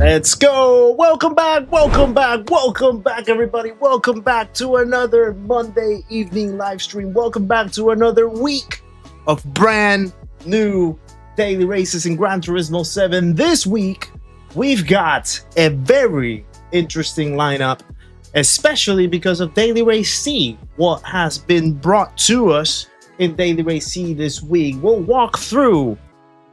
Let's go. Welcome back, everybody. Welcome back to another Monday evening live stream. Welcome back to another week of brand new daily races in Gran Turismo 7. This week, we've got a very interesting lineup, especially because of Daily Race C, what has been brought to us in Daily Race C this week. We'll walk through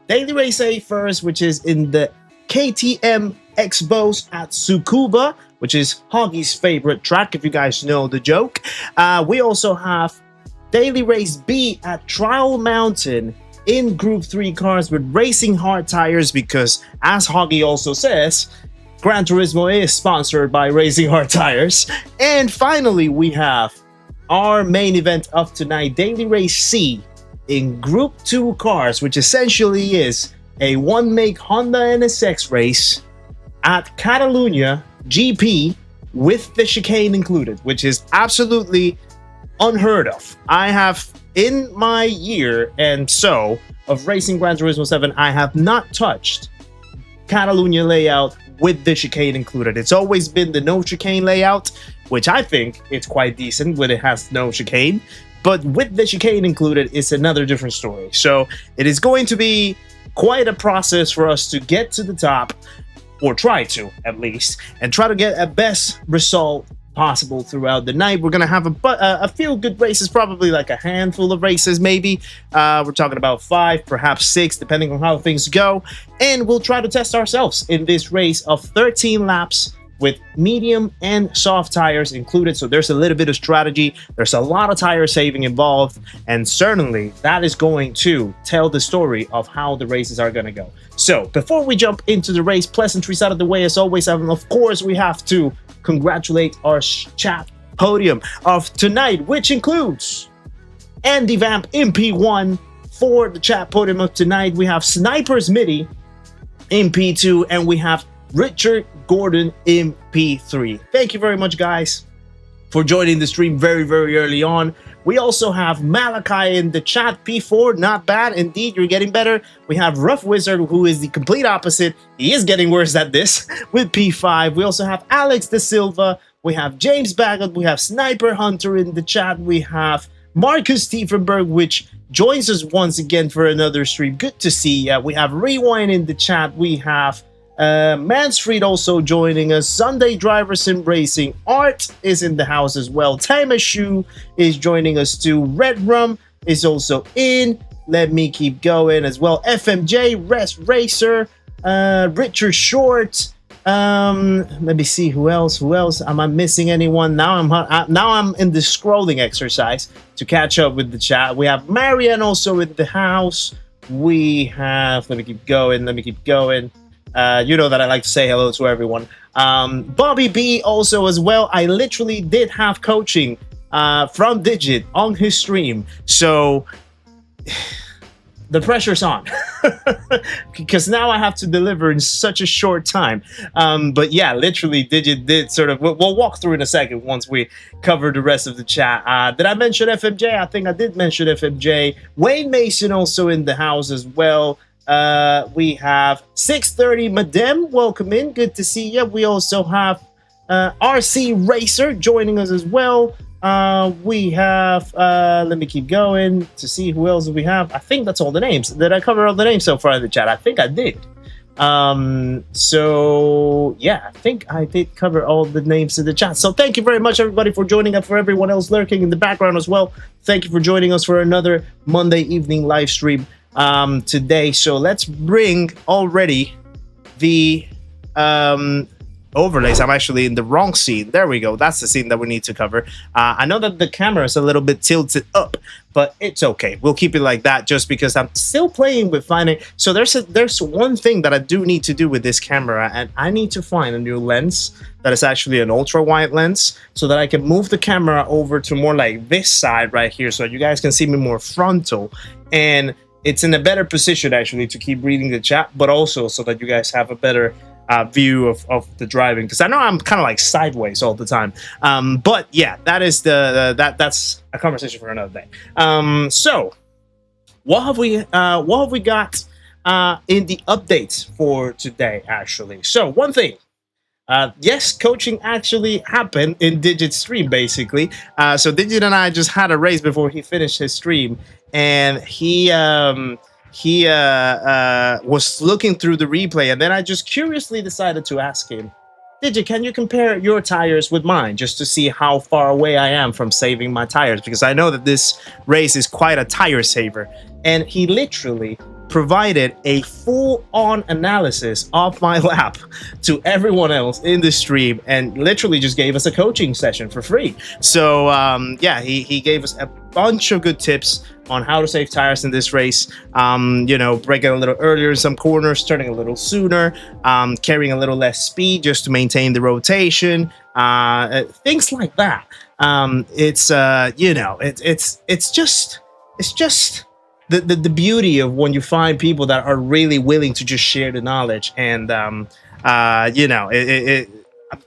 Daily Race A first, which is in the KTM Expos at Tsukuba, which is Hoggy's favorite track, if you guys know the joke. We also have Daily Race B at Trial Mountain in Group 3 cars with racing hard tires, because as Hoggy also says, Gran Turismo is sponsored by Racing Hard Tires. And finally, we have our main event of tonight, Daily Race C in Group 2 cars, which essentially is a one-make Honda NSX race at Catalunya GP with the chicane included, which is absolutely unheard of. I have, in my year and so of racing Gran Turismo 7, I have not touched Catalunya layout with the chicane included. It's always been the no chicane layout, which I think it's quite decent when it has no chicane, but with the chicane included, it's another different story. So it is going to be quite a process for us to get to the top, or try to at least, and try to get a best result possible throughout the night. We're gonna have a few good races, probably like a handful of races maybe. We're talking about 5, perhaps 6, depending on how things go, and we'll try to test ourselves in this race of 13 laps with medium and soft tires included. So there's a little bit of strategy, there's a lot of tire saving involved, and certainly that is going to tell the story of how the races are going to go. So before we jump into the race, pleasantries out of the way as always, and of course we have to congratulate our chat podium of tonight, which includes Andy Vamp in P1 for the chat podium of tonight. We have Snipers Midi in P2, and we have Richard Gordon in P3. Thank you very much, guys, for joining the stream very, very early on. We also have Malachi in the chat, P4. Not bad. Indeed, you're getting better. We have Rough Wizard, who is the complete opposite. He is getting worse at this with P5. We also have Alex De Silva. We have James Baggett. We have Sniper Hunter in the chat. We have Marcus Tiefenberg, which joins us once again for another stream. Good to see ya. We have Rewind in the chat. We have Manstreet also joining us. Sunday Driver Simracing. Art is in the house as well. Tamashu is joining us too. Red Rum is also in. Let me keep going as well. FMJ, Rest Racer, Richard Short. Let me see who else. Am I missing anyone? Now I'm in the scrolling exercise to catch up with the chat. We have Marianne also in the house. We have, let me keep going. You know that I like to say hello to everyone. Bobby B also as well. I literally did have coaching from Digit on his stream, so the pressure's on because now I have to deliver in such a short time. But yeah, literally Digit did sort of, we'll walk through in a second once we cover the rest of the chat. Did I mention FMJ? I think I did mention FMJ. Wayne Mason also in the house as well. We have 630 Madame, welcome in, good to see you. We also have RC Racer joining us as well. We have let me keep going to see who else we have. I think that's all the names. Did I cover all the names so far in the chat? I think I did. So yeah, I think I did cover all the names in the chat. So thank you very much, everybody, for joining us. For everyone else lurking in the background as well, thank you for joining us for another Monday evening live stream today. So let's bring already the overlays. I'm actually in the wrong scene. There we go. That's the scene that we need to cover. I know that the camera is a little bit tilted up, but it's okay. We'll keep it like that just because I'm still playing with finding. So there's one thing that I do need to do with this camera, and I need to find a new lens that is actually an ultra wide lens so that I can move the camera over to more like this side right here so you guys can see me more frontal, and it's in a better position actually to keep reading the chat, but also so that you guys have a better view of the driving, because I know I'm kind of like sideways all the time. But yeah, that is that's a conversation for another day. So what have we got in the updates for today, actually. So one thing. Yes, coaching actually happened in Digit's stream, basically. So Digit and I just had a race before he finished his stream, and he was looking through the replay, and then I just curiously decided to ask him, Digit, can you compare your tires with mine just to see how far away I am from saving my tires? Because I know that this race is quite a tire saver. And he literally provided a full-on analysis of my lap to everyone else in the stream and literally just gave us a coaching session for free. So yeah, he gave us a bunch of good tips on how to save tires in this race. You know, braking a little earlier in some corners, turning a little sooner, carrying a little less speed just to maintain the rotation, things like that. It's you know, it's just the beauty of when you find people that are really willing to just share the knowledge. And you know,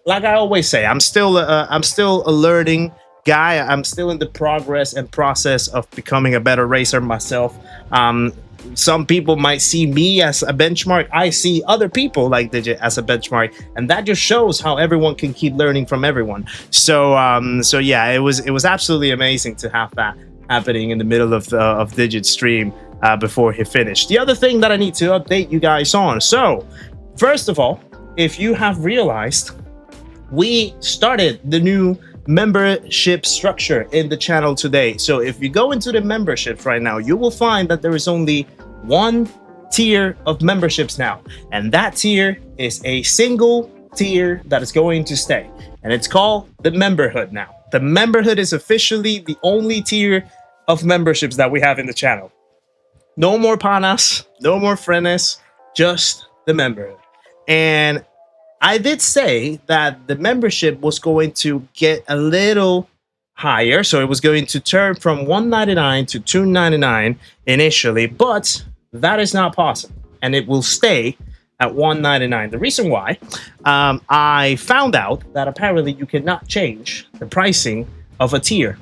like I always say, I'm still a learning guy. I'm still in the progress and process of becoming a better racer myself. Some people might see me as a benchmark. I see other people like Digit as a benchmark, and that just shows how everyone can keep learning from everyone. So so yeah, it was absolutely amazing to have that happening in the middle of Digit's stream before he finished. The other thing that I need to update you guys on. So first of all, if you have realized, we started the new membership structure in the channel today. So if you go into the memberships right now, you will find that there is only one tier of memberships now, and that tier is a single tier that is going to stay, and it's called the memberhood now. The memberhood is officially the only tier of memberships that we have in the channel. No more panas, no more frenes, just the memberhood. And I did say that the membership was going to get a little higher, so it was going to turn from $199 to $299 initially, but that is not possible, and it will stay at $199. The reason why, I found out that apparently you cannot change the pricing of a tier,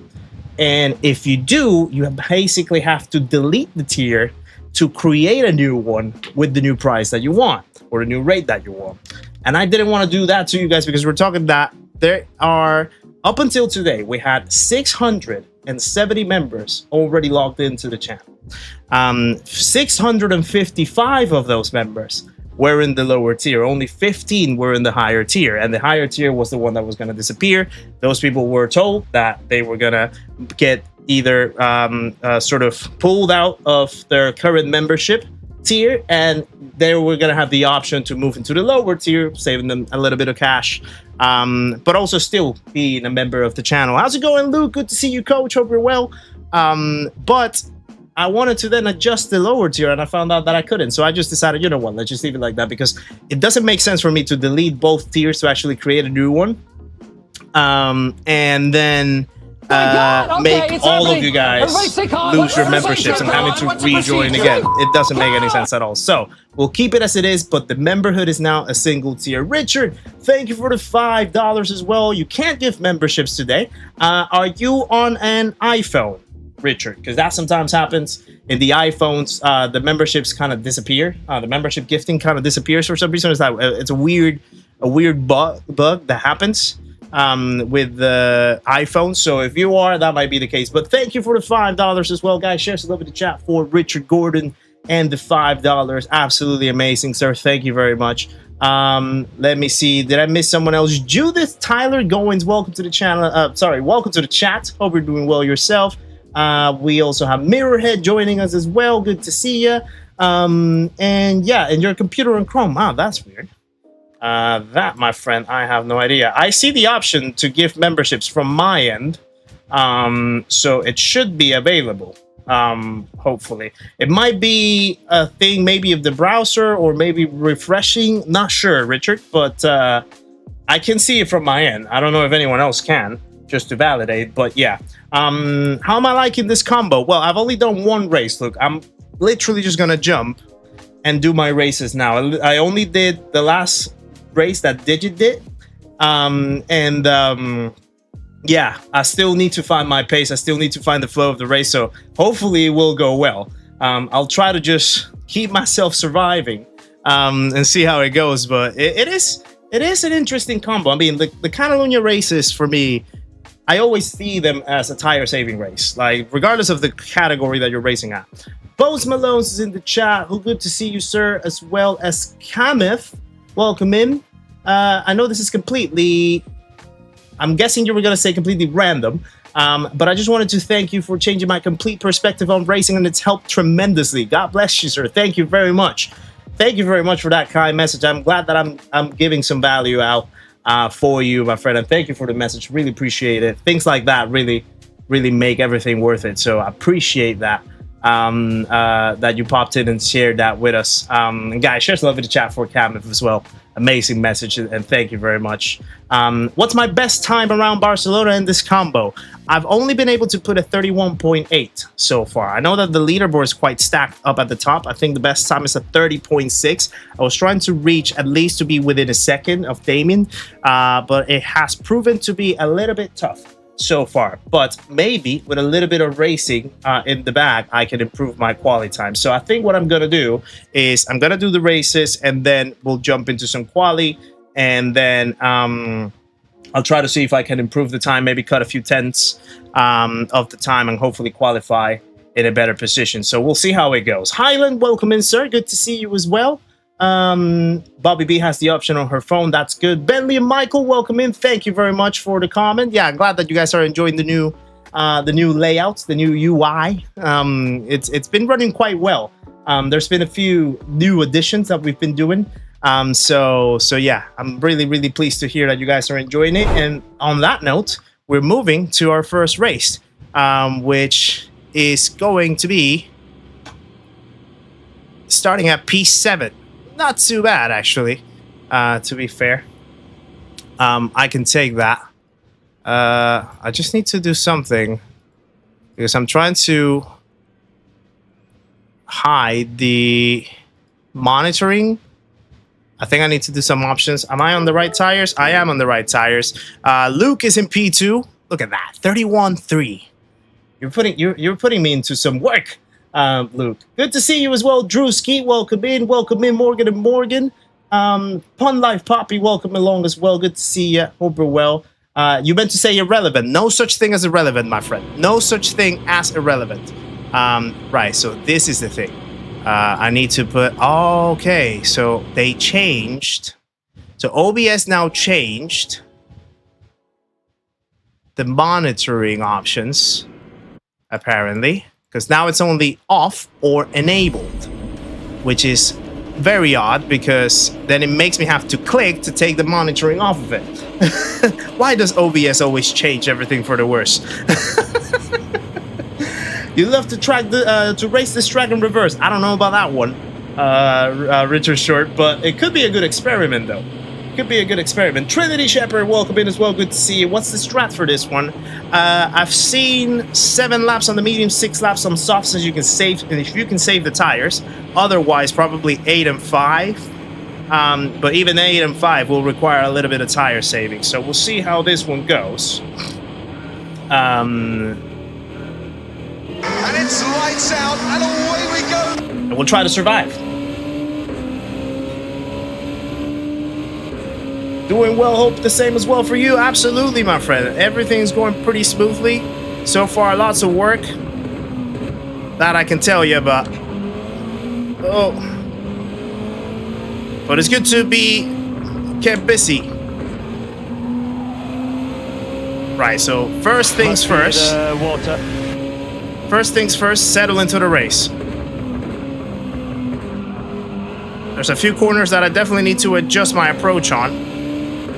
and if you do, you basically have to delete the tier to create a new one with the new price that you want, or the new rate that you want. And I didn't want to do that to you guys, because we're talking that there are, up until today, we had 670 members already logged into the channel. 655 of those members were in the lower tier. Only 15 were in the higher tier, and the higher tier was the one that was going to disappear. Those people were told that they were going to get either sort of pulled out of their current membership tier, and they were going to have the option to move into the lower tier, saving them a little bit of cash, but also still being a member of the channel. How's it going, Luke? Good to see you, coach. Hope you're well. But I wanted to then adjust the lower tier, and I found out that I couldn't. So I just decided, you know what, let's just leave it like that, because it doesn't make sense for me to delete both tiers to actually create a new one. And then make all of you guys lose your memberships and having to rejoin again. It doesn't make any sense at all. So we'll keep it as it is, but the memberhood is now a single tier. Richard, thank you for the $5 as well. You can't give memberships today. Are you on an iPhone, Richard? Because that sometimes happens in the iPhones. The memberships kind of disappear. The membership gifting kind of disappears for some reason. It's a weird bug that happens with the iPhone. So if you are, that might be the case. But thank you for the $5 as well, guys. Share some love in the chat for Richard Gordon and the $5. Absolutely amazing, sir. Thank you very much. Let me see. Did I miss someone else? Judith Tyler Goins, welcome to the channel. Welcome to the chat. Hope you're doing well yourself. We also have Mirrorhead joining us as well. Good to see you. And yeah, and your computer on Chrome. Wow, that's weird. That, my friend, I have no idea. I see the option to give memberships from my end, so it should be available, hopefully. It might be a thing maybe of the browser or maybe refreshing. Not sure, Richard, but I can see it from my end. I don't know if anyone else can, just to validate, but yeah. How am I liking this combo? Well, I've only done one race. Look, I'm literally just gonna jump and do my races now. I only did the last race that Digit did, yeah, I still need to find my pace. I still need to find the flow of the race, so hopefully it will go well. I'll try to just keep myself surviving and see how it goes. But it is an interesting combo. I mean, the Catalunya races for me, I always see them as a tire saving race, like regardless of the category that you're racing at. Bones Malone's is in the chat. Who good to see you, sir, as well as Kamith. Welcome in. I know this is completely, I'm guessing you were going to say completely random, but I just wanted to thank you for changing my complete perspective on racing, and it's helped tremendously. God bless you, sir. Thank you very much. Thank you very much for that kind message. I'm glad that I'm giving some value out for you, my friend, and thank you for the message. Really appreciate it. Things like that really make everything worth it. So I appreciate that. That you popped in and shared that with us. And guys, share some love in the chat for Kamith as well. Amazing message, and thank you very much. What's my best time around Barcelona in this combo? I've only been able to put a 31.8 so far. I know that the leaderboard is quite stacked up at the top. I think the best time is a 30.6. I was trying to reach at least to be within a second of Damien, but it has proven to be a little bit tough so far, but maybe with a little bit of racing in the bag, I can improve my quali time. So I think what I'm gonna do is I'm gonna do the races, and then we'll jump into some quali, and then I'll try to see if I can improve the time, maybe cut a few tenths of the time, and hopefully qualify in a better position. So we'll see how it goes. Highland, welcome in, sir. Good to see you as well. Bobby B has the option on her phone. That's good. Bentley and Michael, welcome in. Thank you very much for the comment. Yeah, I'm glad that you guys are enjoying the new layouts, the new UI. It's been running quite well. There's been a few new additions that we've been doing. So yeah, I'm really pleased to hear that you guys are enjoying it. And on that note, we're moving to our first race, which is going to be starting at P7. Not too bad, actually, to be fair. I can take that. I just need to do something, because I'm trying to hide the monitoring. I think I need to do some options. Am I on the right tires? I am on the right tires. Luke is in P2. Look at that, 31.3. You're putting me into some work. Luke, good to see you as well. Drewski, welcome in, Morgan and Morgan. Pun Life Poppy, welcome along as well. Good to see you. Hope you're well. You meant to say irrelevant. No such thing as irrelevant, my friend. No such thing as irrelevant. Right, so this is the thing. I need to put, okay, so they changed. So OBS now changed the monitoring options, apparently. Because now it's only off or enabled, which is very odd, because then it makes me have to click to take the monitoring off of it. Why does OBS always change everything for the worse? You love to to race this track in reverse. I don't know about that one, Richard Short, but it could be a good experiment, though. Could be a good experiment. Trinity Shepherd, welcome in as well. Good to see you. What's the strat for this one? I've seen 7 laps on the medium, 6 laps on softs, as you can save, and if you can save the tires. Otherwise, probably 8 and 5. But even 8 and 5 will require a little bit of tire saving. So we'll see how this one goes. And it's lights out, and away we go. And we'll try to survive. Doing well, hope the same as well for you. Absolutely, my friend. Everything's going pretty smoothly. So far, lots of work. That I can tell you about. Oh. But it's good to be kept busy. Right, so first things first. First things first, settle into the race. There's a few corners that I definitely need to adjust my approach on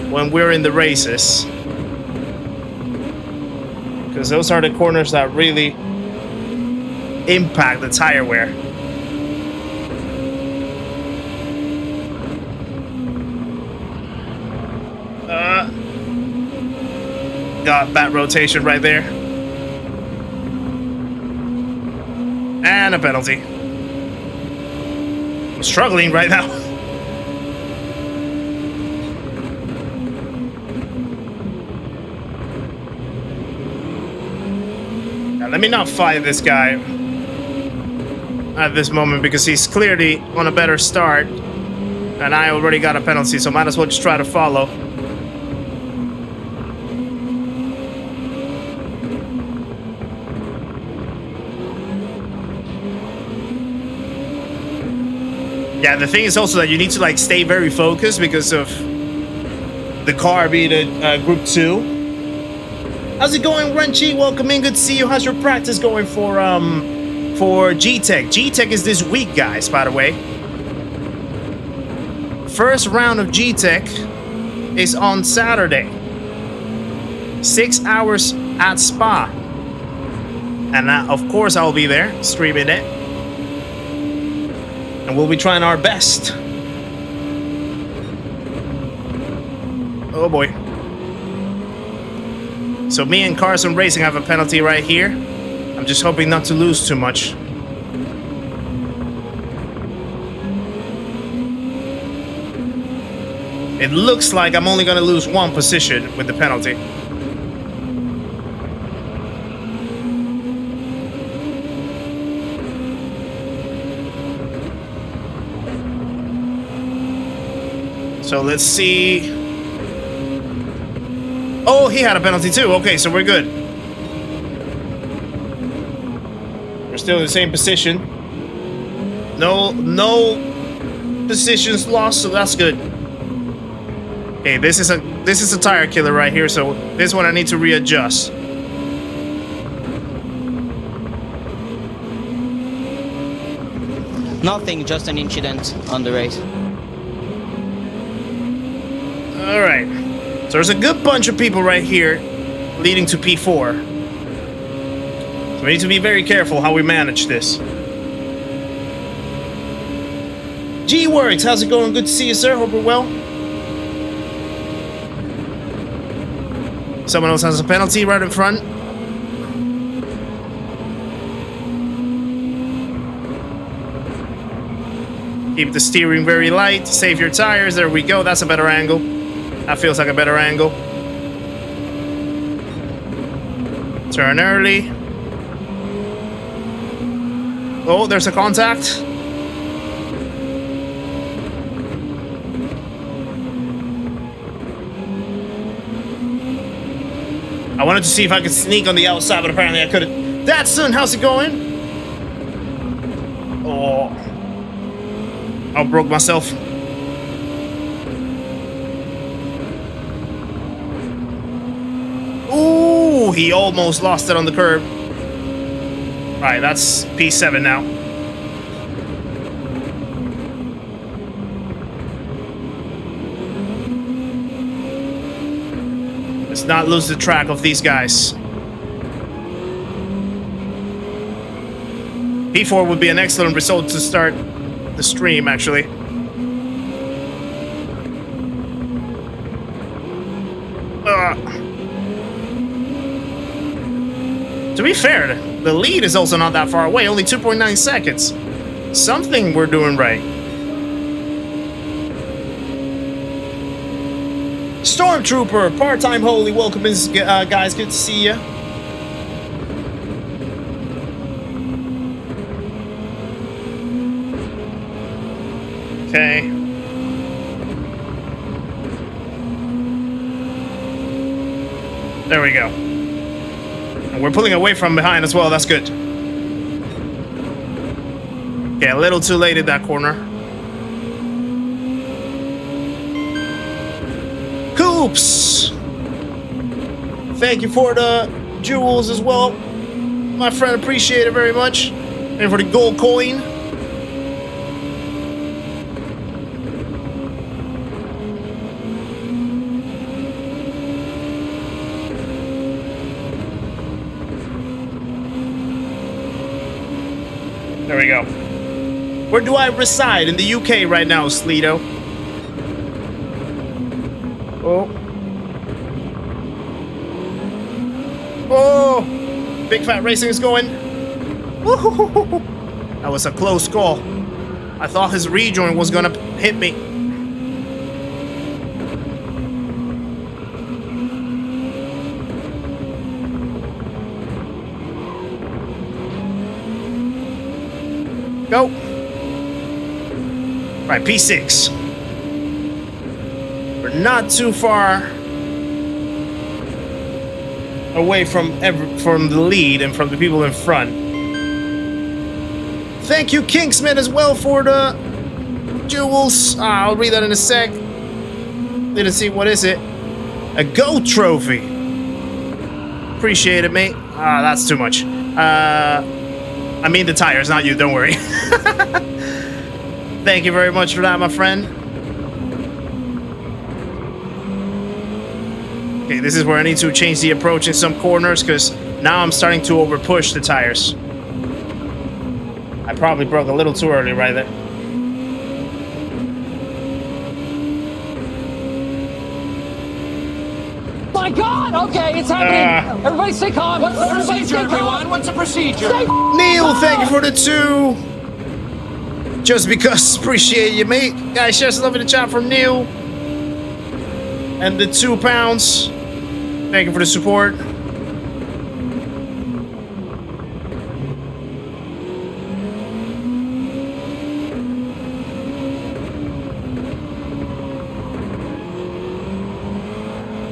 when we're in the races, because those are the corners that really impact the tire wear. Got bad rotation right there, and a penalty. I'm struggling right now. Let me not fight this guy. at this moment because he's clearly on a better start. And I already got a penalty, so might as well just try to follow. Yeah, the thing is also that you need to like stay very focused because of the car being a Group 2. How's it going, Renchi? Welcome in. Good to see you. How's your practice going for G-Tech? G-Tech is this week, guys, by the way. First round of G-Tech is on Saturday. 6 hours at Spa. And of course I'll be there streaming it. And we'll be trying our best. Oh boy. So me and Carson Racing have a penalty right here. I'm just hoping not to lose too much. It looks like I'm only going to lose one position with the penalty. So let's see. Oh, he had a penalty too. Okay, so we're good. We're still in the same position. No positions lost, so that's good. Okay, this is a tire killer right here, so this one I need to readjust. Nothing, just an incident on the race. All right. So there's a good bunch of people right here leading to P4. So we need to be very careful how we manage this. G-Works, how's it going? Good to see you, sir. Hope you're well. Someone else has a penalty right in front. Keep the steering very light. Save your tires. There we go. That's a better angle. That feels like a better angle. Turn early. Oh, there's a contact. I wanted to see if I could sneak on the outside, but apparently I couldn't. Datsun, how's it going? Oh. I broke myself. Ooh, he almost lost it on the curb. Alright, that's P7 now. Let's not lose the track of these guys. P4 would be an excellent result to start the stream, actually. To be fair, the lead is also not that far away, only 2.9 seconds. Something we're doing right. Stormtrooper, part-time holy, welcome in, guys, good to see you. Okay. There we go. And we're pulling away from behind as well, that's good. Okay, a little too late in that corner. Coops! Thank you for the jewels as well. My friend, appreciate it very much. And for the gold coin. There we go. Where do I reside? In the UK right now, Sleeto. Oh. Oh! Big Fat Racing is going. Woo-hoo-hoo-hoo. That was a close call. I thought his rejoin was gonna hit me. Go. Right, P6. We're not too far away from the lead and from the people in front. Thank you, Kingsman, as well, for the jewels. I'll read that in a sec. Didn't see, what is it? A gold trophy. Appreciate it, mate. That's too much. I mean the tires, not you, don't worry. Thank you very much for that, my friend. Okay, this is where I need to change the approach in some corners, because now I'm starting to over-push the tires. I probably broke a little too early right there. My God! Okay, it's happening. Everybody stay calm. What's the procedure, everyone? What's the procedure? Neil, thank you for the 2. Just because, appreciate you, mate. Guys, share some love in the chat from Neil. And the £2. Thank you for the support.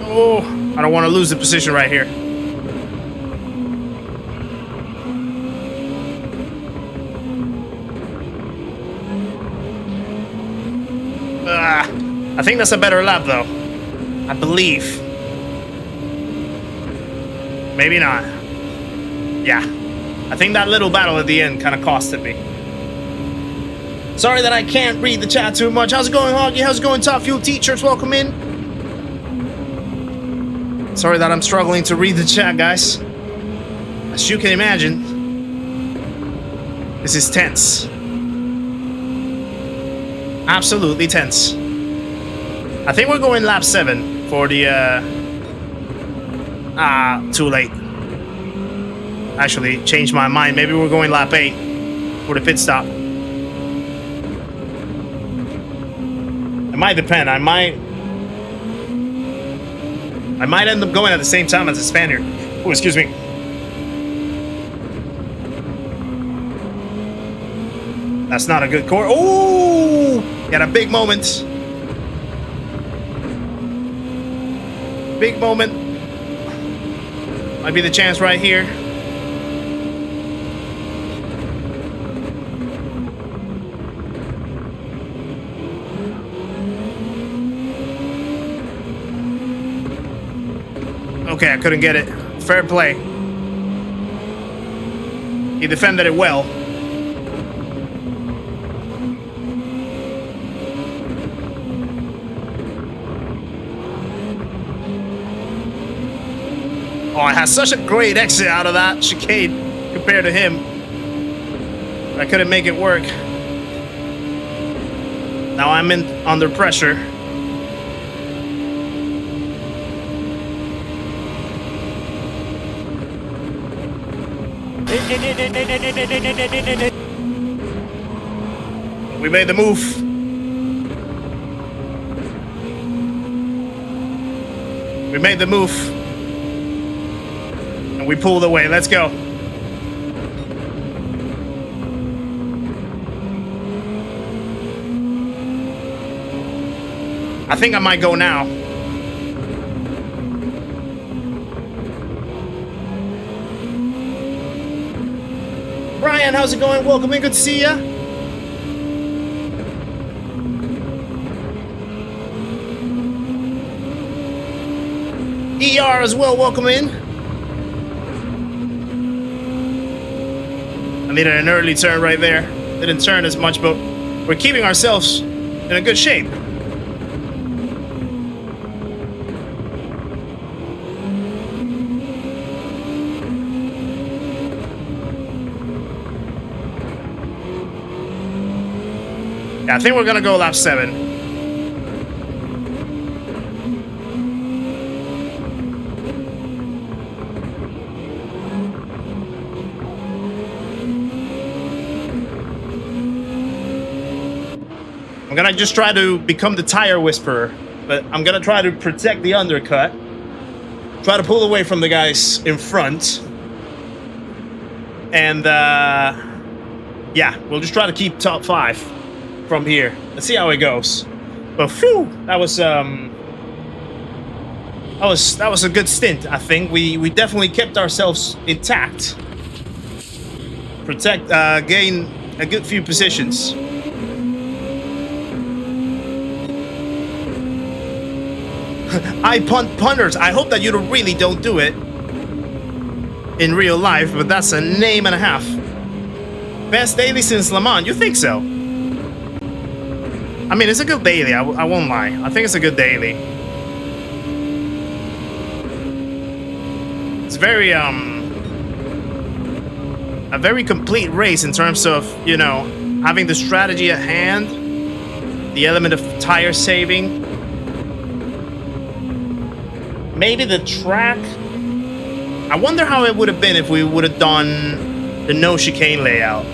Oh, I don't want to lose the position right here. I think that's a better lap, though. I believe. Maybe not. Yeah. I think that little battle at the end kind of costed me. Sorry that I can't read the chat too much. How's it going, Hoggy? How's it going, Top Fuel Teachers? Welcome in. Sorry that I'm struggling to read the chat, guys. As you can imagine, this is tense. Absolutely tense. I think we're going lap 7 for the, too late. Actually, changed my mind. Maybe we're going lap 8 for the pit stop. It might depend. I might end up going at the same time as the Spaniard. Oh, excuse me. That's not a good core. Oh! Got a big moment. Big moment. Might be the chance right here. Okay, I couldn't get it. Fair play. He defended it well. Oh, I had such a great exit out of that chicane compared to him. I couldn't make it work. Now I'm under pressure. We made the move. We made the move. And we pulled away. Let's go. I think I might go now. Brian, how's it going? Welcome in. Good to see ya. ER as well. Welcome in. I needed an early turn right there. Didn't turn as much, but we're keeping ourselves in a good shape. Yeah, I think we're gonna go lap 7. I'm gonna just try to become the tire whisperer, but I'm gonna try to protect the undercut. Try to pull away from the guys in front. And yeah, we'll just try to keep top 5 from here. Let's see how it goes. But phew, that was a good stint. I think we definitely kept ourselves intact. Gain a good few positions. I punt punters. I hope that you really don't do it in real life, but that's a name and a half. Best daily since Le Mans. You think so? I mean, it's a good daily. I won't lie. I think it's a good daily. It's very a very complete race in terms of, you know, having the strategy at hand, the element of tire saving. Maybe the track. I wonder how it would have been if we would have done the no chicane layout.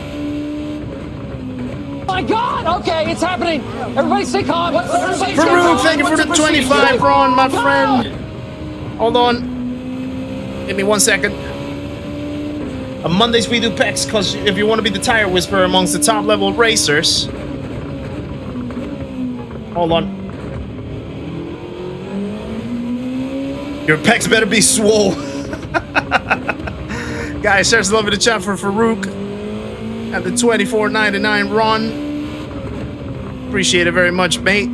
My God! Okay, it's happening. Everybody stay calm. Farouk, thank you for the 25, Ron, my friend. Hold on. Give me 1 second. On Mondays we do pecs, because if you want to be the tire whisperer amongst the top level racers. Hold on. Your pecs better be swole. Guys, share some love in the chat for Farouk at the $24.99 Ron. Appreciate it very much, mate.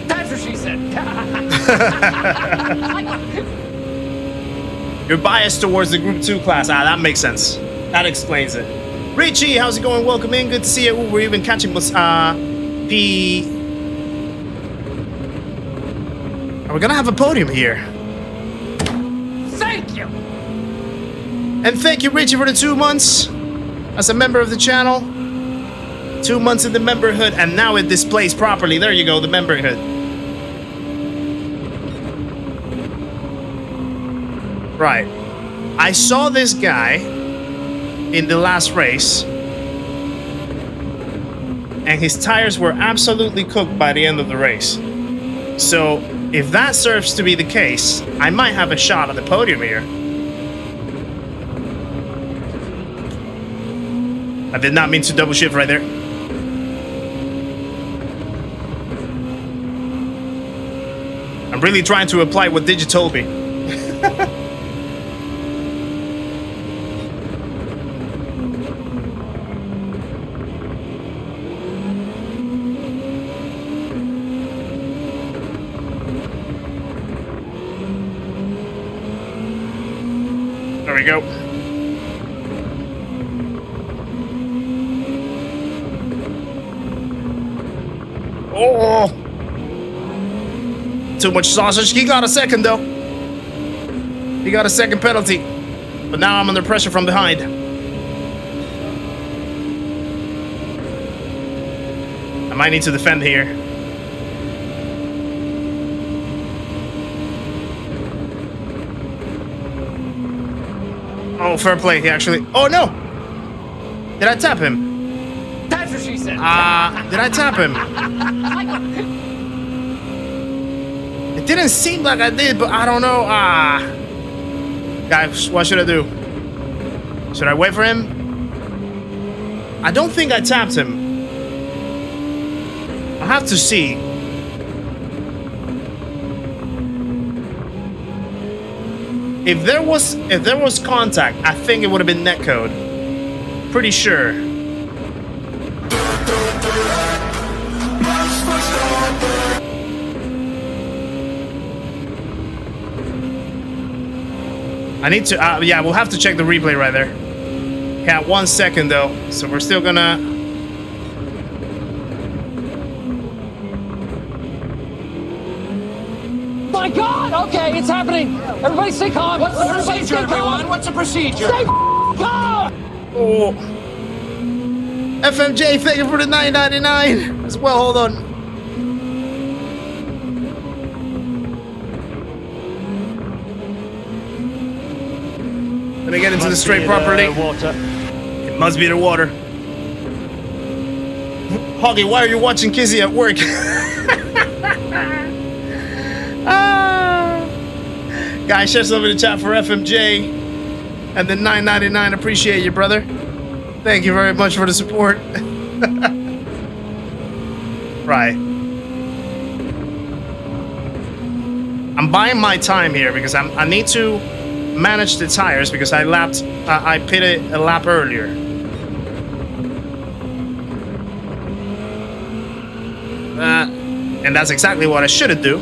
That's what she said. You're biased towards the Group 2 class. Ah, that makes sense. That explains it. Richie, how's it going? Welcome in. Good to see you. Ooh, we're even catching P. We're gonna have a podium here. Thank you. And thank you, Richie, for the 2 months as a member of the channel. 2 months in the memberhood, and now it displays properly. There you go, the memberhood. Right. I saw this guy in the last race, and his tires were absolutely cooked by the end of the race. So if that serves to be the case, I might have a shot at the podium here. I did not mean to double shift right there. I'm really trying to apply what Digi told me. There we go. Oh! Too much sausage. He got a second, though. He got a second penalty. But now I'm under pressure from behind. I might need to defend here. Oh, fair play, he actually... Oh, no! Did I tap him? That's what she said. Did I tap him? It didn't seem like I did, but I don't know. Guys, what should I do? Should I wait for him? I don't think I tapped him. I have to see. If there was contact, I think it would have been netcode. Pretty sure. I need to, yeah, we'll have to check the replay right there. Yeah, 1 second though, so we're still gonna... My God! Okay, it's happening. Everybody stay calm. What's the procedure, everyone? What's the procedure? Stay calm! Oh. FMJ, thank you for the $9.99 as well. Hold on. Let me get into the straight properly. Water. It must be the water. Hoggy, why are you watching Kizzi at work? Guys, share some in the chat for FMJ. And then $9.99. Appreciate you, brother. Thank you very much for the support. Right. I'm buying my time here because I need to manage the tires because I pitted a lap earlier. And that's exactly what I should do.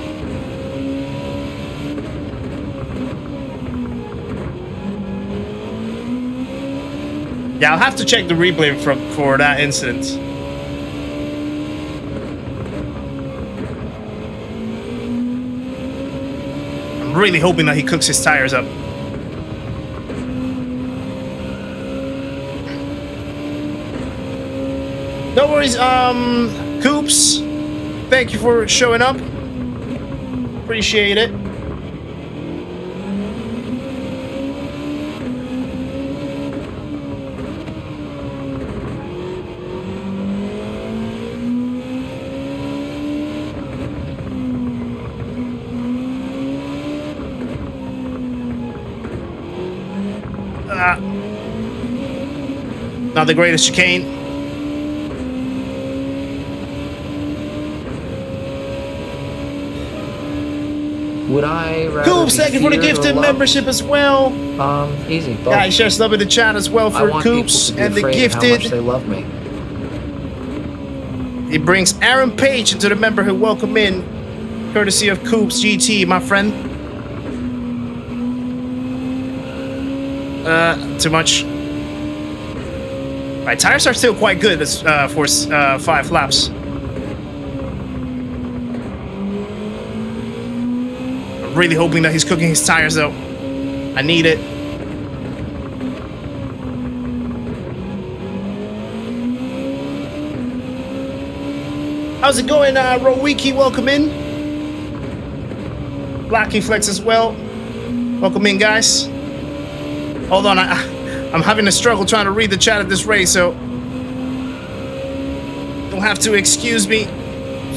Yeah, I'll have to check the replay for that incident. I'm really hoping that he cooks his tires up. No worries, Coops. Thank you for showing up. Appreciate it. Not the greatest chicane. Would I rather Coops, thank you for the gifted membership as well. Easy. Both. Guys, share some in the chat as well for Coops and the gifted. How much they love me. It brings Aaron Page into the member who welcome in, courtesy of Coops GT, my friend. Too much. My tires are still quite good for 5 laps. I'm really hoping that he's cooking his tires though. I need it. How's it going, Rowiki? Welcome in. Blacky Flex as well. Welcome in, guys. Hold on, I'm having a struggle trying to read the chat at this race, so you'll have to excuse me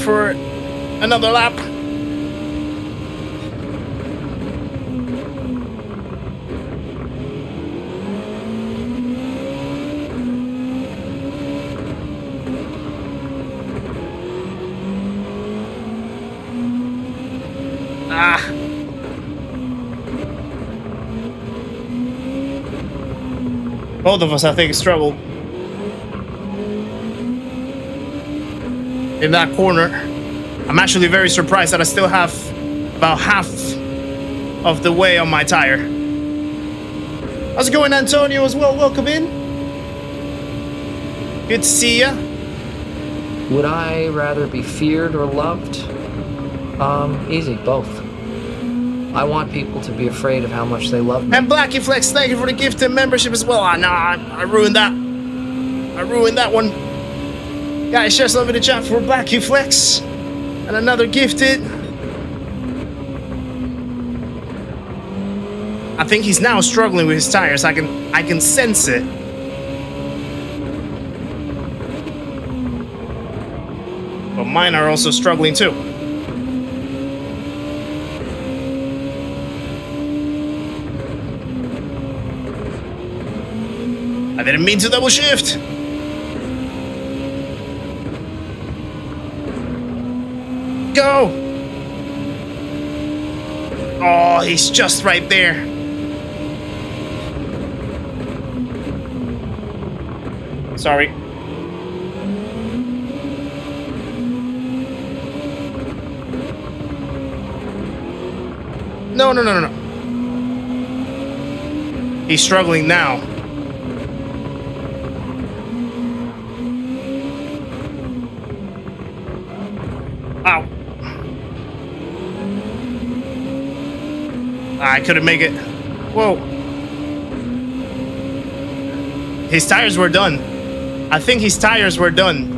for another lap. Both of us, I think, struggled in that corner. I'm actually very surprised that I still have about half of the way on my tire. How's it going, Antonio, as well? Welcome in. Good to see ya. Would I rather be feared or loved? Easy, both. I want people to be afraid of how much they love me. And Blacky Flex, thank you for the gift and membership as well. No, I ruined that. I ruined that one. Guys, share some in the chat for Blacky Flex. And another gifted. I think he's now struggling with his tires. I can sense it. But mine are also struggling too. I didn't mean to double shift. Go. Oh, he's just right there. Sorry. No. He's struggling now. Ow. I couldn't make it. Whoa. His tires were done. I think his tires were done.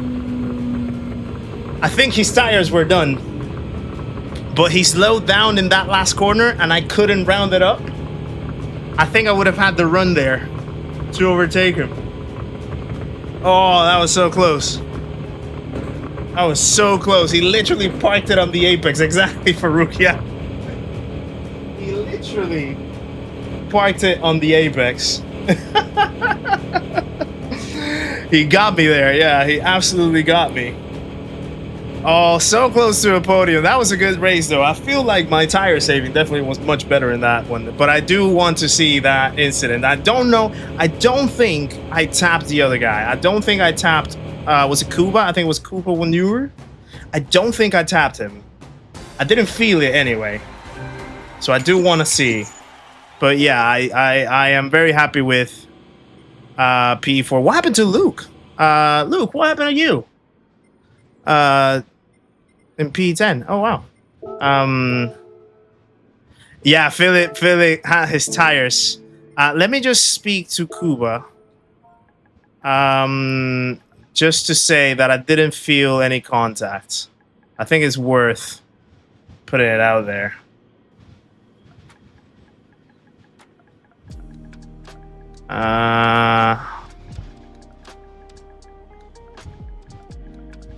But he slowed down in that last corner and I couldn't round it up. I think I would have had to run there to overtake him. Oh, that was so close. That was so close. He literally parked it on the apex exactly for Rukia. He literally literally parked it on the apex. He got me there. Yeah, he absolutely got me. Oh, so close to a podium. That was a good race, though. I feel like my tire saving definitely was much better in that one. But I do want to see that incident. I don't know. I don't think I tapped the other guy. I don't think I tapped... was it Tsukuba? I think it was Tsukuba Wanur. I don't think I tapped him. I didn't feel it anyway. So I do want to see. But yeah, I am very happy with P4. What happened to Luke? Luke, what happened to you? In P10. Oh wow. Yeah, Philip had his tires. Let me just speak to Kuba. Just to say that I didn't feel any contact. I think it's worth putting it out there.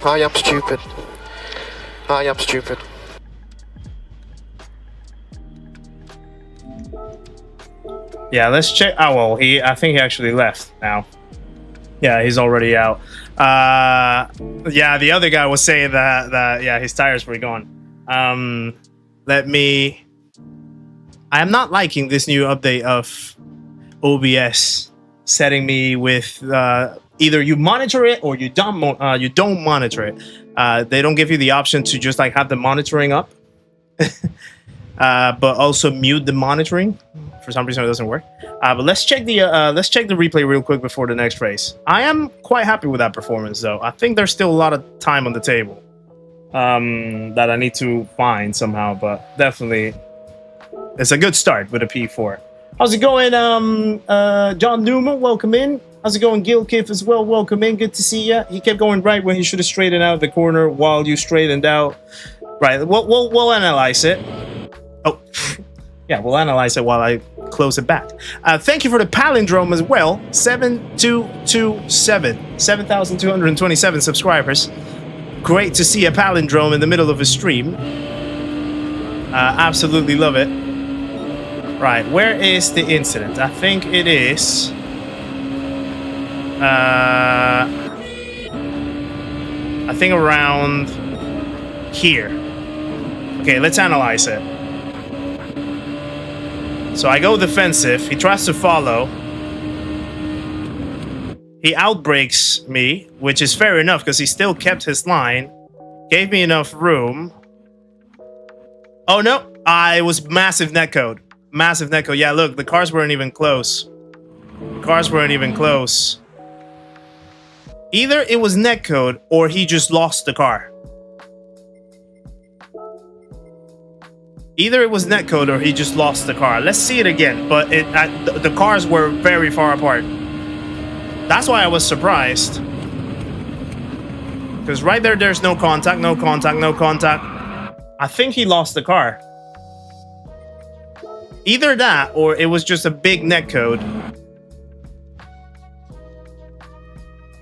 Hi, I'm stupid. Hi, I'm stupid. Yeah, let's check. Oh well, I think he actually left now. Yeah, he's already out. Yeah, the other guy was saying that yeah, his tires were gone. Let me. I am not liking this new update of OBS setting me with either you monitor it or you don't monitor it. They don't give you the option to just like have the monitoring up, but also mute the monitoring. For some reason, it doesn't work. But let's check the replay real quick before the next race. I am quite happy with that performance, though. I think there's still a lot of time on the table that I need to find somehow, but definitely it's a good start with a P4. How's it going, John Newman? Welcome in. How's it going, Gil Kiff as well? Welcome in. Good to see you. He kept going right when he should have straightened out the corner while you straightened out. Right. We'll analyze it. Oh, yeah. We'll analyze it while I close it back. Thank you for the palindrome as well. 7227, 7,227 subscribers. Great to see a palindrome in the middle of a stream. Absolutely love it. Right, where is the incident? I think it is... I think around here. Okay, let's analyze it. So I go defensive. He tries to follow. He outbrakes me, which is fair enough because he still kept his line. Gave me enough room. Oh no, it was massive netcode. Massive netcode. Yeah, look, the cars weren't even close. Cars weren't even close. Either it was netcode or he just lost the car. Either it was netcode or he just lost the car. Let's see it again. But the cars were very far apart. That's why I was surprised. Because right there, there's no contact, no contact, no contact. I think he lost the car. Either that or it was just a big netcode.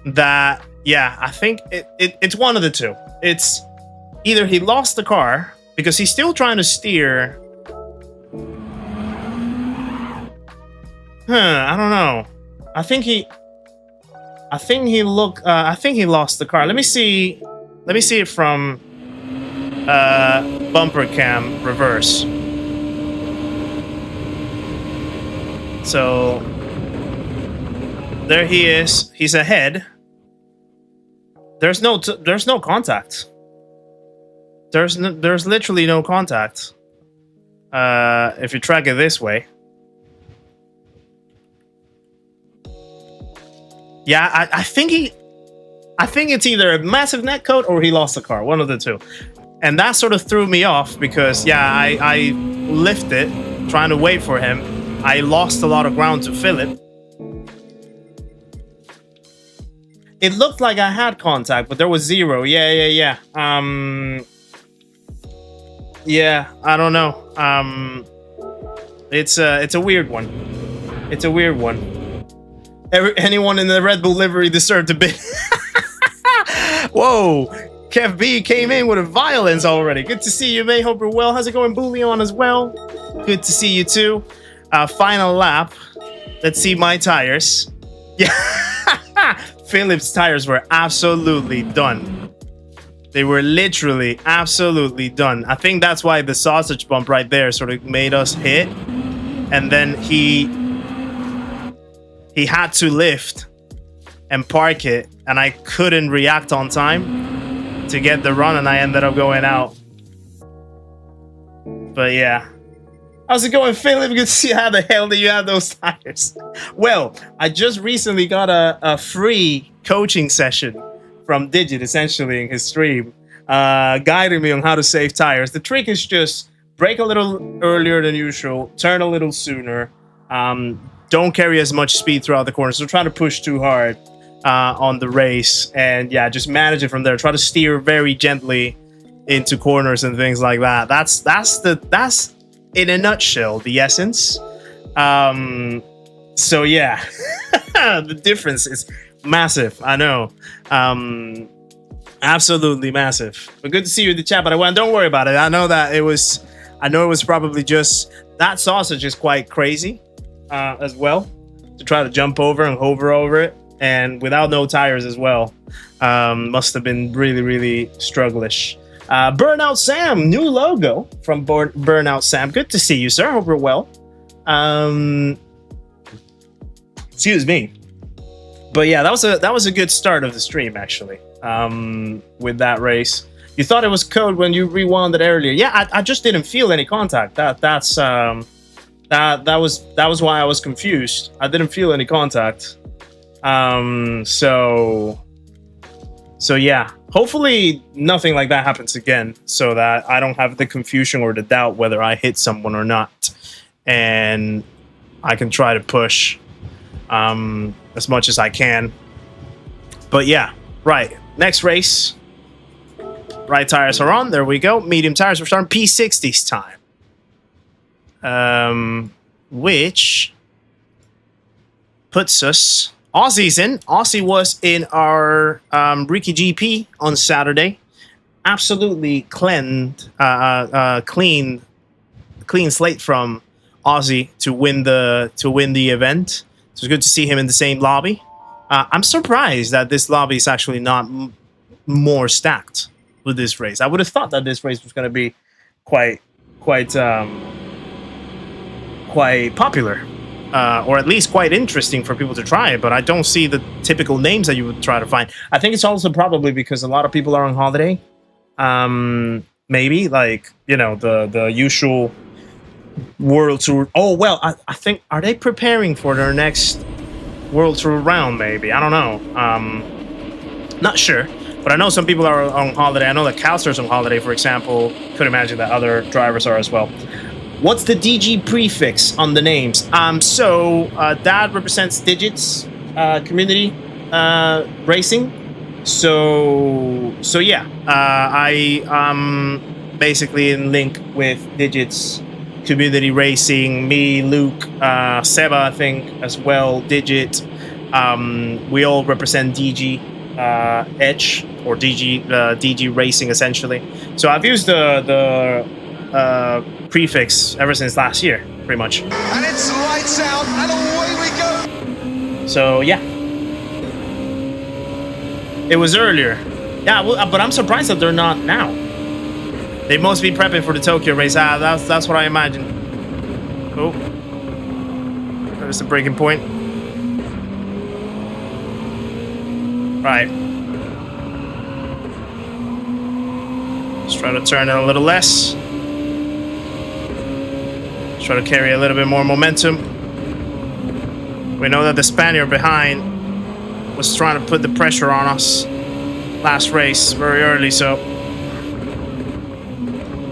That, yeah, I think it's one of the two. It's either he lost the car because he's still trying to steer. I don't know. I think he lost the car. Let me see it from bumper cam reverse. So there he is. He's ahead. There's no contact. There's literally no contact. If you track it this way. Yeah, I think it's either a massive netcode or he lost the car. One of the two. And that sort of threw me off because yeah, I lifted trying to wait for him. I lost a lot of ground to Philip. It looked like I had contact, but there was zero. Yeah. Yeah, I don't know. It's a weird one. It's a weird one. Anyone in the Red Bull livery deserved a bit. Whoa, Kev B came in with a violence already. Good to see you, mate. Hope you're well. How's it going, Bullion as well? good to see you too. Final lap. Let's see my tires. Yeah, Philip's tires were absolutely done. They were literally absolutely done. I think that's why the sausage bump right there sort of made us hit. And then he had to lift and park it, and I couldn't react on time to get the run, and I ended up going out. But yeah. How's it going, Philip? Good to see how the hell do you have those tires? Well, I just recently got a free coaching session from Digit, essentially, in his stream, guiding me on how to save tires. The trick is just brake a little earlier than usual, turn a little sooner, don't carry as much speed throughout the corners, so try to push too hard on the race, and yeah, just manage it from there. Try to steer very gently into corners and things like that. That's in a nutshell the essence. So yeah, the difference is massive. I know, absolutely massive. But good to see you in the chat. But don't worry about it. I know it was probably just that sausage is quite crazy as well to try to jump over and hover over it, and without no tires as well. Must have been really, really strugglish. Burnout Sam, new logo from Burnout Sam. Good to see you, sir. Hope you're well. Excuse me. But yeah, that was a good start of the stream, actually. With that race, you thought it was code when you rewound it earlier. Yeah, I just didn't feel any contact. That was why I was confused. I didn't feel any contact. So yeah, hopefully nothing like that happens again, so that I don't have the confusion or the doubt whether I hit someone or not, and I can try to push as much as I can. But yeah, right, next race. Right tires are on. There we go. Medium tires. We're starting P60's time. Which puts us... Aussie's in. Aussie was in our Ricky GP on Saturday. Absolutely clean slate from Aussie to win the event. So it's good to see him in the same lobby. I'm surprised that this lobby is actually not more stacked with this race. I would have thought that this race was going to be quite popular. Or at least quite interesting for people to try it, but I don't see the typical names that you would try to find. I think it's also probably because a lot of people are on holiday. Maybe, like, you know, the usual World Tour. Oh, well, I think, are they preparing for their next World Tour round, maybe? I don't know. Not sure, but I know some people are on holiday. I know that Calster's on holiday, for example. Could imagine that other drivers are as well. What's the DG prefix on the names? So that represents Digits community racing. So yeah, I basically in link with Digits community racing. Me, Luke, Seba, I think as well. Digit. We all represent DG Edge or DG racing essentially. So I've used the prefix ever since last year, pretty much. And it's lights out, and away we go. So yeah, it was earlier. Yeah, well, but I'm surprised that they're not now. They must be prepping for the Tokyo race. That's what I imagine. Oh, there's the breaking point. Right. Let's try to turn it a little less. Try to carry a little bit more momentum. We know that the Spaniard behind was trying to put the pressure on us last race very early, so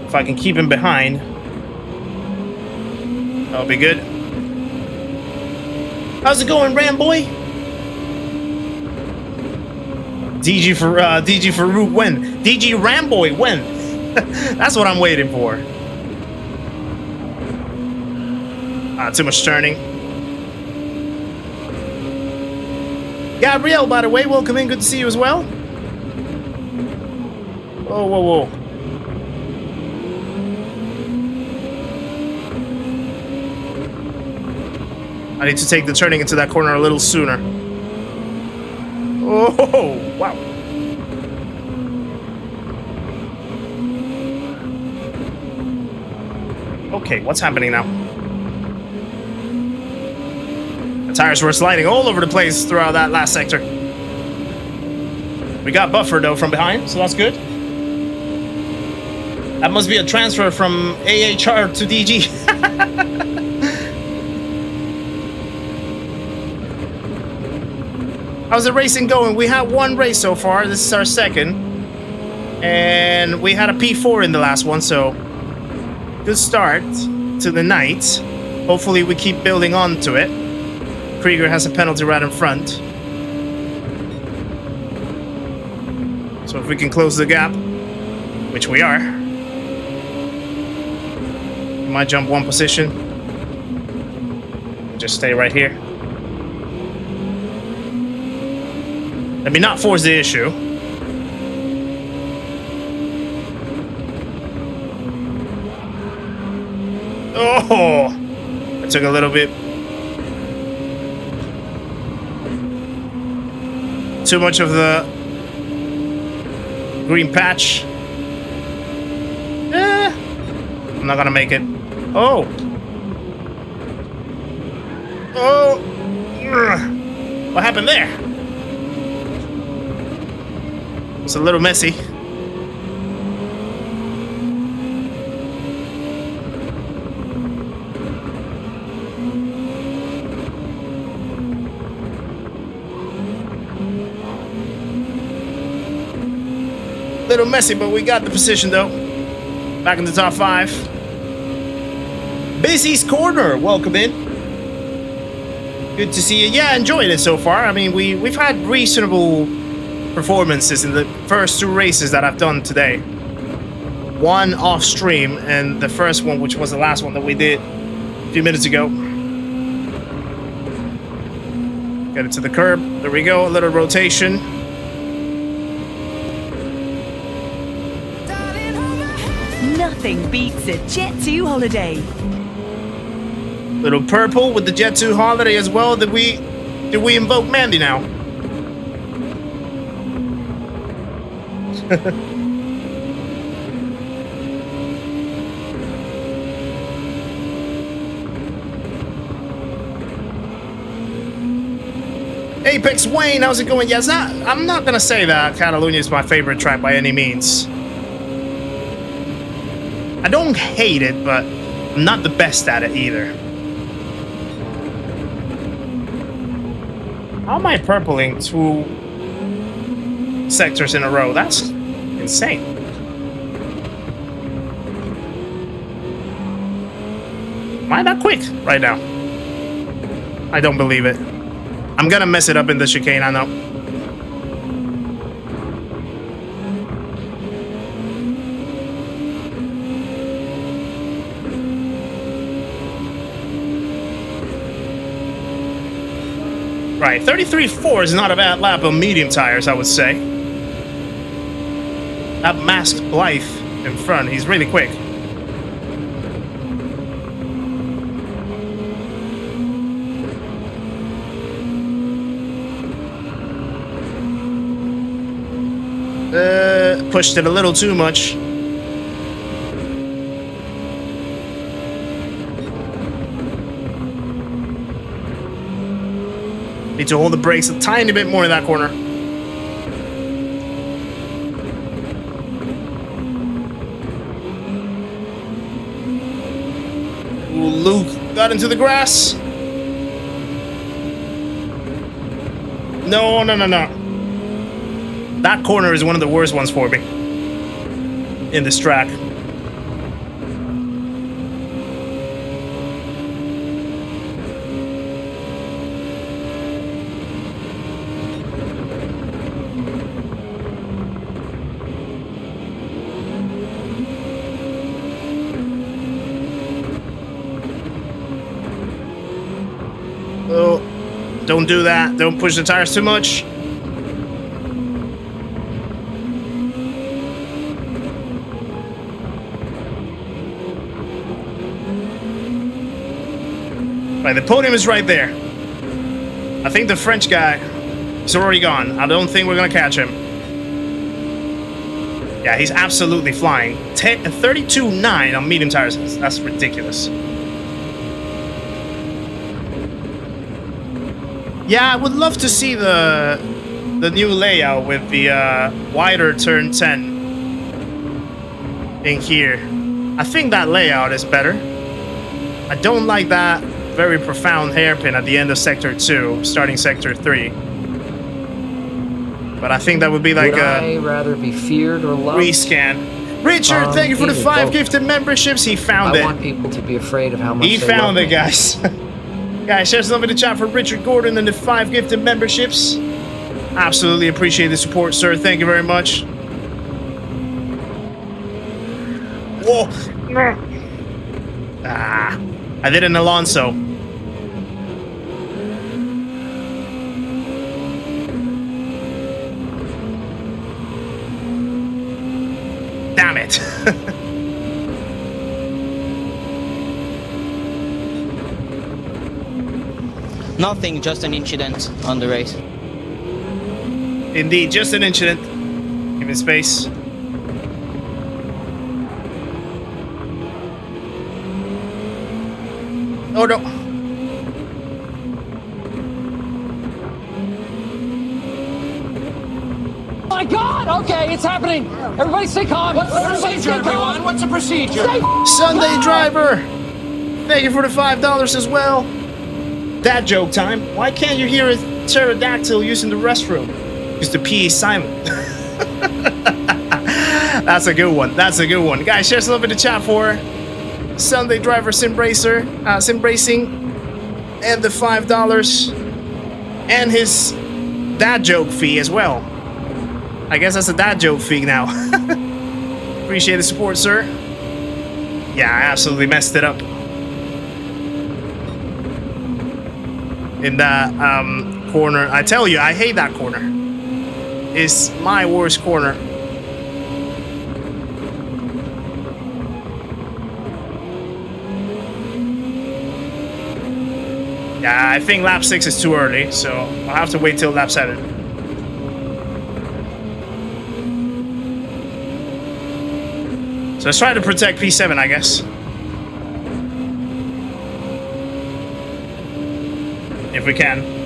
if I can keep him behind, that'll be good. How's it going, Ramboy? DG for Root when? DG Ramboy when? That's what I'm waiting for. Too much turning. Gabrielle, by the way, welcome in. Good to see you as well. Whoa, whoa, whoa. I need to take the turning into that corner a little sooner. Oh, wow. Okay, what's happening now? The tires were sliding all over the place throughout that last sector. We got buffer though from behind, so that's good. That must be a transfer from AHR to DG. How's the racing going? We had one race so far. This is our second. And we had a P4 in the last one, so good start to the night. Hopefully we keep building on to it. Krieger has a penalty right in front. So if we can close the gap, which we are, we might jump one position. Just stay right here. Let me not force the issue. Oh! I took a little bit too much of the green patch. I'm not gonna make it. Oh! Oh! What happened there? It's a little messy. Little messy, but we got the position though. Back in the top 5. Busy's Corner, welcome in. Good to see you. Yeah, enjoying it so far. I mean, we've had reasonable performances in the first 2 races that I've done today. One off stream, and the first one, which was the last one that we did a few minutes ago. Get it to the curb. There we go. A little rotation. Nothing beats a Jet 2 holiday. Little purple with the Jet 2 holiday as well. Did we invoke Mandy now? Apex Wayne, how's it going? Yeah, I'm not gonna say that Catalunya is my favorite track by any means. I don't hate it, but I'm not the best at it either. How am I purpling 2 sectors in a row? That's insane. Am I that quick right now? I don't believe it. I'm gonna mess it up in the chicane, I know. Right, 33.4 is not a bad lap on medium tires, I would say. That masked Blythe in front, he's really quick. Pushed it a little too much. Need to hold the brakes a tiny bit more in that corner. Ooh, Luke got into the grass. No. That corner is one of the worst ones for me in this track. Oh, don't do that. Don't push the tires too much. Right, the podium is right there. I think the French guy is already gone. I don't think we're gonna catch him. Yeah, he's absolutely flying. 32.9 on medium tires. That's ridiculous. Yeah, I would love to see the new layout with the wider turn 10 in here. I think that layout is better. I don't like that very profound hairpin at the end of Sector 2, starting Sector 3. But I think that would be like I rather be feared or loved? rescan. Richard, thank you for the 5 both. gifted memberships. He found it. I want people to be afraid of how much He they found love it, me. guys. Guys, share some in the chat for Richard Gordon and the 5 gifted memberships. Absolutely appreciate the support, sir. Thank you very much. Whoa. Ah, I did an Alonso. Damn it. Nothing, just an incident on the race. Indeed, just an incident. Give me space. Oh no. My God! Okay, it's happening. Everybody stay calm. What's the procedure, everyone? What's the procedure? Sunday driver. Thank you for the $5 as well. Dad joke time. Why can't you hear a pterodactyl using the restroom? Because the P is silent. That's a good one. That's a good one. Guys, share some love in the chat for Sunday driver simracing, and the $5 and his dad joke fee as well. I guess that's a dad joke fee now. Appreciate the support, sir. Yeah, I absolutely messed it up. In that corner. I tell you, I hate that corner. It's my worst corner. Yeah, I think lap 6 is too early, so I'll have to wait till lap 7. So let's try to protect P7, I guess. If we can.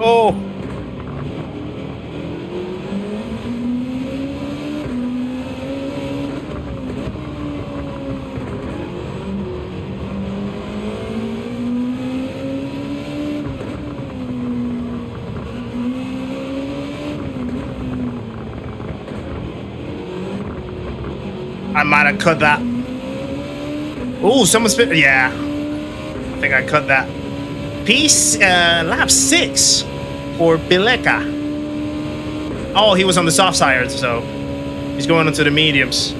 Oh! I might have cut that. Oh, someone spit. Yeah. I think I cut that. Piece, lap 6 for Bileka. Oh, he was on the soft side, so he's going into the mediums.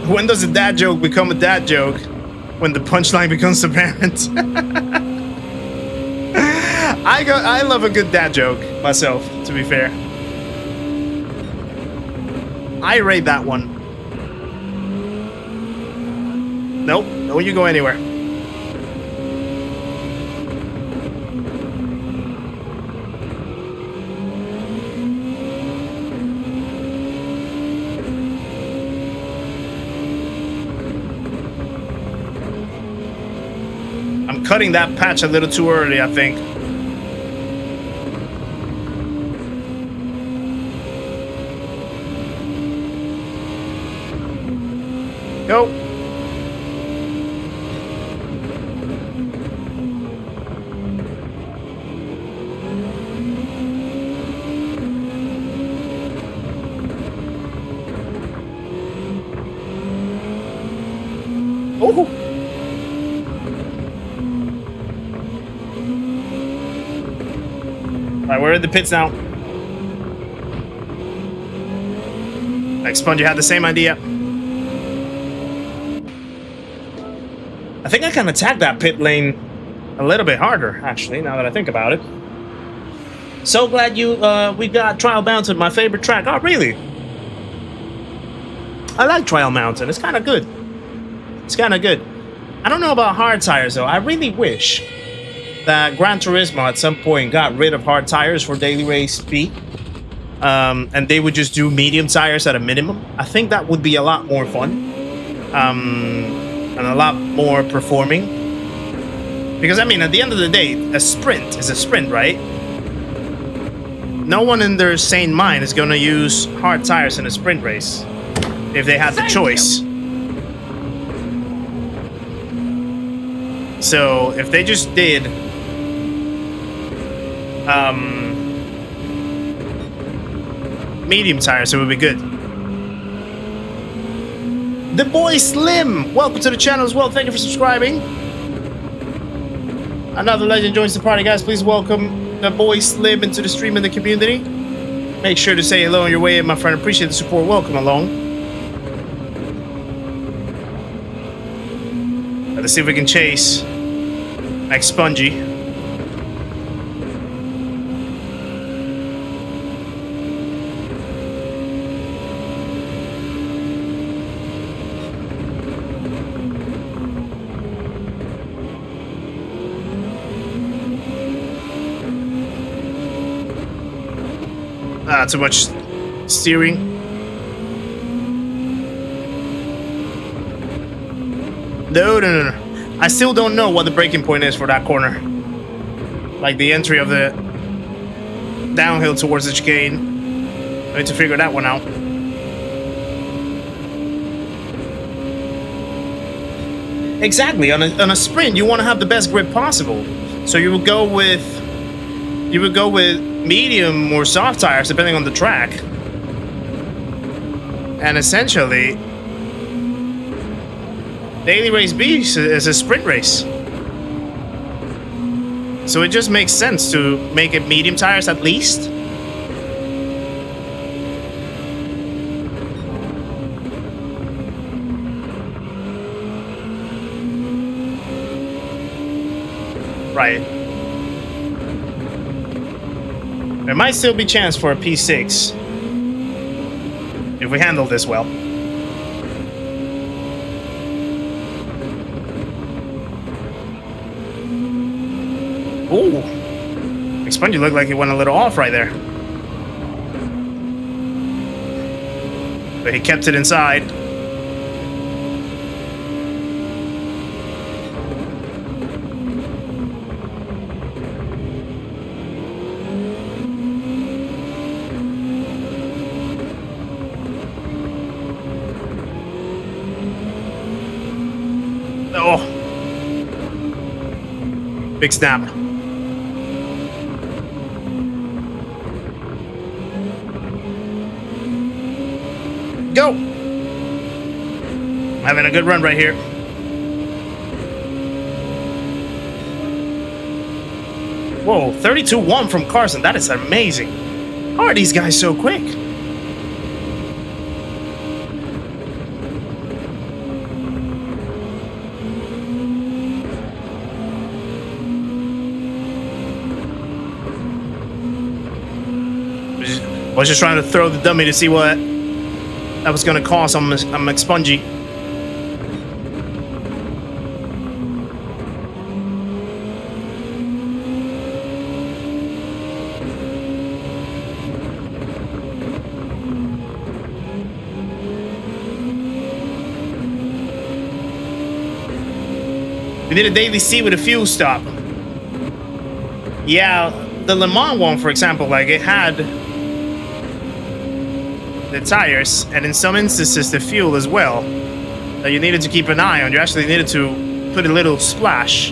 When does a dad joke become a dad joke? When the punchline becomes apparent. I love a good dad joke myself, to be fair. I rate that one. Nope, don't you go anywhere. I'm cutting that patch a little too early, I think. Go. Oh. Alright, we're in the pits now. Like Sponge, you had the same idea. I think I can attack that pit lane a little bit harder, actually, now that I think about it. So glad you we got Trial Mountain, my favorite track. Oh, really? I like Trial Mountain. It's kind of good. It's kind of good. I don't know about hard tires, though. I really wish that Gran Turismo at some point got rid of hard tires for Daily Race B. And they would just do medium tires at a minimum. I think that would be a lot more fun. And a lot more performing. Because, I mean, at the end of the day, a sprint is a sprint, right? No one in their sane mind is going to use hard tires in a sprint race if they had the choice. So if they just did medium tires, it would be good. The boy Slim, welcome to the channel as well. Thank you for subscribing. Another legend joins the party, guys. Please welcome the boy Slim into the stream and the community. Make sure to say hello on your way in, my friend. Appreciate the support. Welcome along. Let's see if we can chase Max Spongy. Too much steering. No. I still don't know what the braking point is for that corner. Like the entry of the downhill towards the chicane. I need to figure that one out. Exactly. On a sprint, you want to have the best grip possible. So you would go with medium or soft tires depending on the track. And essentially, Daily Race B is a sprint race. So it just makes sense to make it medium tires at least. Right. There might still be chance for a P6 if we handle this well. Ooh, Spongy looked like he went a little off right there, but he kept it inside. Big snap. Go! Having a good run right here. Whoa, 32-1 from Carson. That is amazing. How are these guys so quick? I was just trying to throw the dummy to see what that was going to cost on McSpongy. We did a daily C with a fuel stop. Yeah, the Le Mans one, for example, like it had the tires, and in some instances the fuel as well, that you needed to keep an eye on. You actually needed to put a little splash.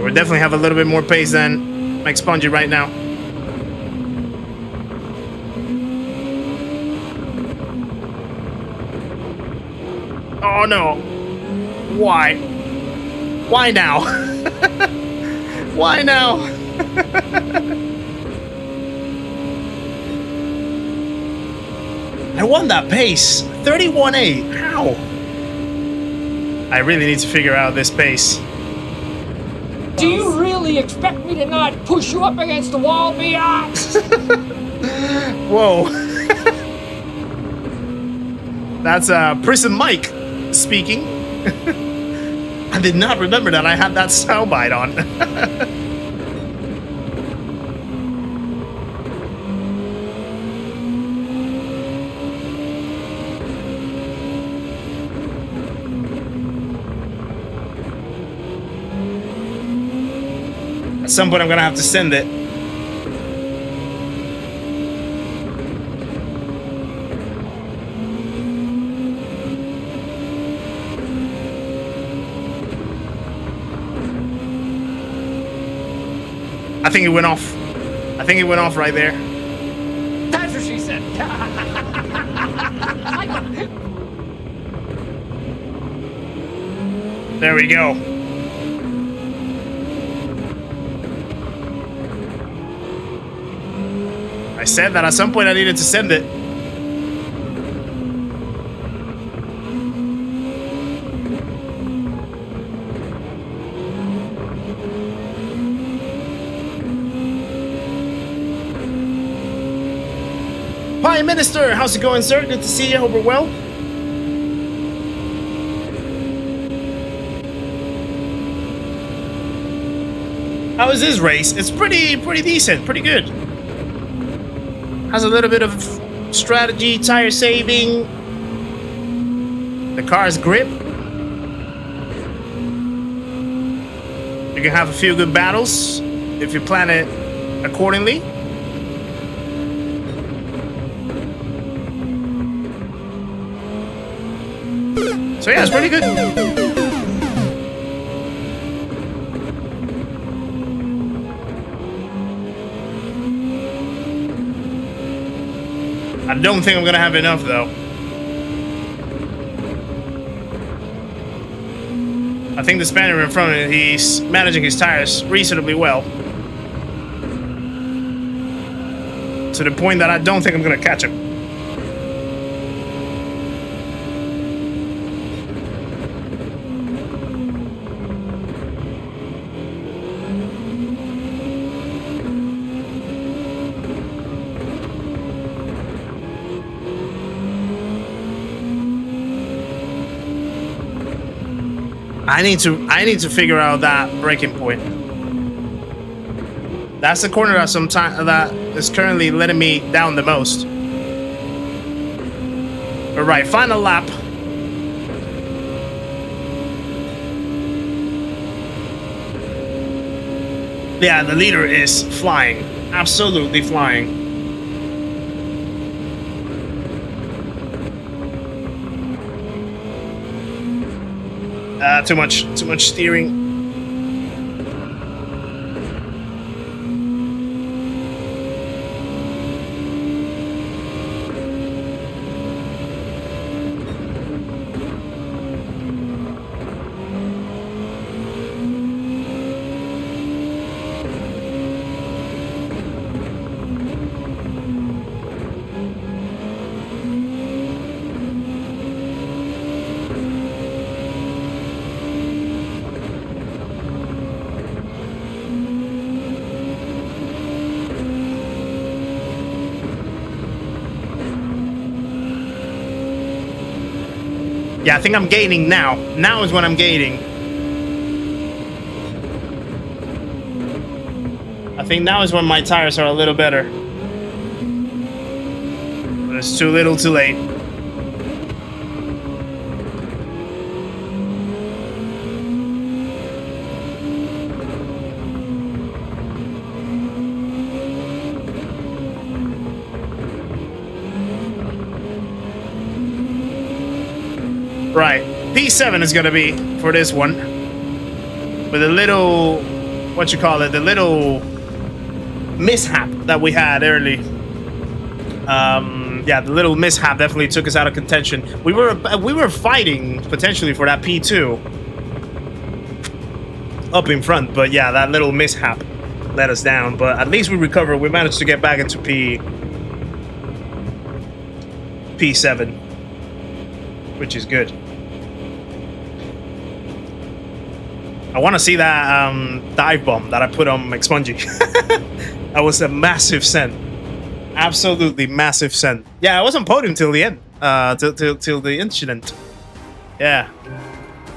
We definitely have a little bit more pace than Mike Spongy right now. Oh no. Why? Why now? Why now? I won that pace. 31.8. How? I really need to figure out this pace. Do you really expect me to not push you up against the wall, biatch? Whoa. That's Prison Mike speaking. I did not remember that I had that soundbite on. At some point I'm gonna have to send it. I think it went off. I think it went off right there. That's what she said. There we go. I said that at some point I needed to send it. Prime Minister, how's it going, sir? Good to see you. Hope we're well. How is this race? It's pretty decent, pretty good. Has a little bit of strategy, tire saving. The car's grip. You can have a few good battles if you plan it accordingly. So yeah, it's pretty good. I don't think I'm gonna have enough though. I think the Spaniard in front of me, he's managing his tires reasonably well. To the point that I don't think I'm gonna catch him. I need to figure out that breaking point. That's the corner that is currently letting me down the most. All right, final lap. Yeah, the leader is flying, absolutely flying. Too much steering. Yeah, I think I'm gaining now. Now is when I'm gaining. I think now is when my tires are a little better. But it's too little too late. Right, P7 is gonna be for this one. With a little, what you call it, the little mishap that we had early. Yeah, the little mishap definitely took us out of contention. We were fighting potentially for that P2 up in front, but yeah, that little mishap let us down, but at least we recovered. We managed to get back into P7, which is good. I want to see that dive bomb that I put on McSpongy. That was a massive send. Absolutely massive send. Yeah, I wasn't podium till the end. Till the incident. Yeah.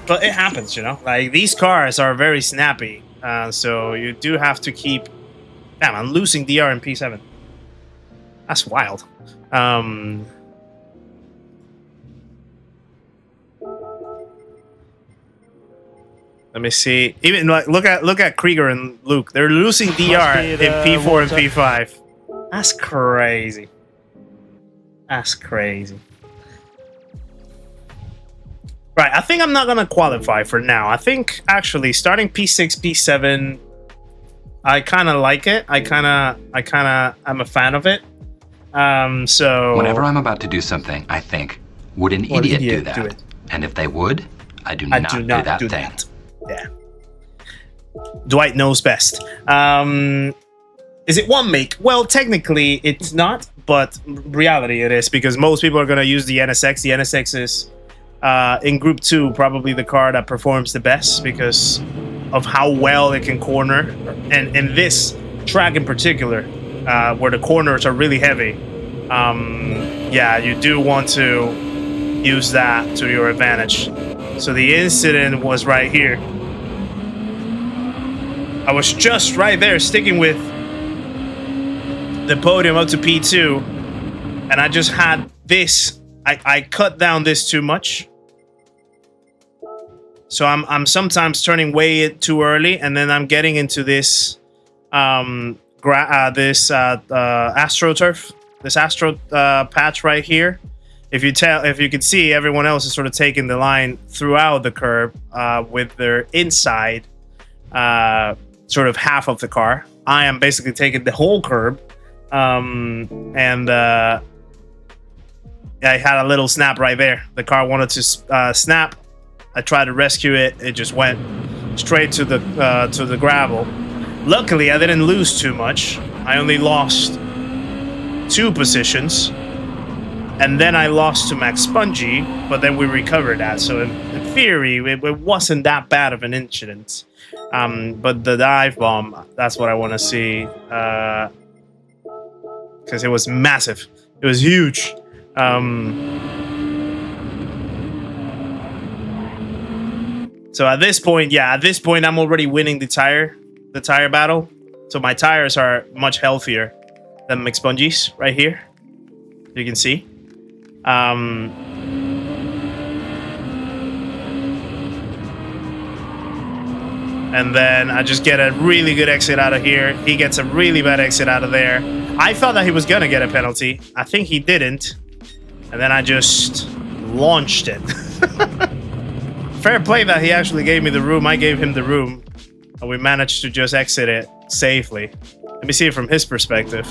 But it happens, you know? Like, these cars are very snappy. So you do have to keep... Damn, I'm losing DR in P7. That's wild. Let me see. Even like look at Krieger and Luke. They're losing DR in P4 and P5. That's crazy. That's crazy. Right, I think I'm not gonna qualify for now. I think actually starting P6, P7, I kind of like it. I kind of I'm a fan of it. So whenever I'm about to do something, I think, would an idiot do that? And if they would, I do not do that thing. Yeah. Dwight knows best. Is it one make? Well, technically it's not, but reality it is, because most people are going to use the NSX. The NSX is in Group 2 probably the car that performs the best because of how well it can corner. And in this track in particular, where the corners are really heavy, yeah, you do want to use that to your advantage. So the incident was right here. I was just right there sticking with the podium up to P2, and I just had this. I cut down this too much. So I'm sometimes turning way too early, and then I'm getting into this AstroTurf, this Astro patch right here. If you can see, everyone else is sort of taking the line throughout the curb with their inside sort of half of the car. I am basically taking the whole curb, and I had a little snap right there. The car wanted to snap. I tried to rescue it. It just went straight to the gravel. Luckily, I didn't lose too much. I only lost 2 positions. And then I lost to McSpongy, but then we recovered that. So in theory, it wasn't that bad of an incident. But the dive bomb, that's what I want to see. Because it was massive. It was huge. So at this point, I'm already winning the tire battle. So my tires are much healthier than McSpongy's right here. You can see. And then I just get a really good exit out of here. He gets a really bad exit out of there. I thought that he was gonna get a penalty. I think he didn't. And then I just launched it. Fair play that he actually gave me the room. I gave him the room. And we managed to just exit it safely. Let me see it from his perspective.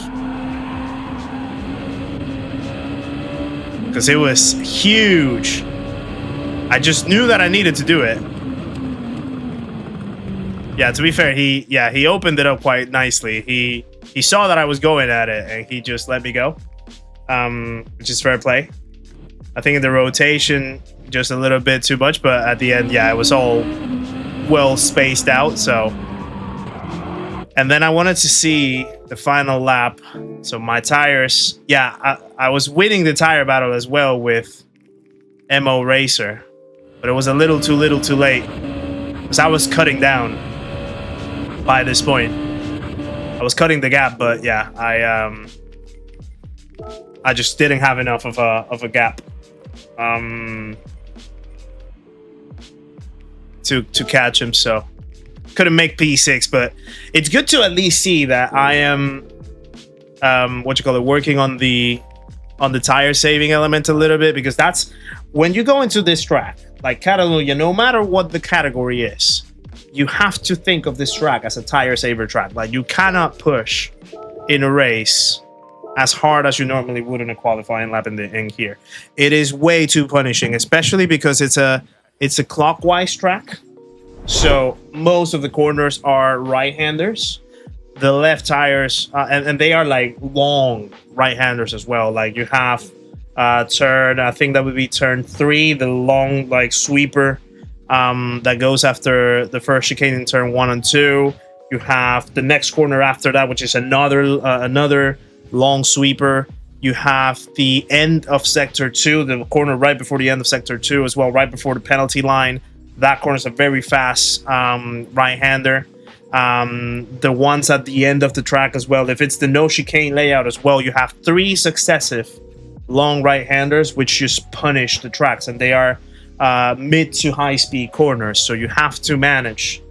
Because it was huge. I just knew that I needed to do it. Yeah, to be fair, he opened it up quite nicely. He saw that I was going at it, and he just let me go, which is fair play. I think in the rotation, just a little bit too much, but at the end, yeah, it was all well spaced out. So, and then I wanted to see the final lap. So my tires, yeah, I was winning the tire battle as well with MO Racer, but it was a little too late because I was cutting down by this point. I was cutting the gap, but yeah, I just didn't have enough of a gap to catch him, so couldn't make P6. But it's good to at least see that I am working on the tire saving element a little bit, because that's when you go into this track like Catalunya, no matter what the category is, you have to think of this track as a tire saver track. Like, you cannot push in a race as hard as you normally would in a qualifying lap in here. It is way too punishing, especially because it's a clockwise track. So most of the corners are right-handers. the left tires, and they are like long right-handers as well. Like you have turn, I think that would be turn 3, the long like sweeper that goes after the first chicane in turn 1 and 2. You have the next corner after that, which is another long sweeper. You have the end of sector 2, the corner right before the end of sector 2 as well, right before the penalty line. That corner is a very fast right-hander. The ones at the end of the track as well. If it's the no chicane layout as well, you have 3 successive long right-handers which just punish the tracks, and they are mid to high speed corners. So you have to manage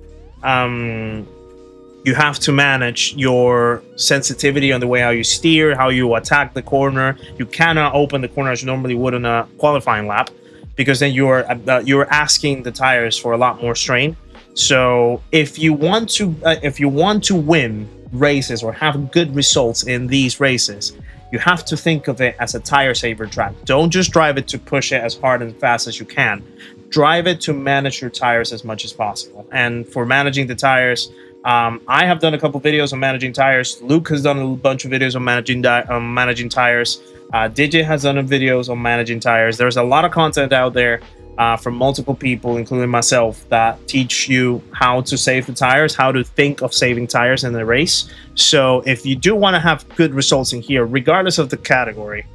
your sensitivity on the way how you steer, how you attack the corner. You cannot open the corner as you normally would in a qualifying lap, because then you're asking the tires for a lot more strain. So if you want to win races or have good results in these races, you have to think of it as a tire saver track. Don't just drive it to push it as hard and fast as you can. Drive it to manage your tires as much as possible. And for managing the tires, I have done a couple videos on managing tires. Luke has done a bunch of videos on managing tires. Digit has done videos on managing tires. There's a lot of content out there from multiple people, including myself, that teach you how to save the tires, how to think of saving tires in the race. So if you do want to have good results in here, regardless of the category,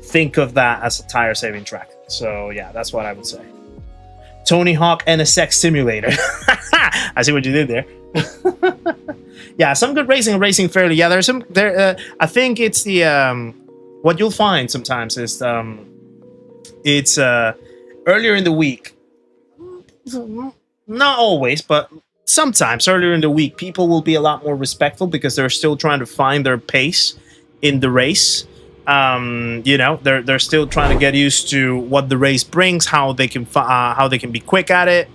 think of that as a tire saving track. So yeah, that's what I would say. Tony Hawk NSX Simulator. I see what you did there. Yeah, some good racing fairly. Yeah, there's some there. I think it's the what you'll find sometimes is it's earlier in the week. Not always, but sometimes earlier in the week, people will be a lot more respectful because they're still trying to find their pace in the race. You know, they're still trying to get used to what the race brings, how they can be quick at it.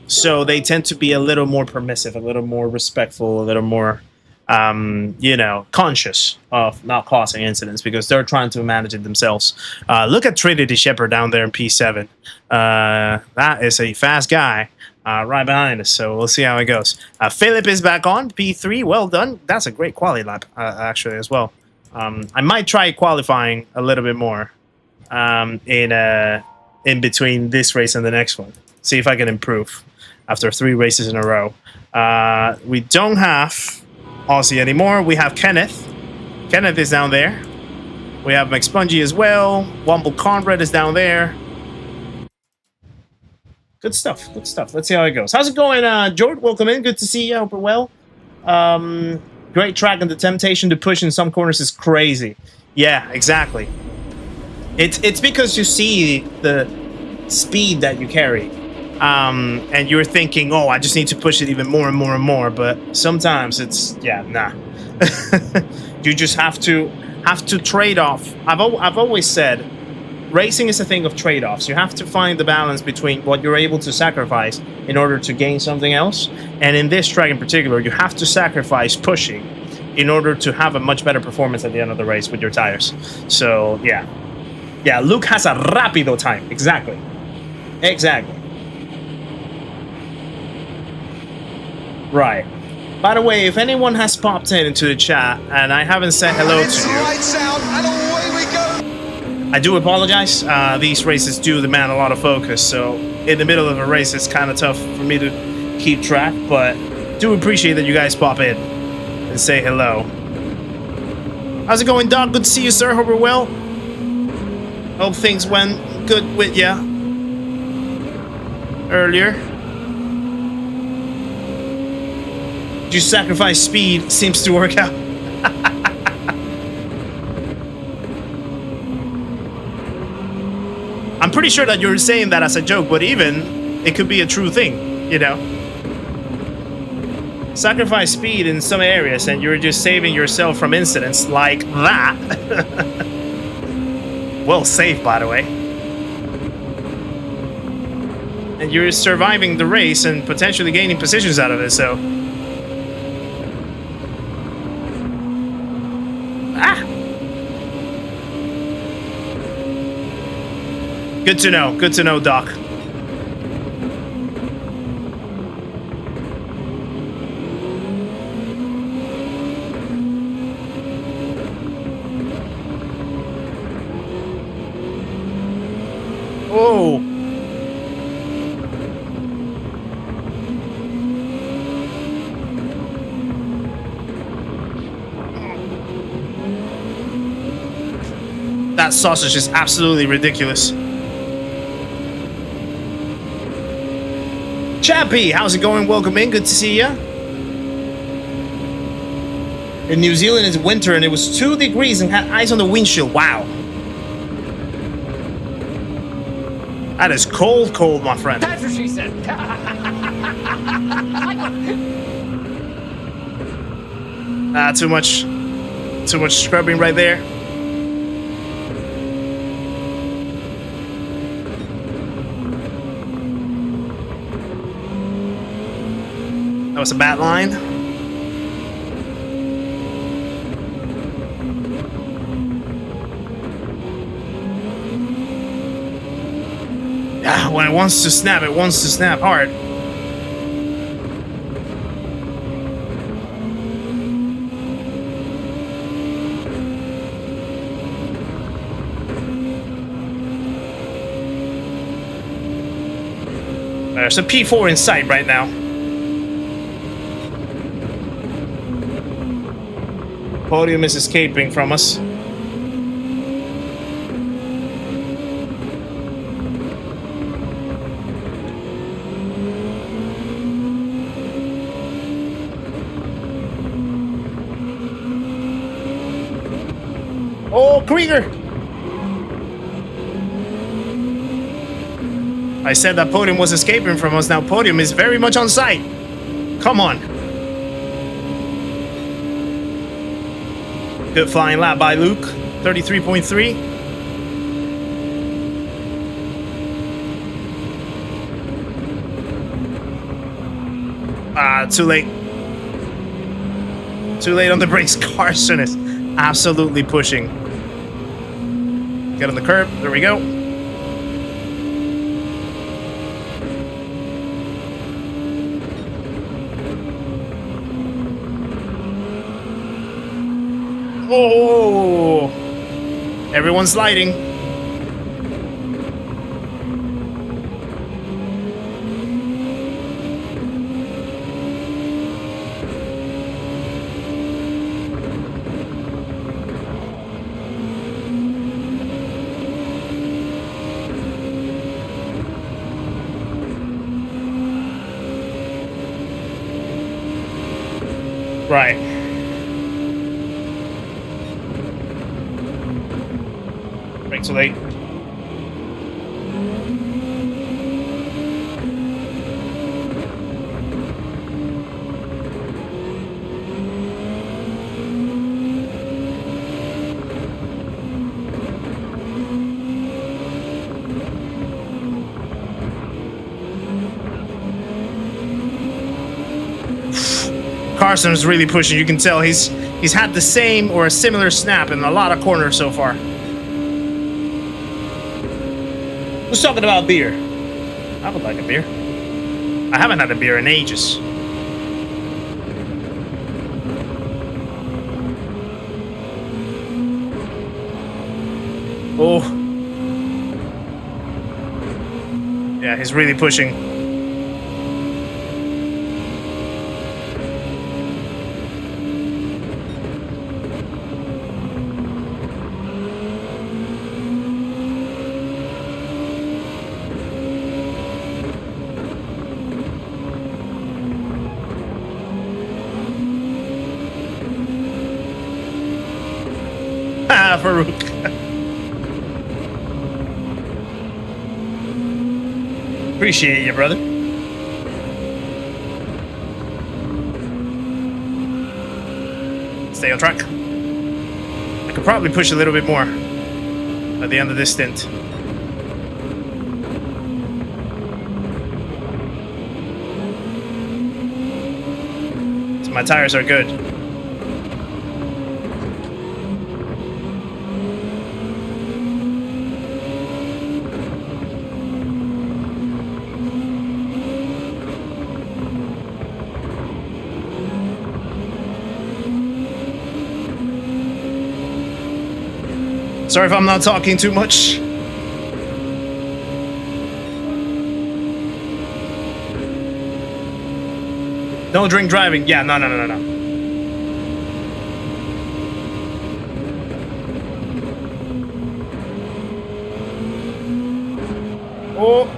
So they tend to be a little more permissive, a little more respectful, a little more you know, conscious of not causing incidents because they're trying to manage it themselves. Look at Trinity Shepherd down there in P7. That is a fast guy right behind us, so we'll see how it goes. Philip is back on P3. Well done. That's a great quality lap actually as well. I might try qualifying a little bit more in between this race and the next one. See if I can improve after 3 races in a row. We don't have Aussie anymore. We have Kenneth. Kenneth is down there. We have McSpongy as well. Womble Conrad is down there. Good stuff. Good stuff. Let's see how it goes. How's it going, Jord? Welcome in. Good to see you. Hope you're well. Great track, and the temptation to push in some corners is crazy. Yeah, exactly. It's because you see the speed that you carry. And you're thinking, oh, I just need to push it even more and more and more. But sometimes it's, yeah, nah. You just have to trade off. I've always said, racing is a thing of trade-offs. You have to find the balance between what you're able to sacrifice in order to gain something else. And in this track in particular, you have to sacrifice pushing in order to have a much better performance at the end of the race with your tires. So, yeah. Yeah, Luke has a rapido time. Exactly. Exactly. Right. By the way, if anyone has popped into the chat and I haven't said hello to you, lights out and away we go. I do apologize. These races do demand a lot of focus, so in the middle of a race, it's kind of tough for me to keep track, but do appreciate that you guys pop in and say hello. How's it going, Doc? Good to see you, sir. Hope you're well. Hope things went good with ya earlier. Did you sacrifice speed? Seems to work out. I'm pretty sure that you're saying that as a joke, but even it could be a true thing, you know. Sacrifice speed in some areas and you're just saving yourself from incidents like that. Well saved, by the way. And you're surviving the race and potentially gaining positions out of it, so... Good to know. Good to know, Doc. Oh. That sausage is absolutely ridiculous. Chappie, how's it going? Welcome in. Good to see ya. In New Zealand, it's winter and it was 2 degrees and had ice on the windshield. Wow. That is cold, cold, my friend. That's what she said. Too much scrubbing right there. That was a bad line. When it wants to snap, it wants to snap hard. There's a P4 in sight right now. Podium is escaping from us. Oh, Krieger! I said that Podium was escaping from us. Now Podium is very much on sight. Come on. Good flying lap by Luke. 33.3. Too late. Too late on the brakes. Carson is absolutely pushing. Get on the curb. There we go. Oh! Everyone's sliding. Right. Brake too late. Carson's really pushing. You can tell he's had the same or a similar snap in a lot of corners so far. Who's talking about beer? I would like a beer. I haven't had a beer in ages. Oh. Yeah, he's really pushing. Farouk. Appreciate you, brother. Stay on track. I could probably push a little bit more at the end of this stint. So my tires are good. Sorry if I'm not talking too much. No drink driving. Yeah, no. Oh.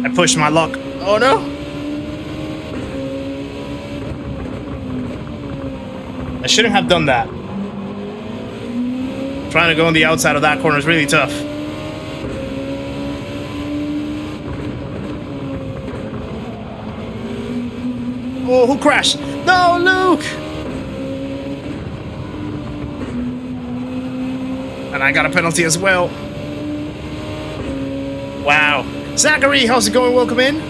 I pushed my luck. Oh no. I shouldn't have done that. Trying to go on the outside of that corner is really tough. Oh, who crashed? No, Luke! And I got a penalty as well. Wow. Zachary, how's it going? Welcome in.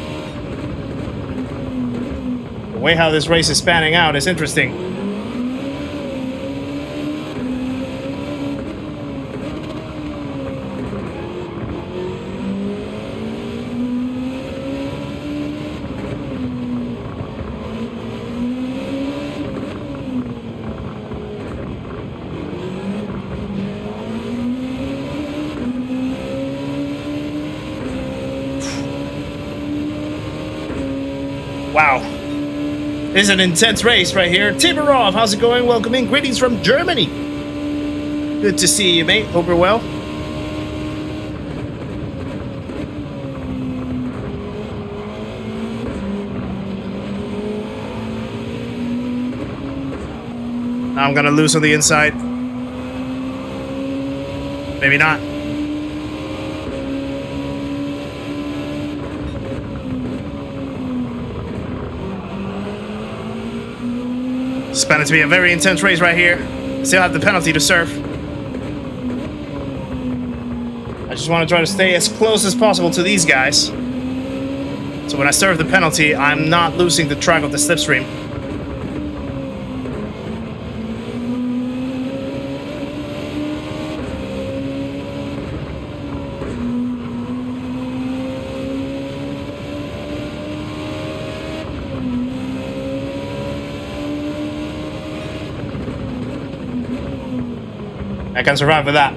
The way how this race is spanning out is interesting. Wow. This is an intense race right here. Tiberov, how's it going? Welcome in. Greetings from Germany. Good to see you, mate. Hope you're well. I'm gonna lose on the inside. Maybe not. It's going to be a very intense race right here. Still have the penalty to serve. I just want to try to stay as close as possible to these guys. So when I serve the penalty, I'm not losing the track of the slipstream. I can survive with that.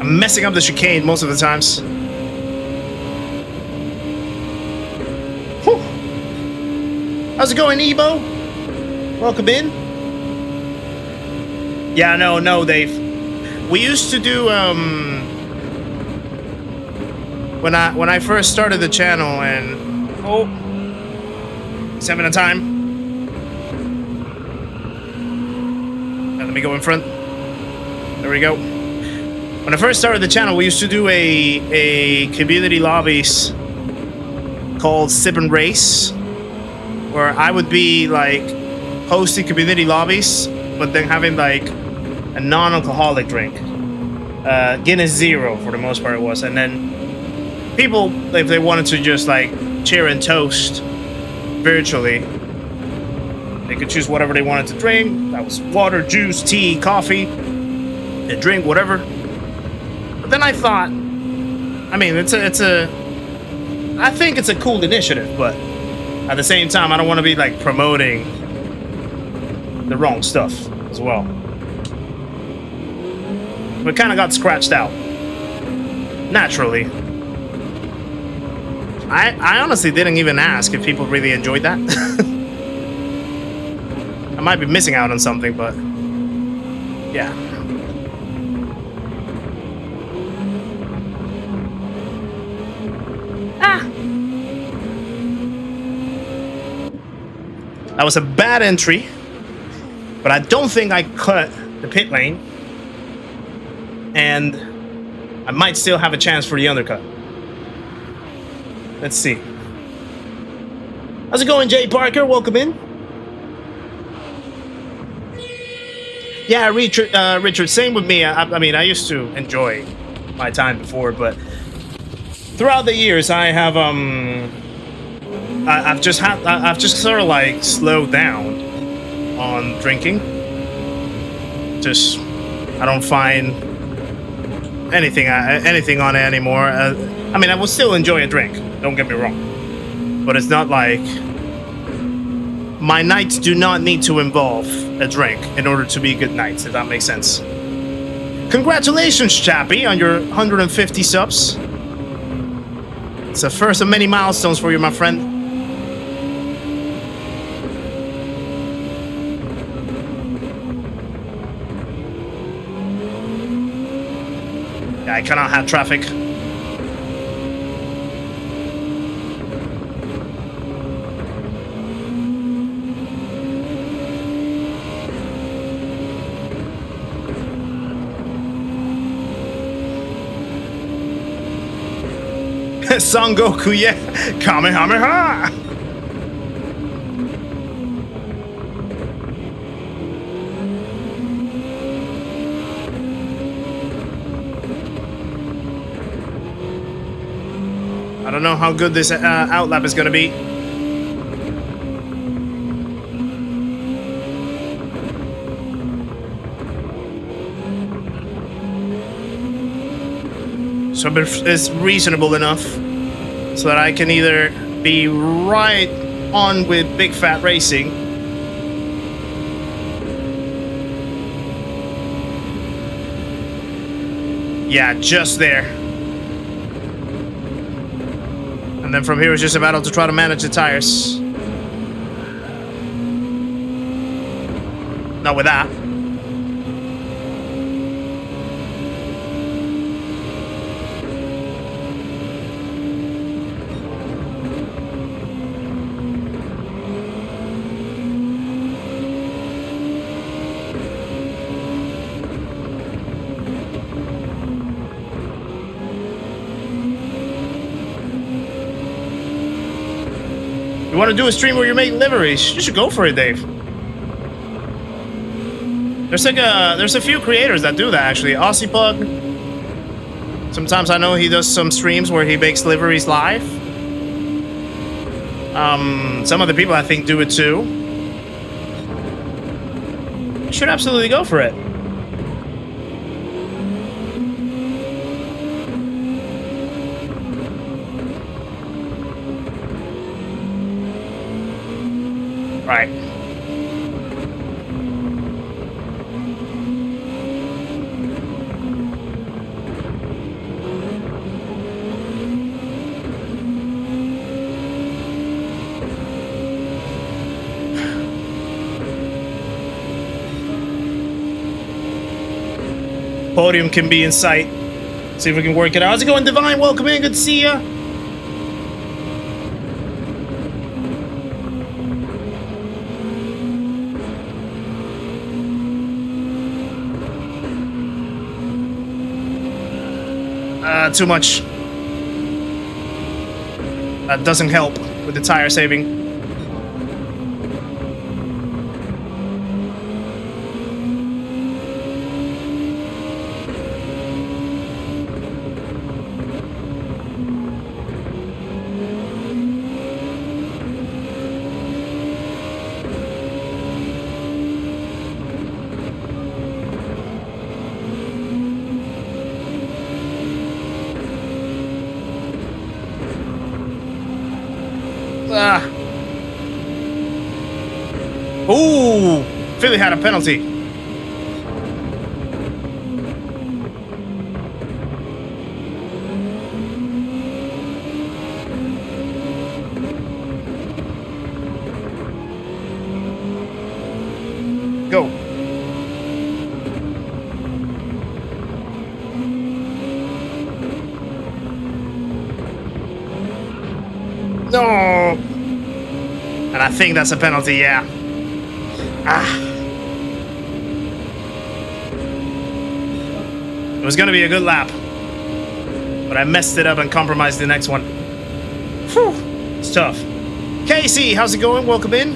I'm messing up the chicane most of the times. How's it going, Ebo? Welcome in. Yeah, no, Dave. We used to do when I first started the channel, and it's having a time. Now, let me go in front. There we go. When I first started the channel, we used to do a community lobbies called Sip and Race, where I would be like hosting community lobbies, but then having like a non-alcoholic drink, Guinness Zero for the most part it was, and then people, if they wanted to just like cheer and toast virtually, they could choose whatever they wanted to drink. That was water, juice, tea, coffee, a drink, whatever. But then I thought, I mean, I think it's a cool initiative, but at the same time, I don't want to be like promoting the wrong stuff as well. But it kind of got scratched out naturally. I honestly didn't even ask if people really enjoyed that. I might be missing out on something, but yeah. That was a bad entry, but I don't think I cut the pit lane, and I might still have a chance for the undercut. Let's see. How's it going, Jay Parker? Welcome in. Yeah, Richard, same with me. I mean, I used to enjoy my time before, but throughout the years, I have I've just sort of like slowed down on drinking. Just I don't find anything on it anymore. I mean, I will still enjoy a drink. Don't get me wrong, but it's not like my nights do not need to involve a drink in order to be good nights. If that makes sense. Congratulations, Chappie, on your 150 subs. It's the first of many milestones for you, my friend. Yeah, I cannot have traffic. Son Goku, yeah. Kamehameha! I don't know how good this outlap is gonna be. So it's reasonable enough so that I can either be right on with Big Fat Racing yeah, just there. And then from here it's just a battle to try to manage the tires. Not with that. You want to do a stream where you make liveries? You should go for it, Dave. There's a few creators that do that actually. Aussie Pug. Sometimes I know he does some streams where he makes liveries live. Some other people I think do it too. You should absolutely go for it. Right. Podium can be in sight. See if we can work it out. How's it going, Divine? Welcome in. Good to see ya. Too much. That doesn't help with the tire saving. Ooh, Philly had a penalty. Go. No. And I think that's a penalty, yeah. It was gonna be a good lap, but I messed it up and compromised the next one. Whew, it's tough. Casey, how's it going? Welcome in.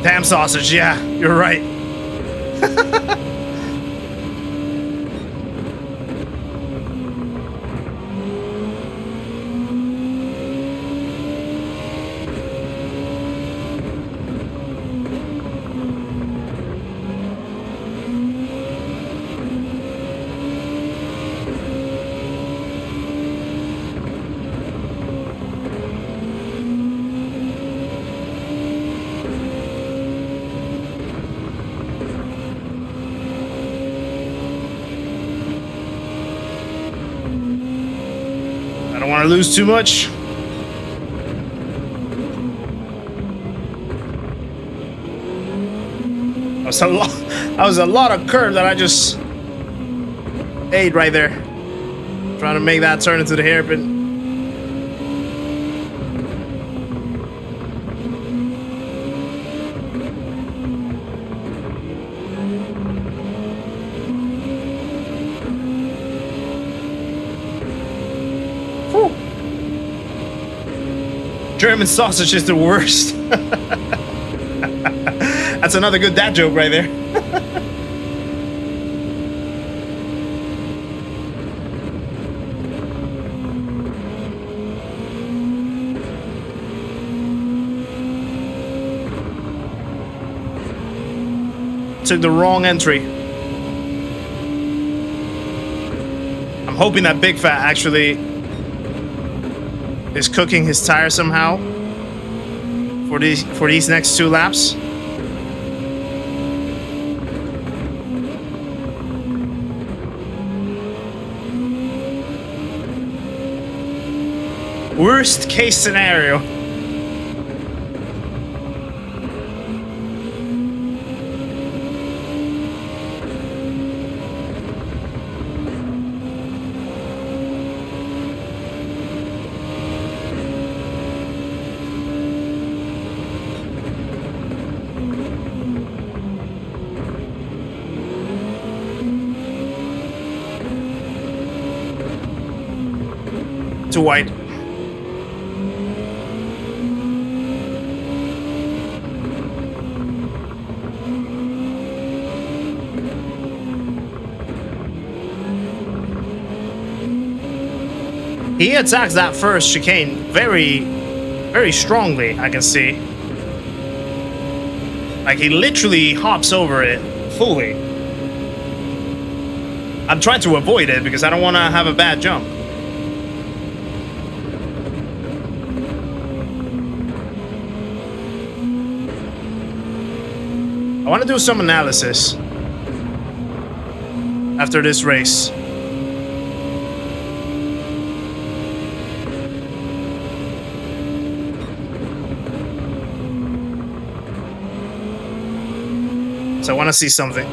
Damn sausage, yeah, you're right. I don't want to lose too much. That was a lot of curve that I just ate right there. Trying to make that turn into the hairpin. Whew. German sausage is the worst. That's another good dad joke right there. Took the wrong entry. I'm hoping that Big Fat actually is cooking his tire somehow for these next 2 laps. Worst case scenario. Too wide. He attacks that first chicane very, very strongly, I can see. Like, he literally hops over it fully. I'm trying to avoid it because I don't want to have a bad jump. I want to do some analysis after this race. So I want to see something.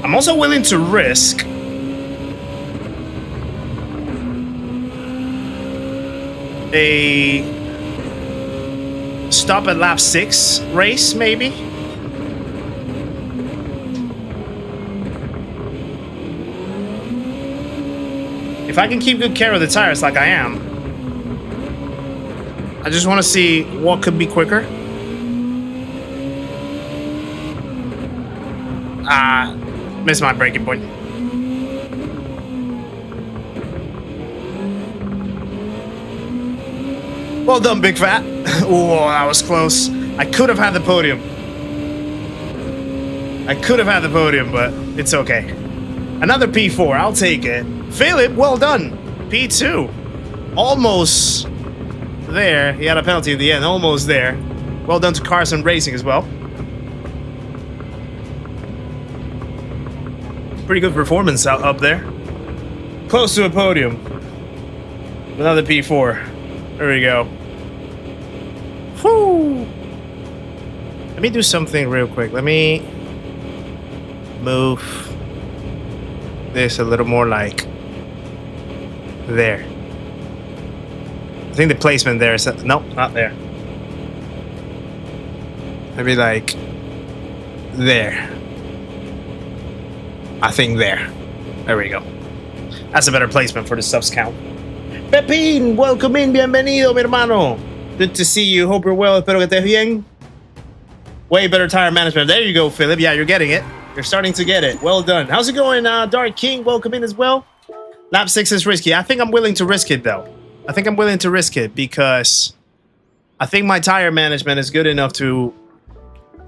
I'm also willing to risk a stop at lap 6 race, maybe. If I can keep good care of the tires like I am, I just want to see what could be quicker. Missed my braking point. Well done, Big Fat. Oh, that was close. I could have had the podium. But it's okay. Another P4, I'll take it. Philip, well done. P2. Almost there. He had a penalty at the end. Almost there. Well done to Carson Racing as well. Pretty good performance up there. Close to a podium. Another P4. There we go. Whew. Let me do something real quick. Let me move this a little more like there. I think the placement there is... Nope, not there. Maybe like there. I think there. There we go. That's a better placement for the subs count. Pepin, welcome in, bienvenido, mi hermano. Good to see you. Hope you're well. Espero que estés bien. Way better tire management. There you go, Philip. Yeah, you're getting it. You're starting to get it. Well done. How's it going, Dark King? Welcome in as well. Lap 6 is risky. I think I'm willing to risk it, though. I think I'm willing to risk it because I think my tire management is good enough to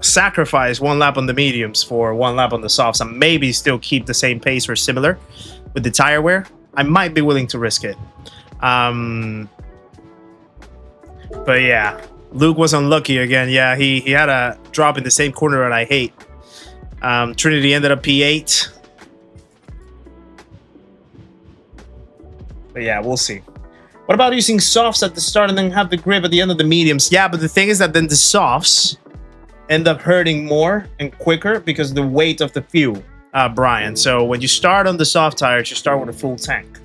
sacrifice 1 lap on the mediums for 1 lap on the softs and maybe still keep the same pace or similar with the tire wear. I might be willing to risk it. But yeah, Luke was unlucky again. Yeah, he had a drop in the same corner that I hate. Trinity ended up P8. But yeah, we'll see. What about using softs at the start and then have the grip at the end of the mediums? Yeah, but the thing is that then the softs end up hurting more and quicker because of the weight of the fuel, Brian. So when you start on the soft tires, you start with a full tank.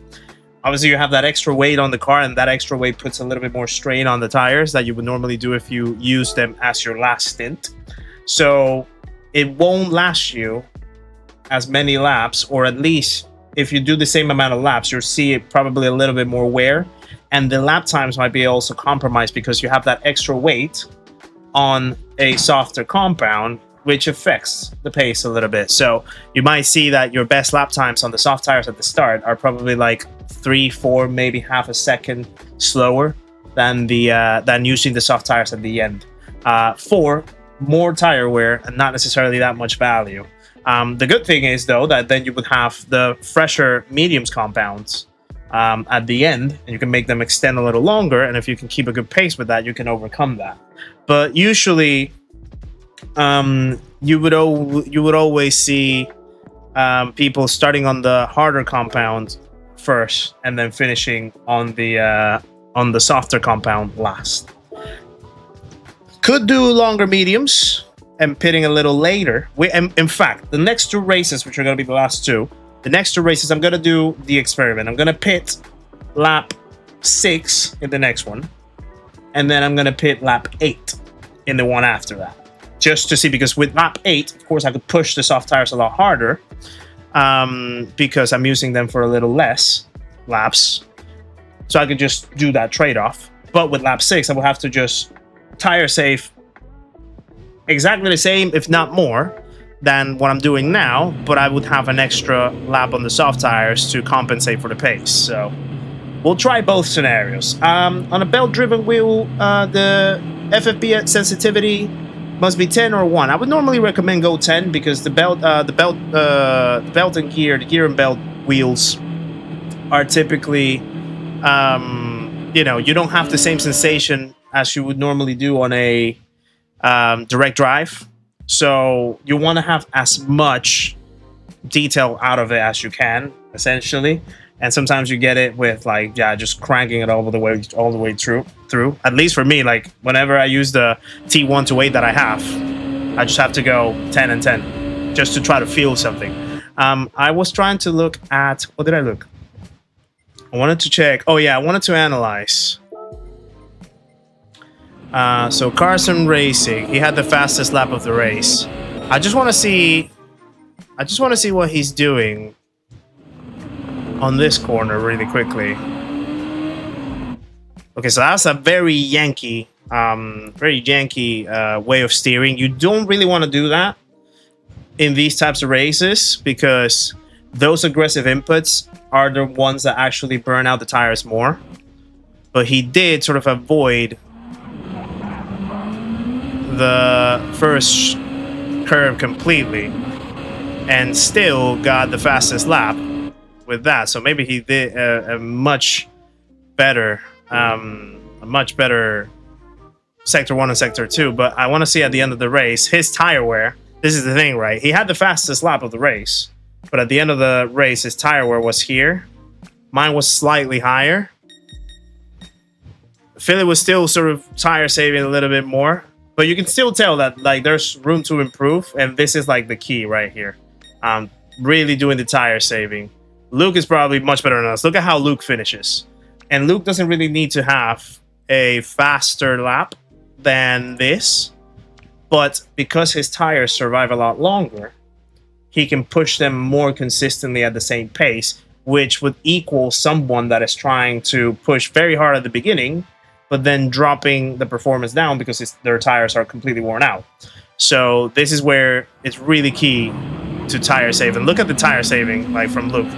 Obviously, you have that extra weight on the car, and that extra weight puts a little bit more strain on the tires that you would normally do if you use them as your last stint. So it won't last you as many laps, or at least if you do the same amount of laps, you'll see it probably a little bit more wear. And the lap times might be also compromised because you have that extra weight on a softer compound, which affects the pace a little bit. So you might see that your best lap times on the soft tires at the start are probably like 3, 4, maybe half a second slower than using the soft tires at the end for more tire wear and not necessarily that much value. The good thing is though that then you would have the fresher mediums compounds at the end, and you can make them extend a little longer. And if you can keep a good pace with that, you can overcome that. But usually, you would always see people starting on the harder compound first, and then finishing on the softer compound last. Could do longer mediums and pitting a little later. In fact, the next 2 races, which are going to be the last 2, the next 2 races, I'm going to do the experiment. I'm going to pit lap 6 in the next one, and then I'm going to pit lap 8 in the one after that. Just to see, because with lap 8, of course, I could push the soft tires a lot harder because I'm using them for a little less laps. So I could just do that trade-off. But with lap 6, I will have to just tire save exactly the same, if not more, than what I'm doing now. But I would have an extra lap on the soft tires to compensate for the pace. So we'll try both scenarios. On a belt-driven wheel, the FFB sensitivity must be 10 or 1. I would normally recommend go 10 because the belt and gear, the gear and belt wheels are typically, you know, you don't have the same sensation as you would normally do on a direct drive. So you want to have as much detail out of it as you can, essentially. And sometimes you get it with like, yeah, just cranking it all the way through. At least for me, like whenever I use the T1 to 8 that I have, I just have to go 10 and 10 just to try to feel something. I was trying to look at, what did I look? I wanted to check. Oh yeah, I wanted to analyze. So Carson Racing, he had the fastest lap of the race. I just want to see what he's doing on this corner really quickly. Okay, so that's a very Yankee way of steering. You don't really want to do that in these types of races because those aggressive inputs are the ones that actually burn out the tires more. But he did sort of avoid the first curve completely and still got the fastest lap with that. So maybe he did a much better sector 1 and sector 2. But I want to see at the end of the race his tire wear. This is the thing, right? He had the fastest lap of the race, but at the end of the race his tire wear was here. Mine was slightly higher. Philly was still sort of tire saving a little bit more, but you can still tell that like there's room to improve, and this is like the key right here. Really doing the tire saving. Luke is probably much better than us. Look at how Luke finishes. And Luke doesn't really need to have a faster lap than this, but because his tires survive a lot longer, he can push them more consistently at the same pace, which would equal someone that is trying to push very hard at the beginning, but then dropping the performance down because their tires are completely worn out. So this is where it's really key to tire saving. Look at the tire saving, like from Luke.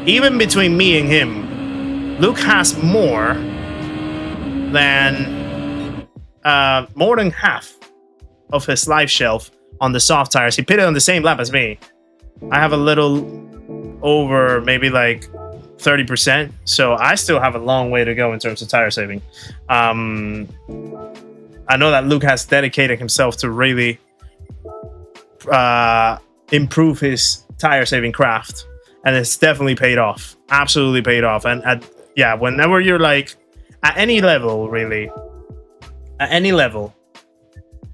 Even between me and him, Luke has more than half of his life shelf on the soft tires. He pitted on the same lap as me. I have a little over, maybe like 30%, so I still have a long way to go in terms of tire saving. I know that Luke has dedicated himself to really improve his tire saving craft, and it's definitely paid off. Absolutely paid off. And yeah, whenever you're like at any level, really, at any level,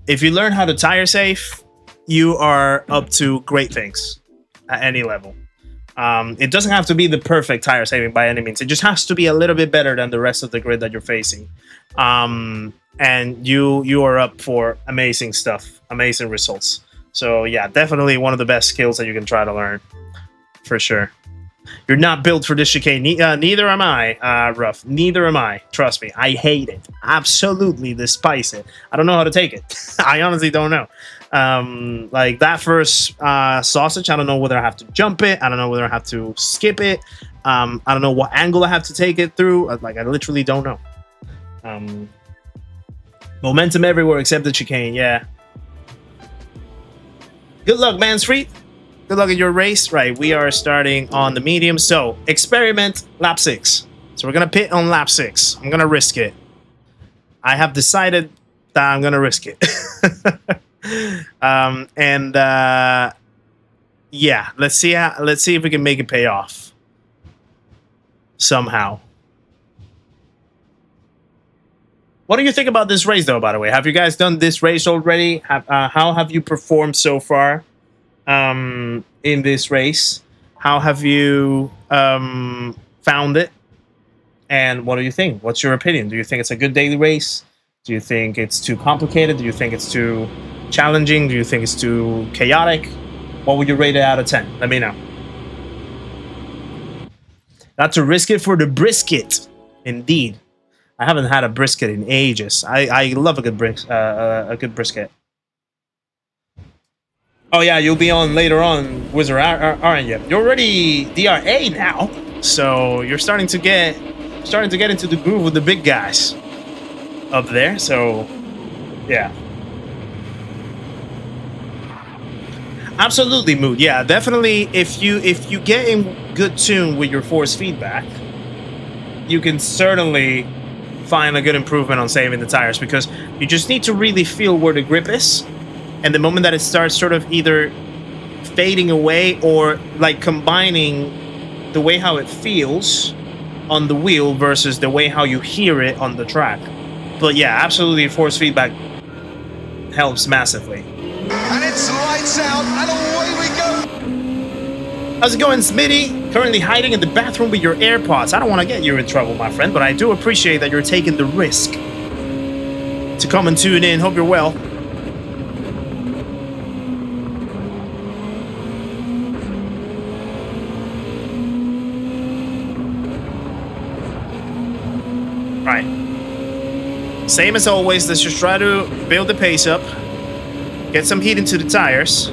if you learn how to tire save, you are up to great things at any level. It doesn't have to be the perfect tire saving by any means. It just has to be a little bit better than the rest of the grid that you're facing. And you are up for amazing stuff, amazing results. So yeah, definitely one of the best skills that you can try to learn, for sure. You're not built for this chicane. Neither am I, Ruff. Neither am I. Trust me, I hate it. Absolutely despise it. I don't know how to take it. I honestly don't know. Like that first sausage, I don't know whether I have to jump it. I don't know whether I have to skip it. I don't know what angle I have to take it through. Like, I literally don't know. Momentum everywhere except the chicane. Yeah. Good luck, man. Street. Good luck in your race. Right, we are starting on the medium. So, experiment lap 6. So we're going to pit on lap 6. I'm going to risk it. I have decided that I'm going to risk it. Yeah, let's see if we can make it pay off somehow. What do you think about this race, though, by the way? Have you guys done this race already? How have you performed so far in this race? How have you found it? And what do you think? What's your opinion? Do you think it's a good daily race? Do you think it's too complicated? Do you think it's too challenging? Do you think it's too chaotic? What would you rate it out of 10? Let me know. Not to risk it for the brisket. Indeed. I haven't had a brisket in ages. I love a good brisket. Oh yeah, you'll be on later on, Wizard, aren't you? You're already DRA now, so you're starting to get into the groove with the big guys up there. So yeah, absolutely, Mood. Yeah, definitely. If you get in good tune with your force feedback, you can certainly find a good improvement on saving the tires, because you just need to really feel where the grip is, and the moment that it starts sort of either fading away or like combining the way how it feels on the wheel versus the way how you hear it on the track. But yeah, absolutely, force feedback helps massively. And it's lights out, and away we go. How's it going, Smitty? Currently hiding in the bathroom with your AirPods. I don't want to get you in trouble, my friend, but I do appreciate that you're taking the risk to come and tune in. Hope you're well. Right. Same as always, let's just try to build the pace up. Get some heat into the tires,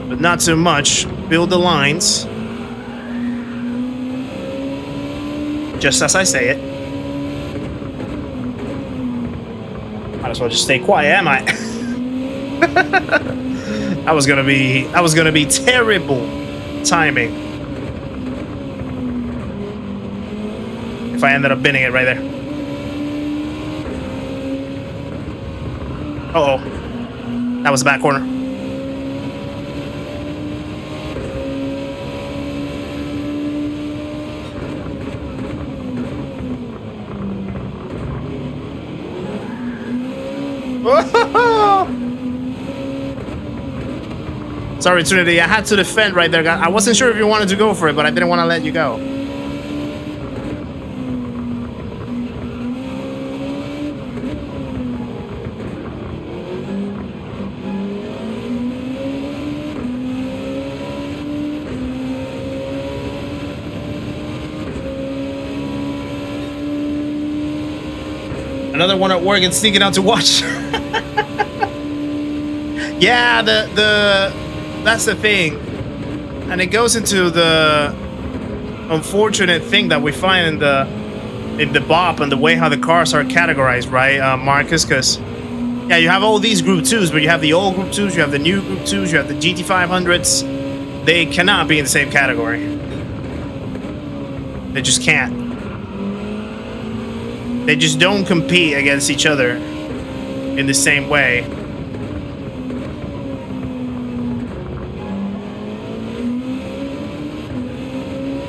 but not too much. Build the lines. Just as I say it. Might as well just stay quiet, am I? That was gonna be terrible timing. If I ended up binning it right there. Uh-oh. That was a back corner. Sorry, Trinity, I had to defend right there. I wasn't sure if you wanted to go for it, but I didn't want to let you go. Another one at work and sneaking out to watch. Yeah, that's the thing. And it goes into the unfortunate thing that we find in the BOP and the way how the cars are categorized, right, Marcus? Because yeah, you have all these Group 2s, but you have the old Group 2s, you have the new Group 2s, you have the GT500s. They cannot be in the same category. They just can't. They just don't compete against each other in the same way.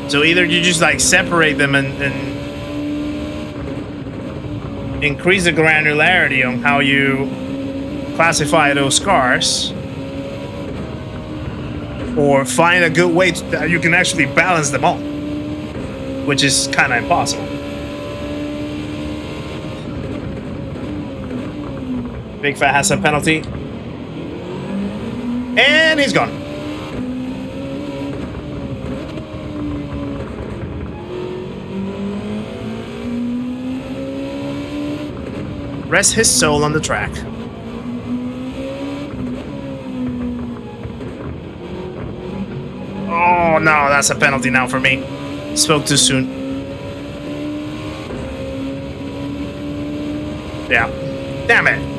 So either you just like separate them and increase the granularity on how you classify those cars, or find a good way that you can actually balance them all, which is kind of impossible. Big Fat has a penalty. And he's gone. Rest his soul on the track. Oh no, that's a penalty now for me. Spoke too soon. Yeah. Damn it.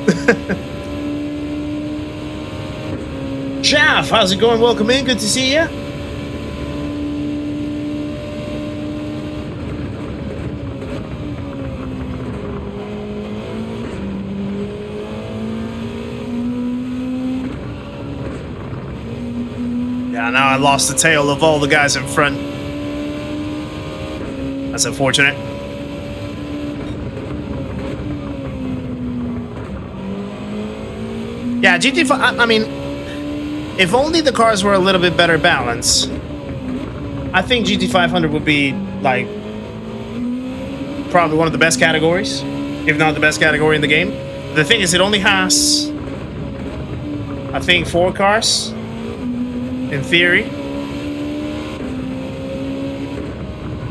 Jeff, how's it going? Welcome in. Good to see you. Yeah, now I lost the tail of all the guys in front. That's unfortunate. Yeah, GT5, I mean, if only the cars were a little bit better balanced, I think GT500 would be, like, probably one of the best categories, if not the best category in the game. The thing is, it only has, I think, 4 cars, in theory.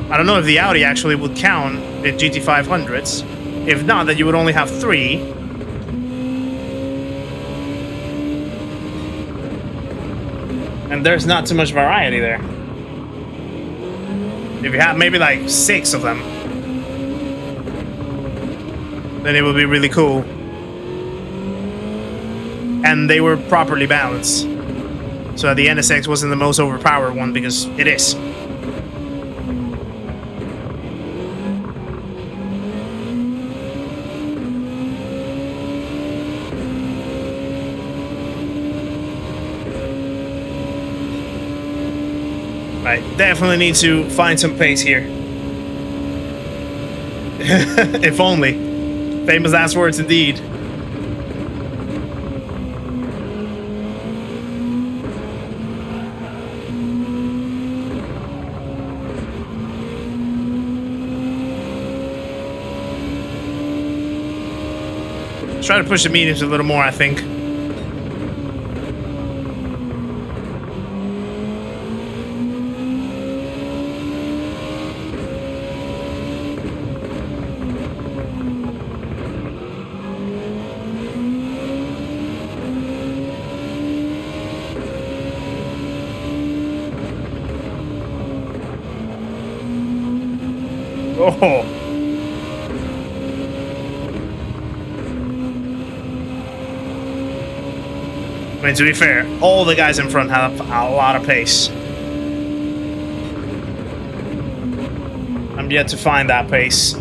I don't know if the Audi actually would count in GT500s. If not, then you would only have 3. And there's not too much variety there. If you have maybe like 6 of them, then it would be really cool. And they were properly balanced. So the NSX wasn't the most overpowered one, because it is. I definitely need to find some pace here. If only. Famous last words indeed. Let's try to push the mediums a little more, I think. Oh. I mean, to be fair, all the guys in front have a lot of pace. I'm yet to find that pace.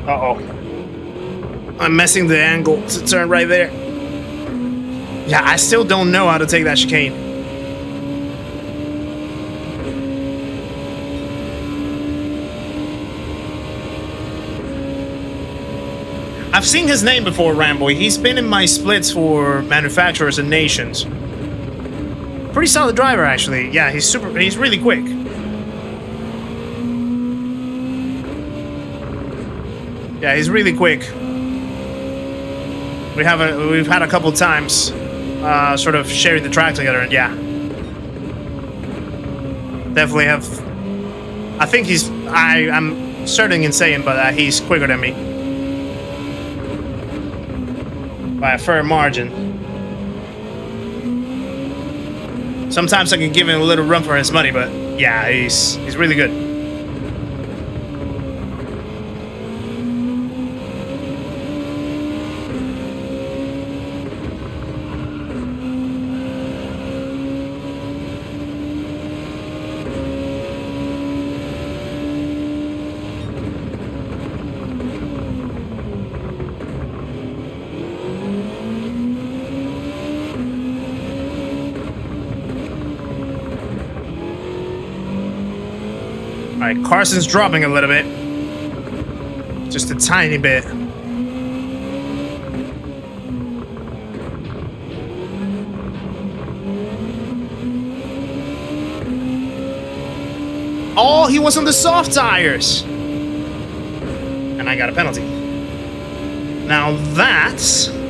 Uh-oh. I'm messing the angle to turn right there. Yeah, I still don't know how to take that chicane. I've seen his name before, Ramboy. He's been in my splits for manufacturers and nations. Pretty solid driver, actually. Yeah, he's really quick. Yeah, he's really quick. We've had a couple times sort of sharing the track together, and yeah. Definitely have. I think I'm certain in saying, but he's quicker than me by a fair margin. Sometimes I can give him a little run for his money, but yeah, he's really good. Alright, Carson's dropping a little bit. Just a tiny bit. Oh, he was on the soft tires! And I got a penalty. Now that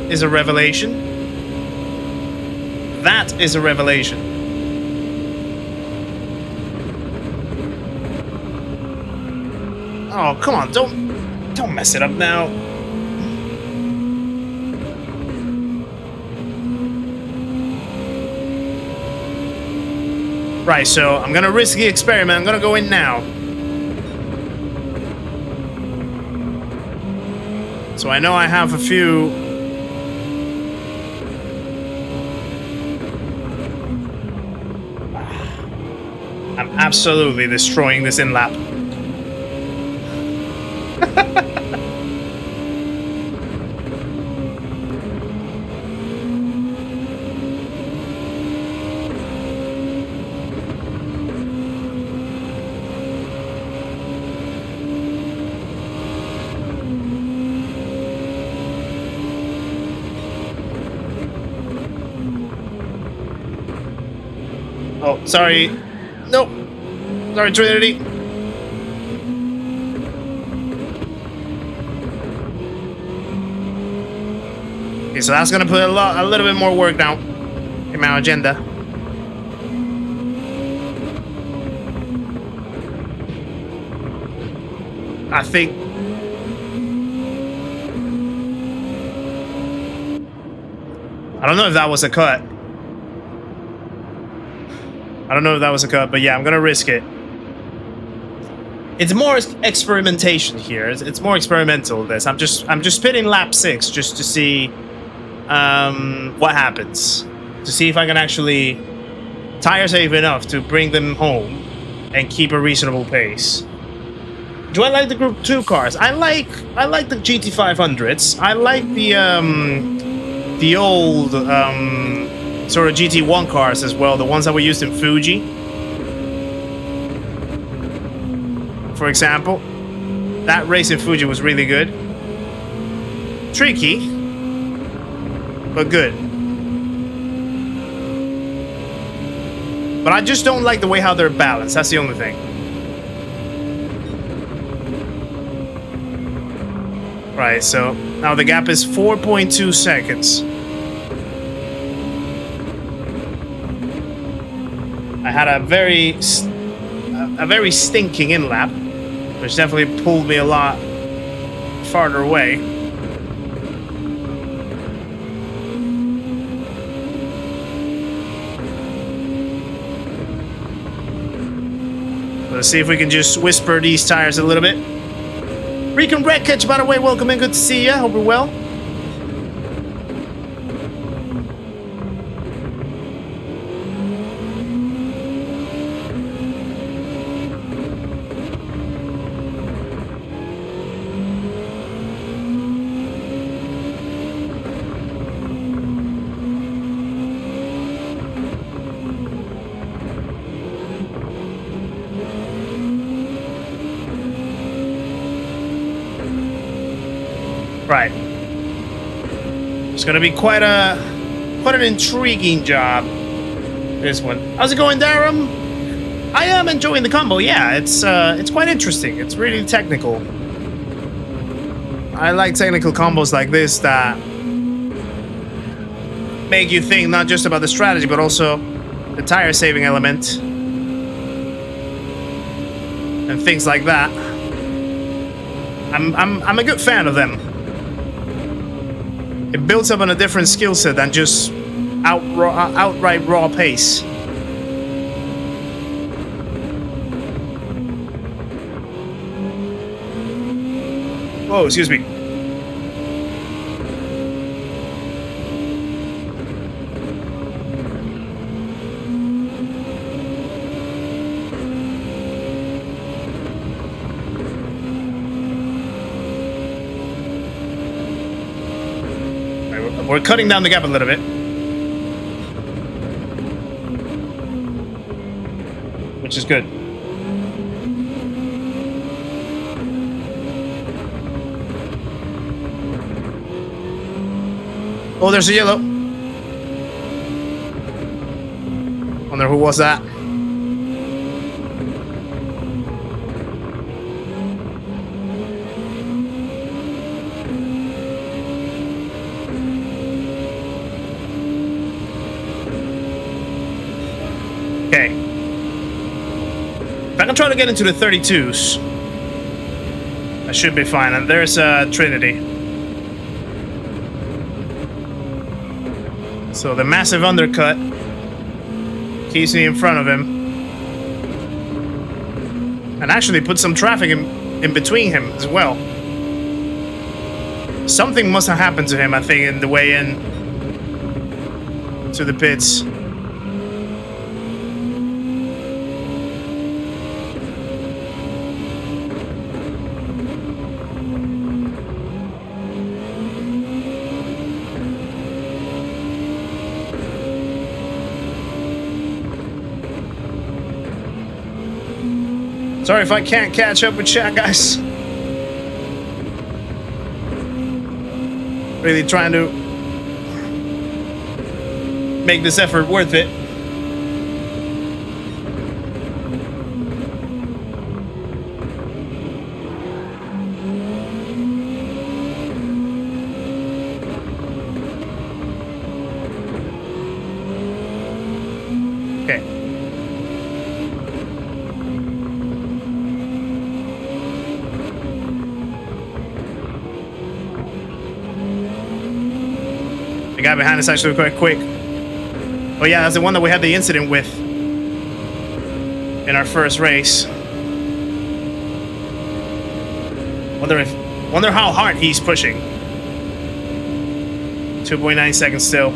is a revelation. That is a revelation. Oh, come on, don't mess it up now. Right, so I'm gonna risk the experiment. I'm gonna go in now. So I know I have a few. I'm absolutely destroying this in-lap. Oh, sorry. Nope. Sorry, Trinity. Okay, so that's gonna put a little bit more work down in my agenda. I think. I don't know if that was a cut. I don't know if that was a cut, but yeah, I'm gonna risk it. It's more experimentation here. It's more experimental. This I'm just spitting lap 6 just to see what happens, to see if I can actually tire save enough to bring them home and keep a reasonable pace. Do I like the Group 2 cars? I like the GT500s. I like the old sort of GT1 cars as well, the ones that were used in Fuji, for example. That race in Fuji was really good. Tricky, but good. But I just don't like the way how they're balanced. That's the only thing. Right, so now the gap is 4.2 seconds. I had a very stinking in-lap, which definitely pulled me a lot farther away. Let's see if we can just whisper these tires a little bit. Recon Wreckage, by the way, welcome in. Good to see you. Hope you're well. Right. It's gonna be quite an intriguing job, this one. How's it going, Darum? I am enjoying the combo. Yeah, it's quite interesting. It's really technical. I like technical combos like this that make you think not just about the strategy, but also the tire saving element and things like that. I'm a good fan of them. It builds up on a different skill set than just outright raw pace. Whoa, excuse me. We're cutting down the gap a little bit. Which is good. Oh, there's a yellow. Wonder who was that? Okay. If I can try to get into the 32s, I should be fine. And there's Trinity. So the massive undercut keeps me in front of him. And actually put some traffic in between him as well. Something must have happened to him, I think, in the way in to the pits. Sorry if I can't catch up with chat, guys. Really trying to make this effort worth it. Okay. The guy behind us actually quite quick. Oh yeah, that's the one that we had the incident with in our first race. Wonder how hard he's pushing. 2.9 seconds still.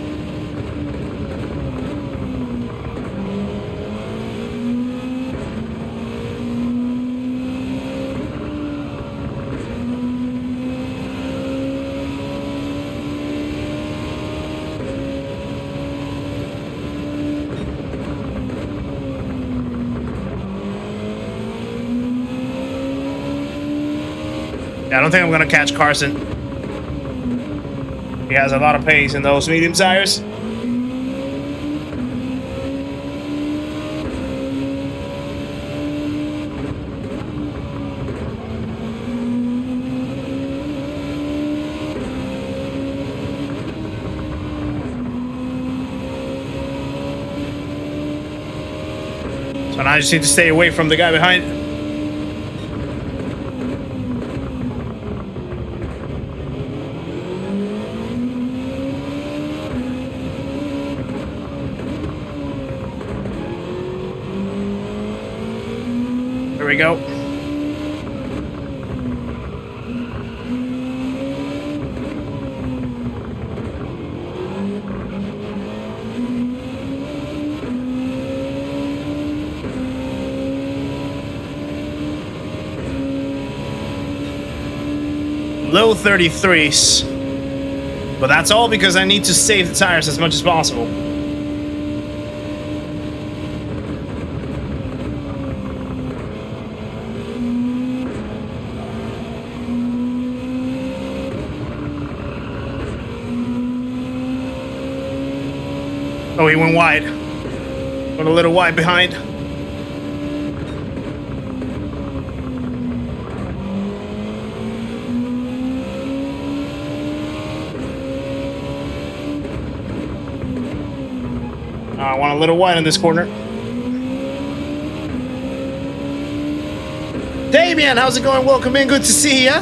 Yeah, I don't think I'm gonna catch Carson. He has a lot of pace in those medium tires. So now I just need to stay away from the guy behind. There we go. Low 33s. But that's all because I need to save the tires as much as possible. Oh, he went wide. Went a little wide behind. I want a little wide in this corner. Damien, how's it going? Welcome in. Good to see ya.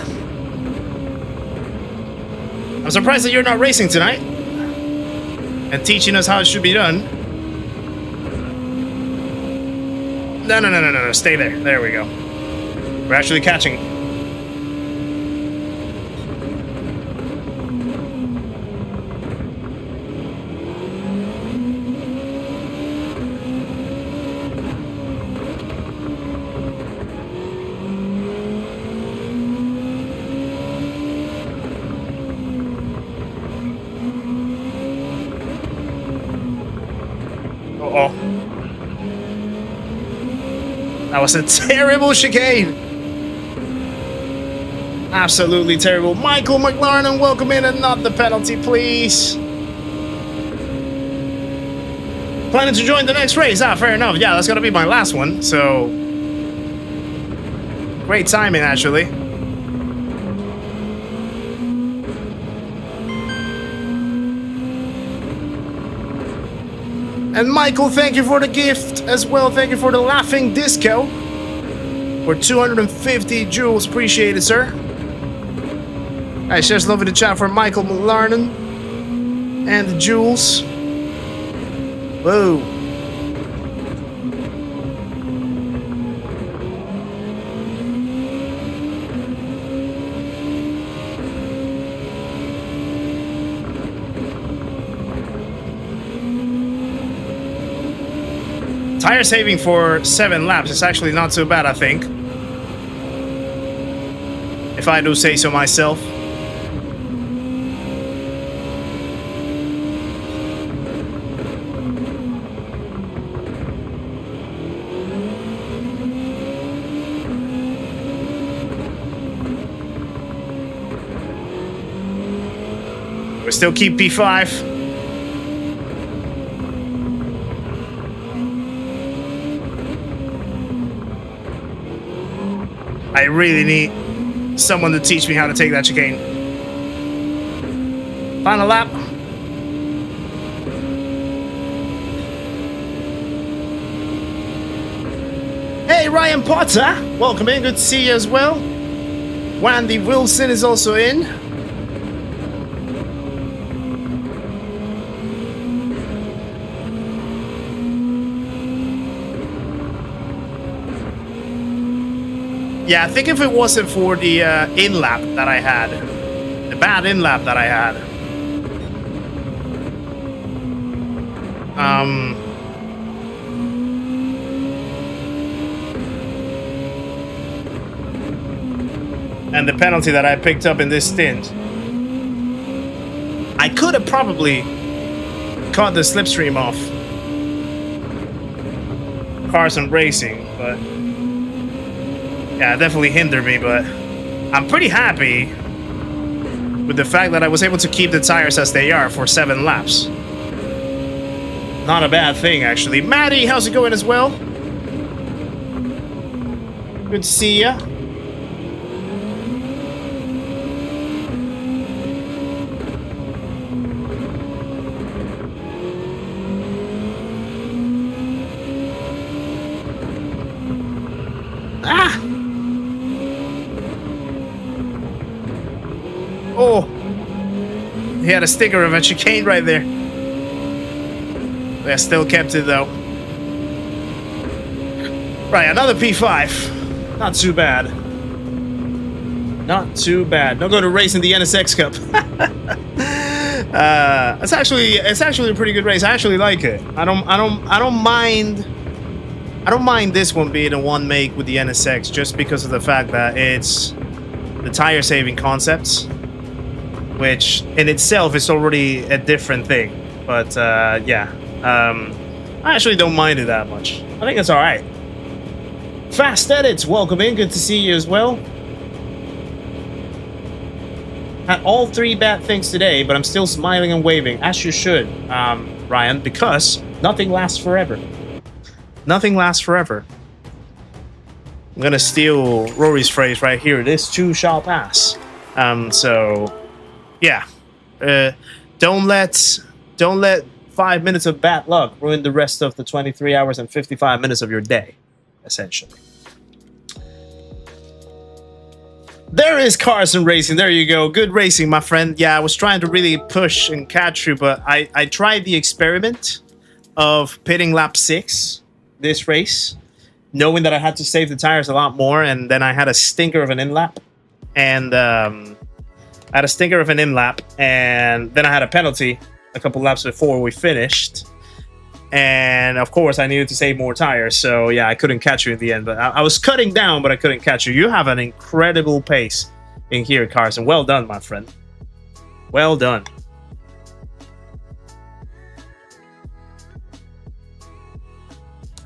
I'm surprised that you're not racing tonight and teaching us how it should be done. No. Stay there. There we go. We're actually catching. That was a terrible chicane. Absolutely terrible. Michael McLaren, welcome in, and not the penalty, please. Planning to join the next race? Ah, fair enough. Yeah, that's gonna be my last one, so... Great timing, actually. And Michael, thank you for the gift as well. Thank you for the laughing disco for 250 joules. Appreciate it, sir. I just love the chat for Michael McLaren and the joules. Whoa. Tire saving for 7 laps is actually not so bad, I think. If I do say so myself. We still keep P5. I really need someone to teach me how to take that chicane. Final lap. Hey, Ryan Potter. Welcome in. Good to see you as well. Wendy Wilson is also in. Yeah, I think if it wasn't for the in-lap that I had, the bad in-lap that I had, and the penalty that I picked up in this stint, I could have probably cut the slipstream off Cars and Racing, but... yeah, it definitely hindered me, but I'm pretty happy with the fact that I was able to keep the tires as they are for 7 laps. Not a bad thing, actually. Maddie, how's it going as well? Good to see ya. Ah! Oh, he had a sticker of a chicane right there. I still kept it though. Right, another P5. Not too bad. Not too bad. Don't go to race in the NSX Cup. It's actually a pretty good race. I actually like it. I don't mind this one being a one make with the NSX just because of the fact that it's the tire saving concepts, which in itself is already a different thing. But yeah, I actually don't mind it that much. I think it's all right. Fast Edits, welcome in. Good to see you as well. Had all 3 bad things today, but I'm still smiling and waving, as you should, Ryan, because nothing lasts forever. Nothing lasts forever. I'm gonna steal Rory's phrase right here. This too shall pass. So, yeah. Don't let 5 minutes of bad luck ruined the rest of the 23 hours and 55 minutes of your day, essentially. There is cars and racing. There you go. Good racing, my friend. Yeah, I was trying to really push and catch you, but I tried the experiment of pitting lap 6 this race, knowing that I had to save the tires a lot more, and then I had a stinker of an in-lap. And I had a stinker of an in-lap, and then I had a penalty a couple laps before we finished. And of course, I needed to save more tires, so yeah, I couldn't catch you in the end. But I was cutting down, but I couldn't catch you. You have an incredible pace in here, Carson. Well done, my friend. Well done.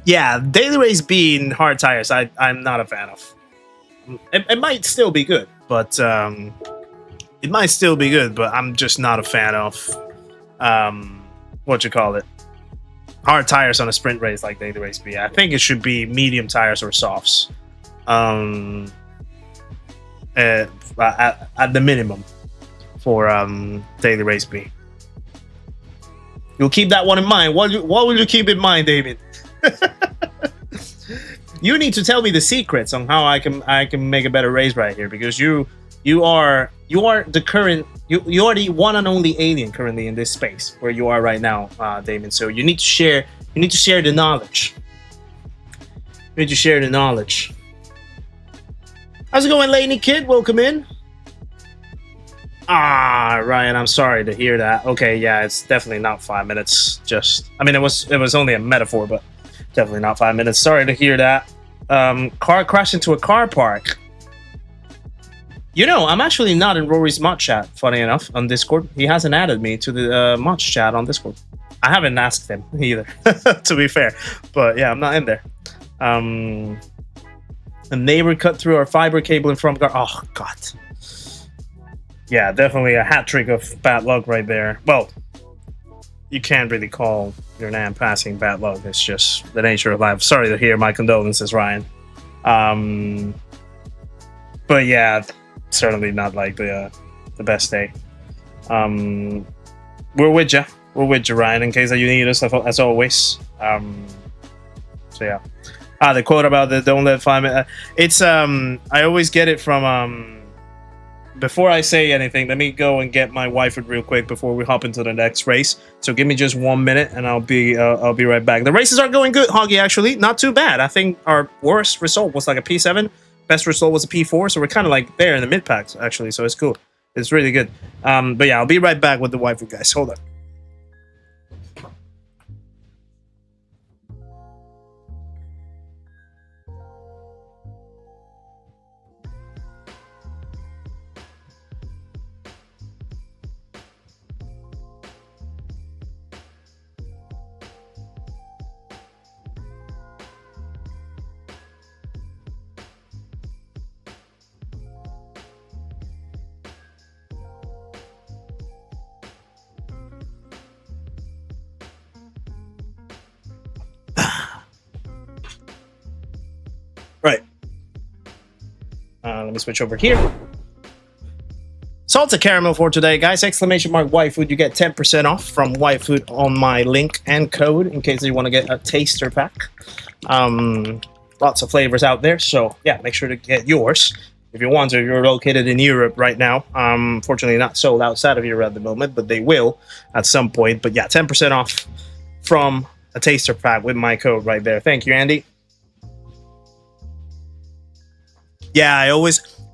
Yeah, daily race being hard tires, I'm not a fan of. It might still be good, but it might still be good, but I'm just not a fan of what you call it. Hard tires on a sprint race like daily race B. I think it should be medium tires or softs. At the minimum for daily race B. You'll keep that one in mind. What will you keep in mind, David? You need to tell me the secrets on how I can make a better race right here, because you are the current you are the one and only alien currently in this space where you are right now, Damon. So you need to share the knowledge. You need to share the knowledge. How's it going, Laney Kid? Welcome in. Ah, Ryan, I'm sorry to hear that. Okay, yeah, it's definitely not 5 minutes. I mean, it was only a metaphor, but definitely not 5 minutes. Sorry to hear that. Car crashed into a car park. You know, I'm actually not in Rory's mod chat, funny enough, on Discord. He hasn't added me to the mod chat on Discord. I haven't asked him either, to be fair. But yeah, I'm not in there. A neighbor cut through our fiber cable in front of car. Oh, God. Yeah, definitely a hat trick of bad luck right there. Well, you can't really call your nan passing bad luck. It's just the nature of life. Sorry to hear. My condolences, Ryan. But yeah, certainly not like the best day. We're with you. We're with you, Ryan, in case that you need us, as always. So yeah. The quote about the don't let 5 minutes. It's I always get it from before I say anything, let me go and get my wife real quick before we hop into the next race. So give me just 1 minute and I'll be right back. The races are going good, Hoggy, actually. Not too bad. I think our worst result was like a P7. Best result was a P4, so we're kind of like there in the mid-packs, actually, so it's cool. It's really good. But yeah, I'll be right back with the waifu, guys. Hold on. Right. Let me switch over here. Salted caramel for today, guys. Exclamation mark YFood. You get 10% off from YFood on my link and code in case you want to get a taster pack. Lots of flavors out there. So yeah, make sure to get yours if you want to. If you're located in Europe right now. Fortunately not sold outside of Europe at the moment, but they will at some point. But yeah, 10% off from a taster pack with my code right there. Thank you, Andy. Yeah,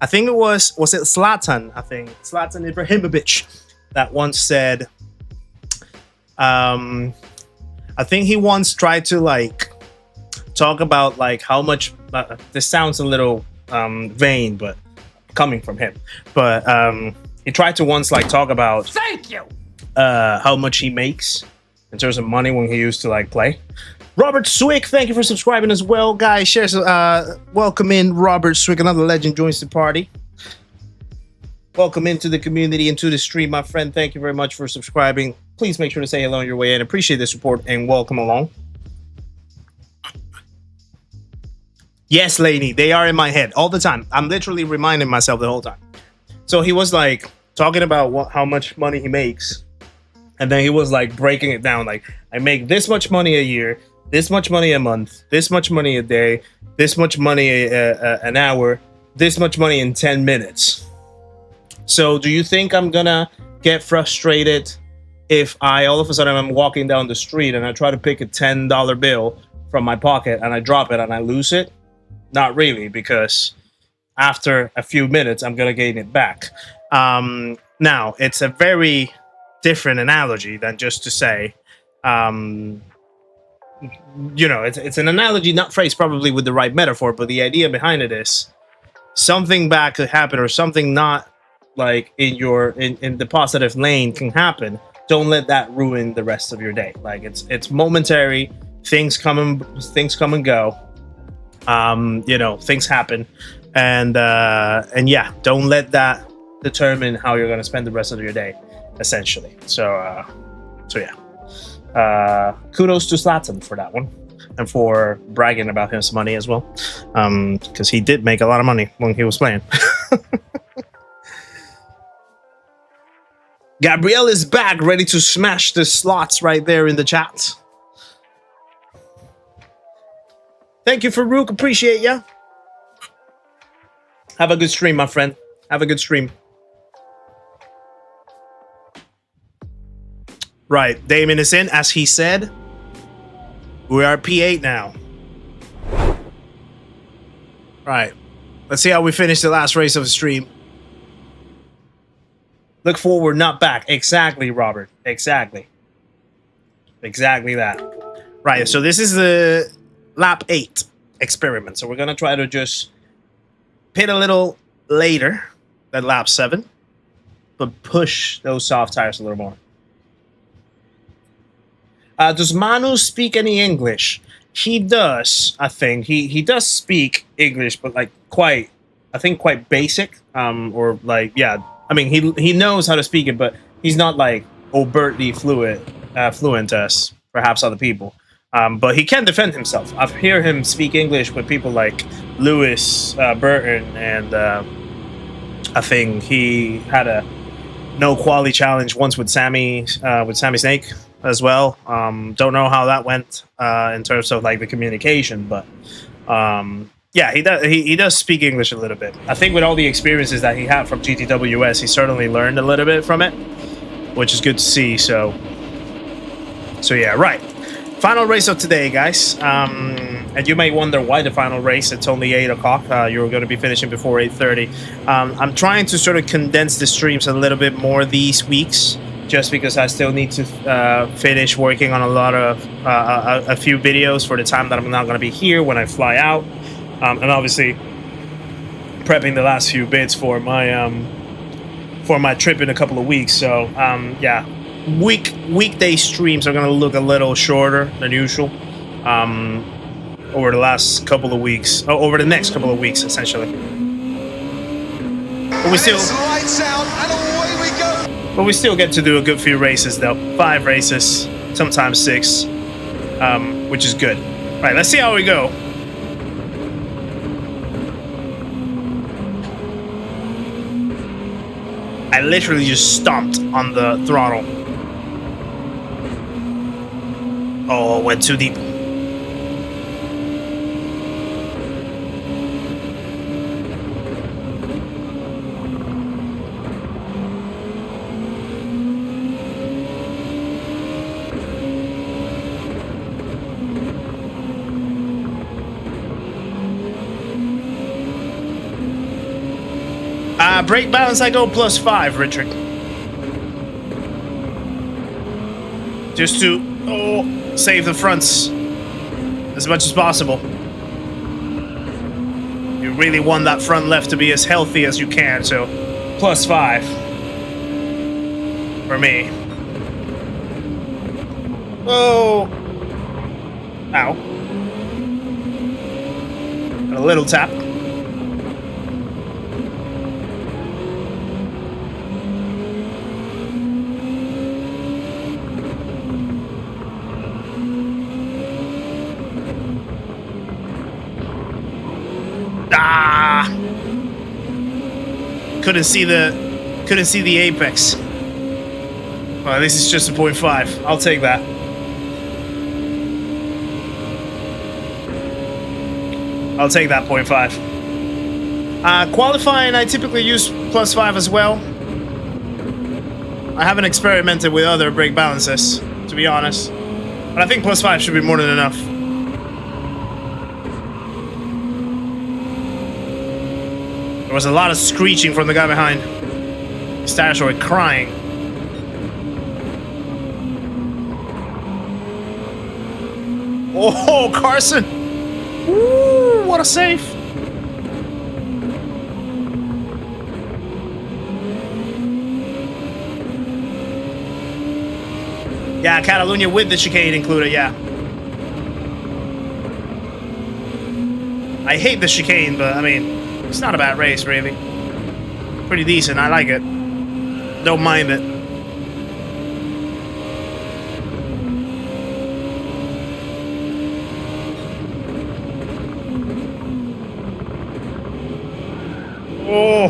I think it was it Zlatan? I think Zlatan Ibrahimovic that once said, I think he once tried to like talk about like how much. This sounds a little vain, but coming from him. But he tried to once like talk about how much he makes in terms of money when he used to like play. Robert Swick, thank you for subscribing as well, guys. Shares, welcome in Robert Swick. Another legend joins the party. Welcome into the community, into the stream, my friend. Thank you very much for subscribing. Please make sure to say hello on your way in. Appreciate the support and welcome along. Yes, Laney, they are in my head all the time. I'm literally reminding myself the whole time. So he was like talking about how much money he makes. And then he was like breaking it down, like, I make this much money a year, this much money a month, this much money a day, this much money an hour, this much money in 10 minutes. So do you think I'm gonna get frustrated if I all of a sudden I'm walking down the street and I try to pick a $10 bill from my pocket and I drop it and I lose it? Not really, because after a few minutes I'm gonna gain it back. Now, it's a very different analogy than just to say, you know, it's an analogy not phrased probably with the right metaphor, but the idea behind it is something bad could happen or something not like in the positive lane can happen. Don't let that ruin the rest of your day. Like it's momentary. Things come and go. You know, things happen, and yeah, don't let that determine how you're gonna spend the rest of your day, essentially. So yeah. Kudos to Zlatan for that one, and for bragging about his money as well, because he did make a lot of money when he was playing. Gabrielle is back, ready to smash the slots right there in the chat. Thank you, Farouk. Appreciate ya. Have a good stream, my friend. Have a good stream. Right, Damon is in, as he said. We are P8 now. Right, let's see how we finish the last race of the stream. Look forward, not back. Exactly, Robert. Exactly. Exactly that. Right, so this is the lap 8 experiment. So we're going to try to just pit a little later than lap 7, but push those soft tires a little more. Does Manu speak any English? He does, I think. He does speak English, but like quite basic. Or like, yeah. I mean, he knows how to speak it, but he's not like overtly fluent as perhaps other people. But he can defend himself. I've heard him speak English with people like Lewis Burton, and I think he had a no quality challenge once with Sammy Snake as well. Don't know how that went in terms of like the communication, but yeah, he does speak English a little bit. I think with all the experiences that he had from GTWS, he certainly learned a little bit from it, which is good to see. So yeah, right. Final race of today, guys. And you may wonder why the final race. It's only 8 o'clock. You're going to be finishing before 8:30. I'm trying to sort of condense the streams a little bit more these weeks, just because I still need to finish working on a lot of a few videos for the time that I'm not going to be here when I fly out, and obviously prepping the last few bits for my trip in a couple of weeks. So yeah, weekday streams are going to look a little shorter than usual over the next couple of weeks, essentially. But we still. Lights out and away we go. But we still get to do a good few races, though. 5 races, sometimes 6, which is good. All right, let's see how we go. I literally just stomped on the throttle. Oh, went too deep. Brake balance, I go +5, Richard. Just to save the fronts as much as possible. You really want that front left to be as healthy as you can, so +5 for me. Oh! Ow. A little tap. Couldn't see the apex. Well, at least it's just a 0.5. I'll take that. I'll take that 0.5. Qualifying, I typically use +5 as well. I haven't experimented with other brake balances, to be honest. But I think +5 should be more than enough. There was a lot of screeching from the guy behind. Starshore crying. Oh, Carson! Ooh, what a save! Yeah, Catalunya with the chicane included, yeah. I hate the chicane, but I mean, it's not a bad race, really. Pretty decent, I like it. Don't mind it. Oh.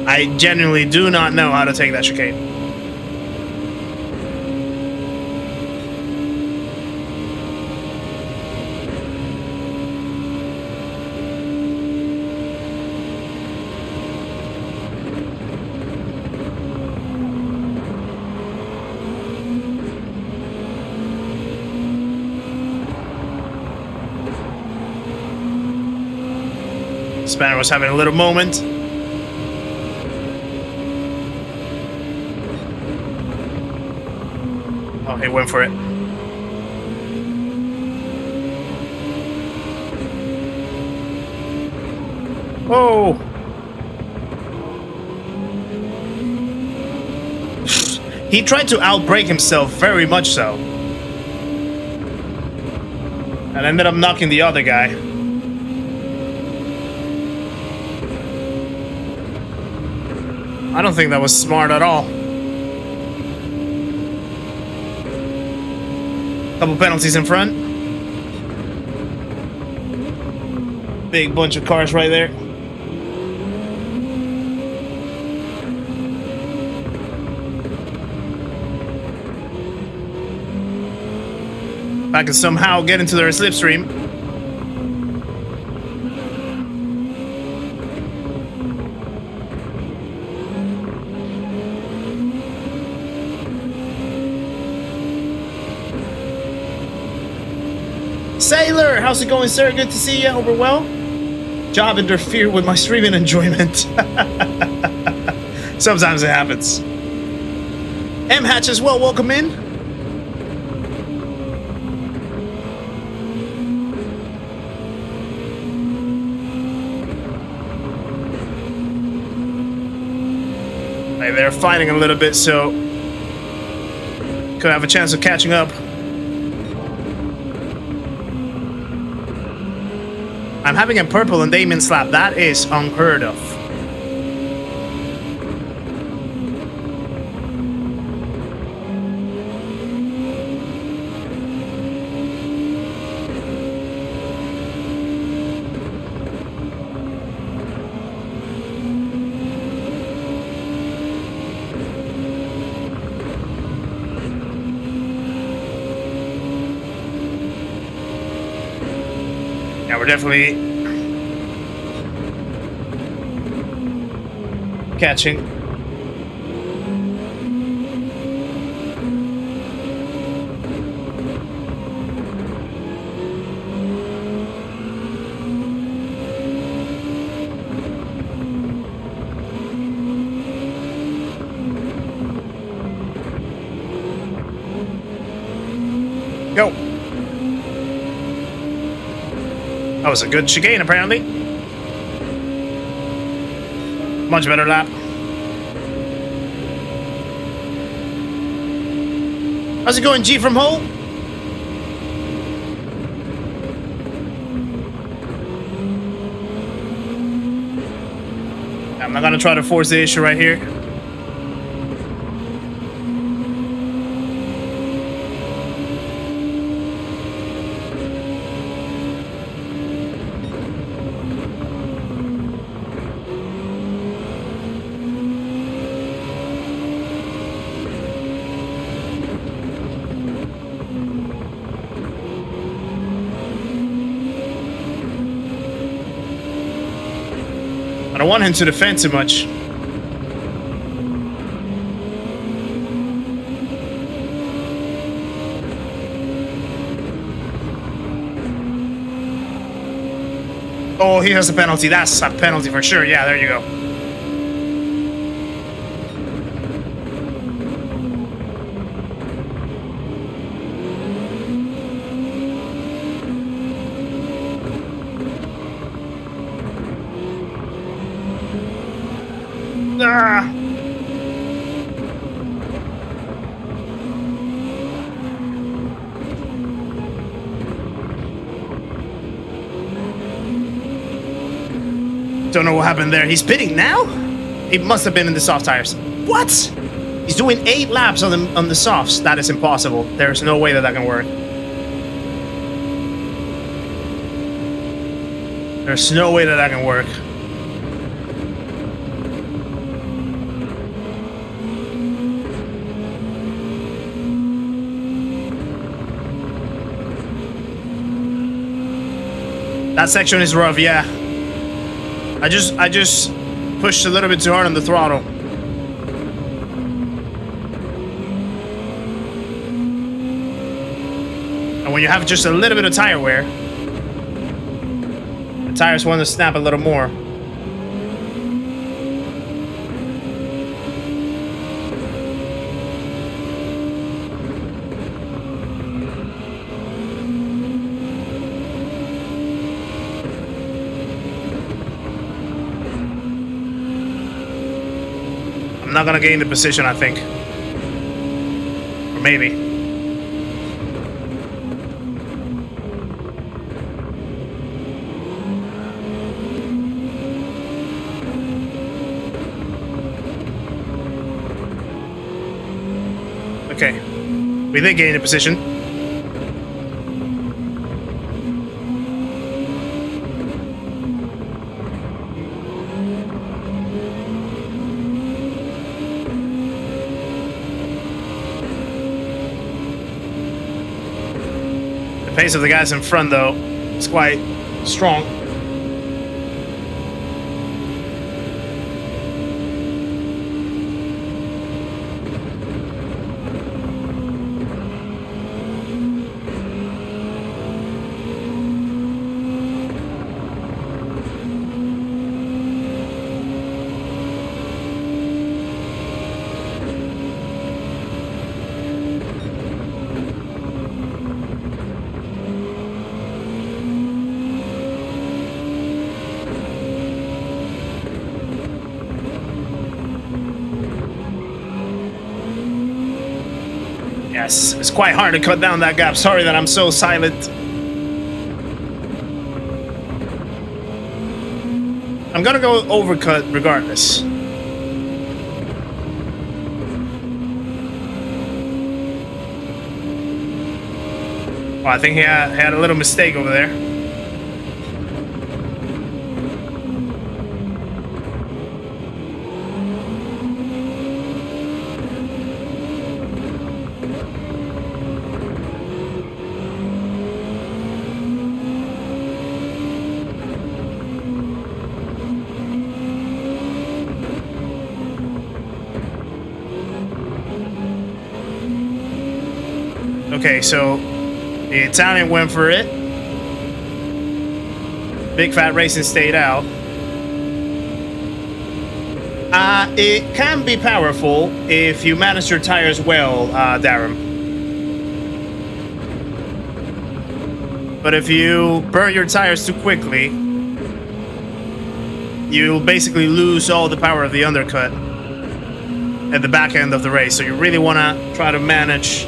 I genuinely do not know how to take that chicane. Spanner was having a little moment. Oh, he went for it. Oh! He tried to outbrake himself, very much so. And ended up knocking the other guy. I don't think that was smart at all. Couple penalties in front. Big bunch of cars right there. If I can somehow get into their slipstream. Sailor, how's it going, sir? Good to see you. Hope we're well. Job interfered with my streaming enjoyment. Sometimes it happens. M Hatch as well, welcome in. Hey, they're fighting a little bit, so could have a chance of catching up. I'm having a purple and Damon slap. That is unheard of. Yeah, we're definitely catching. Go. That was a good chicane, apparently. Much better lap. How's it going, G from Hull? I'm not gonna try to force the issue right here. I don't want him to defend too much. Oh, he has a penalty. That's a penalty for sure. Yeah, there you go. Ah. Don't know what happened there. He's pitting now? He must have been in the soft tires. What? He's doing 8 laps on the softs. That is impossible. There's no way that that can work. There's no way that that can work. That section is rough, yeah. I just pushed a little bit too hard on the throttle. And when you have just a little bit of tire wear, the tires want to snap a little more. I'm not gonna gain the position, I think. Or maybe. Okay. We did gain the position. The pace of the guys in front, though, is quite strong. Yes, it's quite hard to cut down that gap. Sorry that I'm so silent. I'm gonna go overcut regardless. Oh, I think he had a little mistake over there. Okay, so the Italian went for it. Big Fat Racing stayed out. It can be powerful if you manage your tires well, Darren. But if you burn your tires too quickly, you'll basically lose all the power of the undercut at the back end of the race. So you really want to try to manage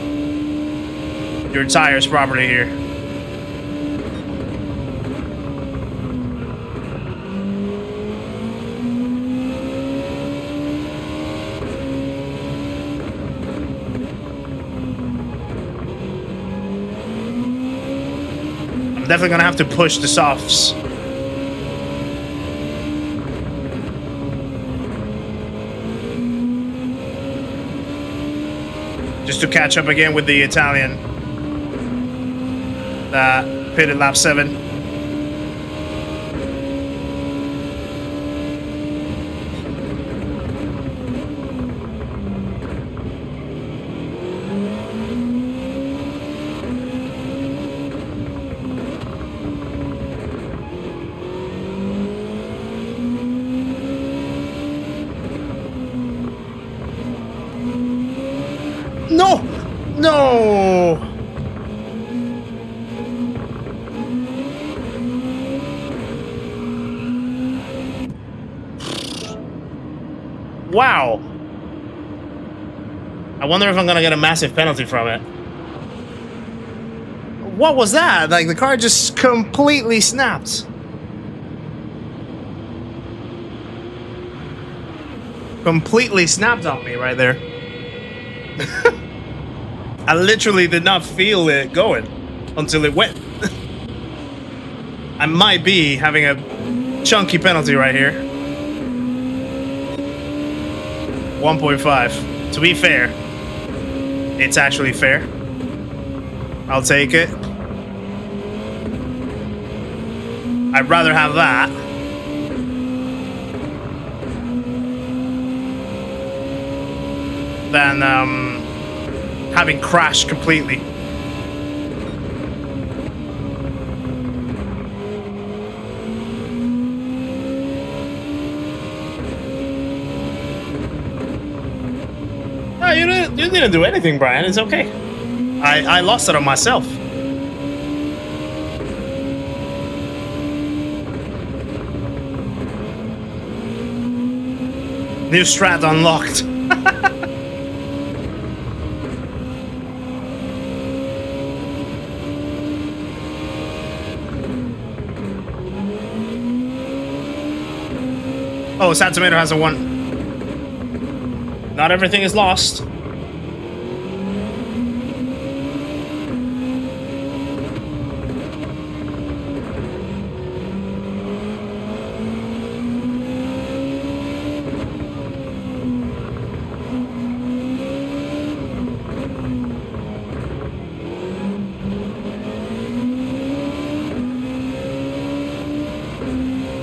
your tires properly here. definitely gonna have to push the softs. Just to catch up again with the Italian that pitted lap 7. No! No! Wow. I wonder if I'm gonna get a massive penalty from it. What was that? Like, the car just completely snapped. Completely snapped on me right there. I literally did not feel it going until it went. I might be having a chunky penalty right here. 1.5. To be fair, it's actually fair. I'll take it. I'd rather have that than having crashed completely. No, you didn't do anything, Brian. It's okay. I lost it on myself. New strat unlocked. Oh, Sad Tomato has a 1. Not everything is lost.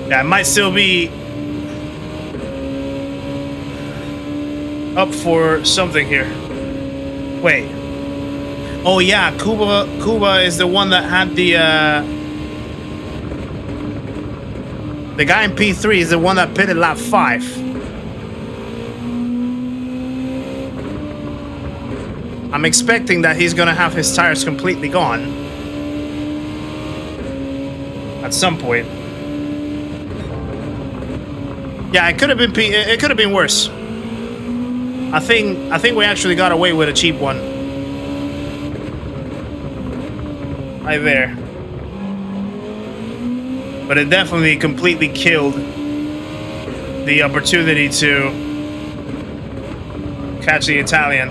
Yeah, it might still be up for something here. Wait. Oh yeah, Tsukuba is the one that had the guy in P3 is the one that pitted lap 5. I'm expecting that he's gonna have his tires completely gone at some point. Yeah, it could have been it could have been worse. I think we actually got away with a cheap one. Right there. But it definitely completely killed the opportunity to catch the Italian.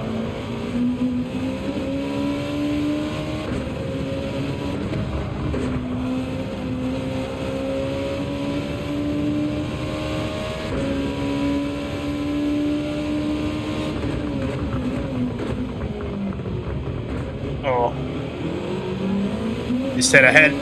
Oh. He stayed ahead.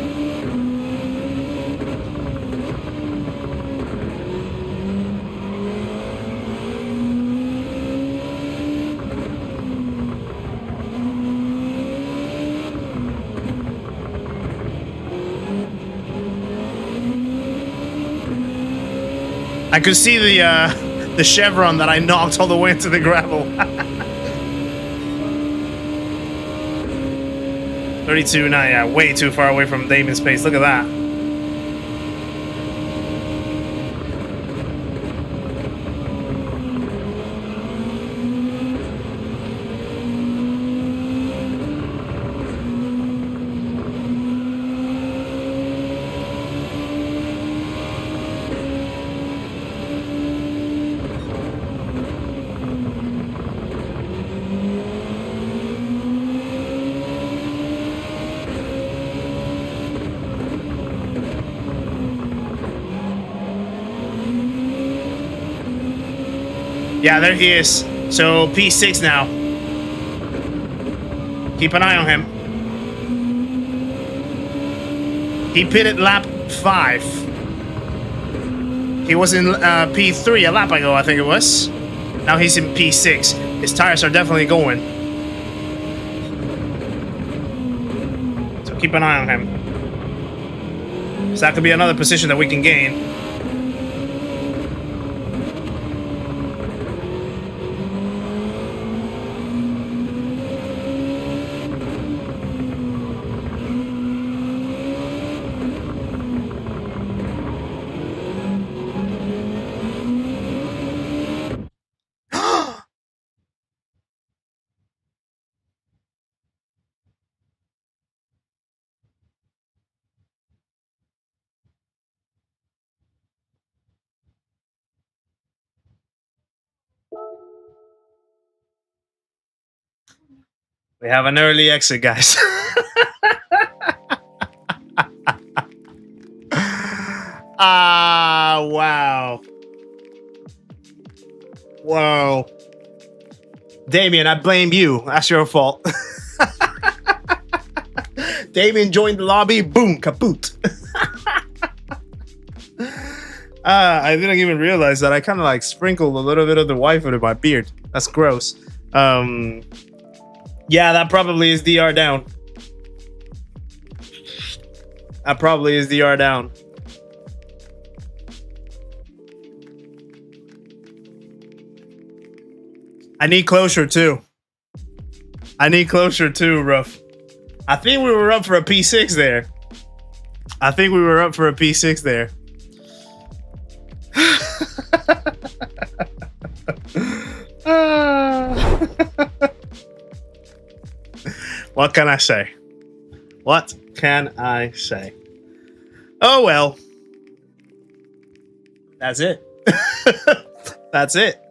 I could see the chevron that I knocked all the way into the gravel. 32 now, yeah, way too far away from Damon's pace. Look at that. Yeah, there he is. So P6 now. Keep an eye on him. He pitted lap 5. He was in P3 a lap ago, I think it was. Now he's in P6. His tires are definitely going. So keep an eye on him. So that could be another position that we can gain. We have an early exit, guys. Wow. Whoa. Damien, I blame you. That's your fault. Damien joined the lobby. Boom, kaput. I didn't even realize that I kind of like sprinkled a little bit of the white food in my beard. That's gross. Yeah, that probably is DR down. That probably is DR down. I need closure too. I need closure too, Ruff. I think we were up for a P6 there. I think we were up for a P6 there. What can I say? What can I say? Oh well. That's it. That's it.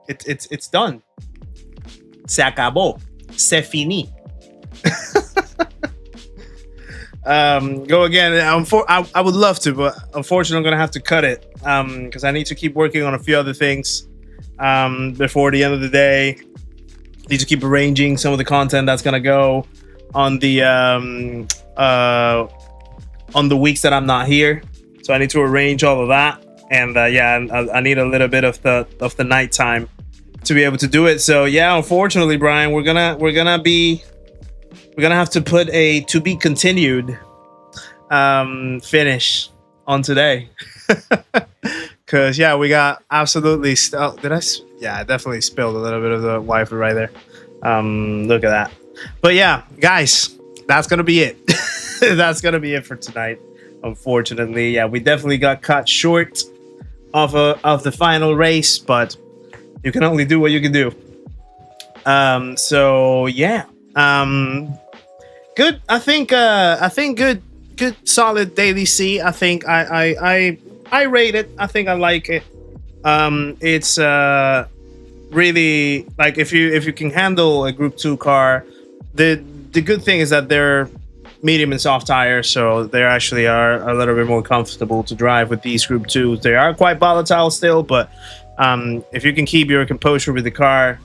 It's done. Se acabó. Se fini. Go again. I would love to, but unfortunately I'm gonna have to cut it because I need to keep working on a few other things before the end of the day. Need to keep arranging some of the content that's gonna go on the weeks that I'm not here. So I need to arrange all of that, and yeah, I need a little bit of the nighttime to be able to do it. So yeah, unfortunately, Brian, we're gonna have to put a to be continued finish on today. Because yeah, we got absolutely yeah, I definitely spilled a little bit of the wifi right there. Look at that. But yeah, guys, that's gonna be it. That's gonna be it for tonight. Unfortunately, yeah, we definitely got cut short of the final race, but you can only do what you can do. So yeah, good. I think good solid daily C. I think I rate it. I think I like it. It's really like if you can handle a Group 2 car. The good thing is that they're medium and soft tires, so they actually are a little bit more comfortable to drive with these Group 2s. They are quite volatile still, but if you can keep your composure with the car,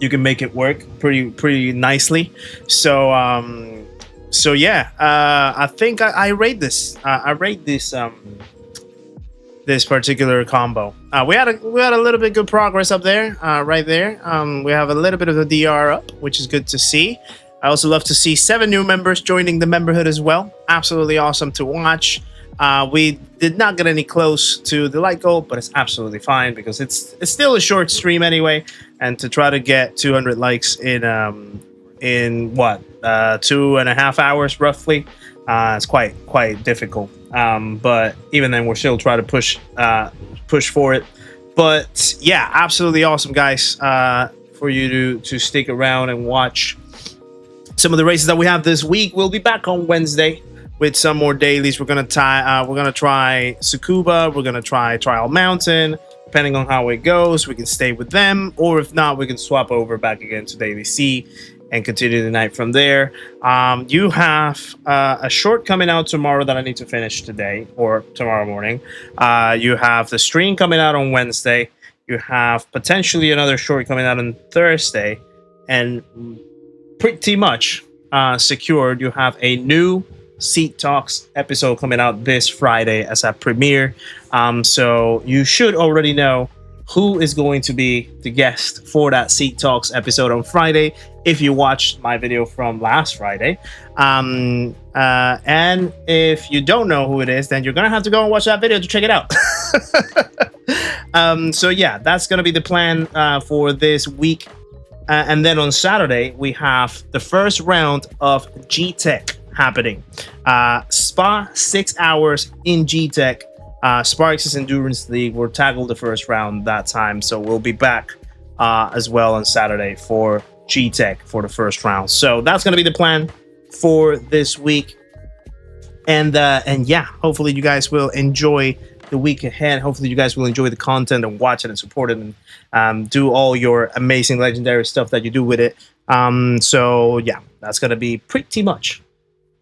you can make it work pretty nicely. So yeah, I think I rate this. I rate this this particular combo. We had a little bit good progress up there, right there. We have a little bit of the DR up, which is good to see. I also love to see 7 new members joining the memberhood as well. Absolutely awesome to watch. We did not get any close to the light goal, but it's absolutely fine because it's still a short stream anyway, and to try to get 200 likes in what 2.5 hours roughly, it's quite difficult. But even then, we're still trying to push for it. But yeah, absolutely awesome, guys, for you to stick around and watch some of the races that we have this week. We'll be back on Wednesday with some more dailies. We're gonna try Tsukuba. We're gonna try Trial Mountain. Depending on how it goes, we can stay with them, or if not, we can swap over back again to Daily C and continue the night from there. You have a short coming out tomorrow that I need to finish today or tomorrow morning. You have the stream coming out on Wednesday. You have potentially another short coming out on Thursday, and pretty much secured. You have a new Seat Talks episode coming out this Friday as a premiere. So you should already know who is going to be the guest for that Seat Talks episode on Friday if you watched my video from last Friday. And if you don't know who it is, then you're gonna have to go and watch that video to check it out. So yeah, that's gonna be the plan for this week. And then on Saturday, we have the first round of G-Tech happening. Spa, 6 hours in G-Tech. Sparks' Endurance League will tackle the first round that time, so we'll be back as well on Saturday for G-Tech for the first round. So that's going to be the plan for this week, and yeah, hopefully you guys will enjoy the week ahead. Hopefully you guys will enjoy the content and watch it and support it and do all your amazing legendary stuff that you do with it. So yeah, that's going to be pretty much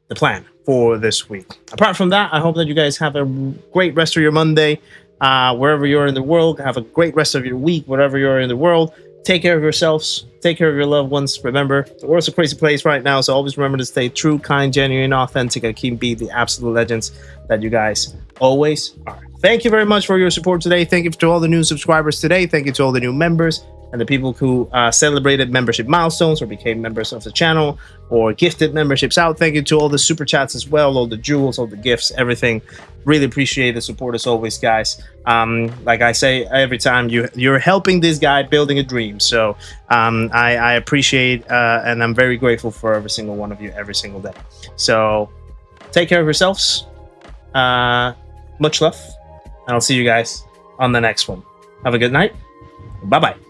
the plan for this week. Apart from that, I hope that you guys have a great rest of your Monday, wherever you're in the world. Have a great rest of your week, wherever you're in the world. Take care of yourselves. Take care of your loved ones. Remember, the world's a crazy place right now, so always remember to stay true, kind, genuine, authentic, and keep being the absolute legends that you guys always are. Thank you very much for your support today. Thank you to all the new subscribers today. Thank you to all the new members and the people who celebrated membership milestones or became members of the channel or gifted memberships out. Thank you to all the super chats as well, all the jewels, all the gifts, everything. Really appreciate the support as always, guys. Like I say every time, you're helping this guy building a dream. So I appreciate and I'm very grateful for every single one of you every single day. So take care of yourselves. Much love. And I'll see you guys on the next one. Have a good night. Bye-bye.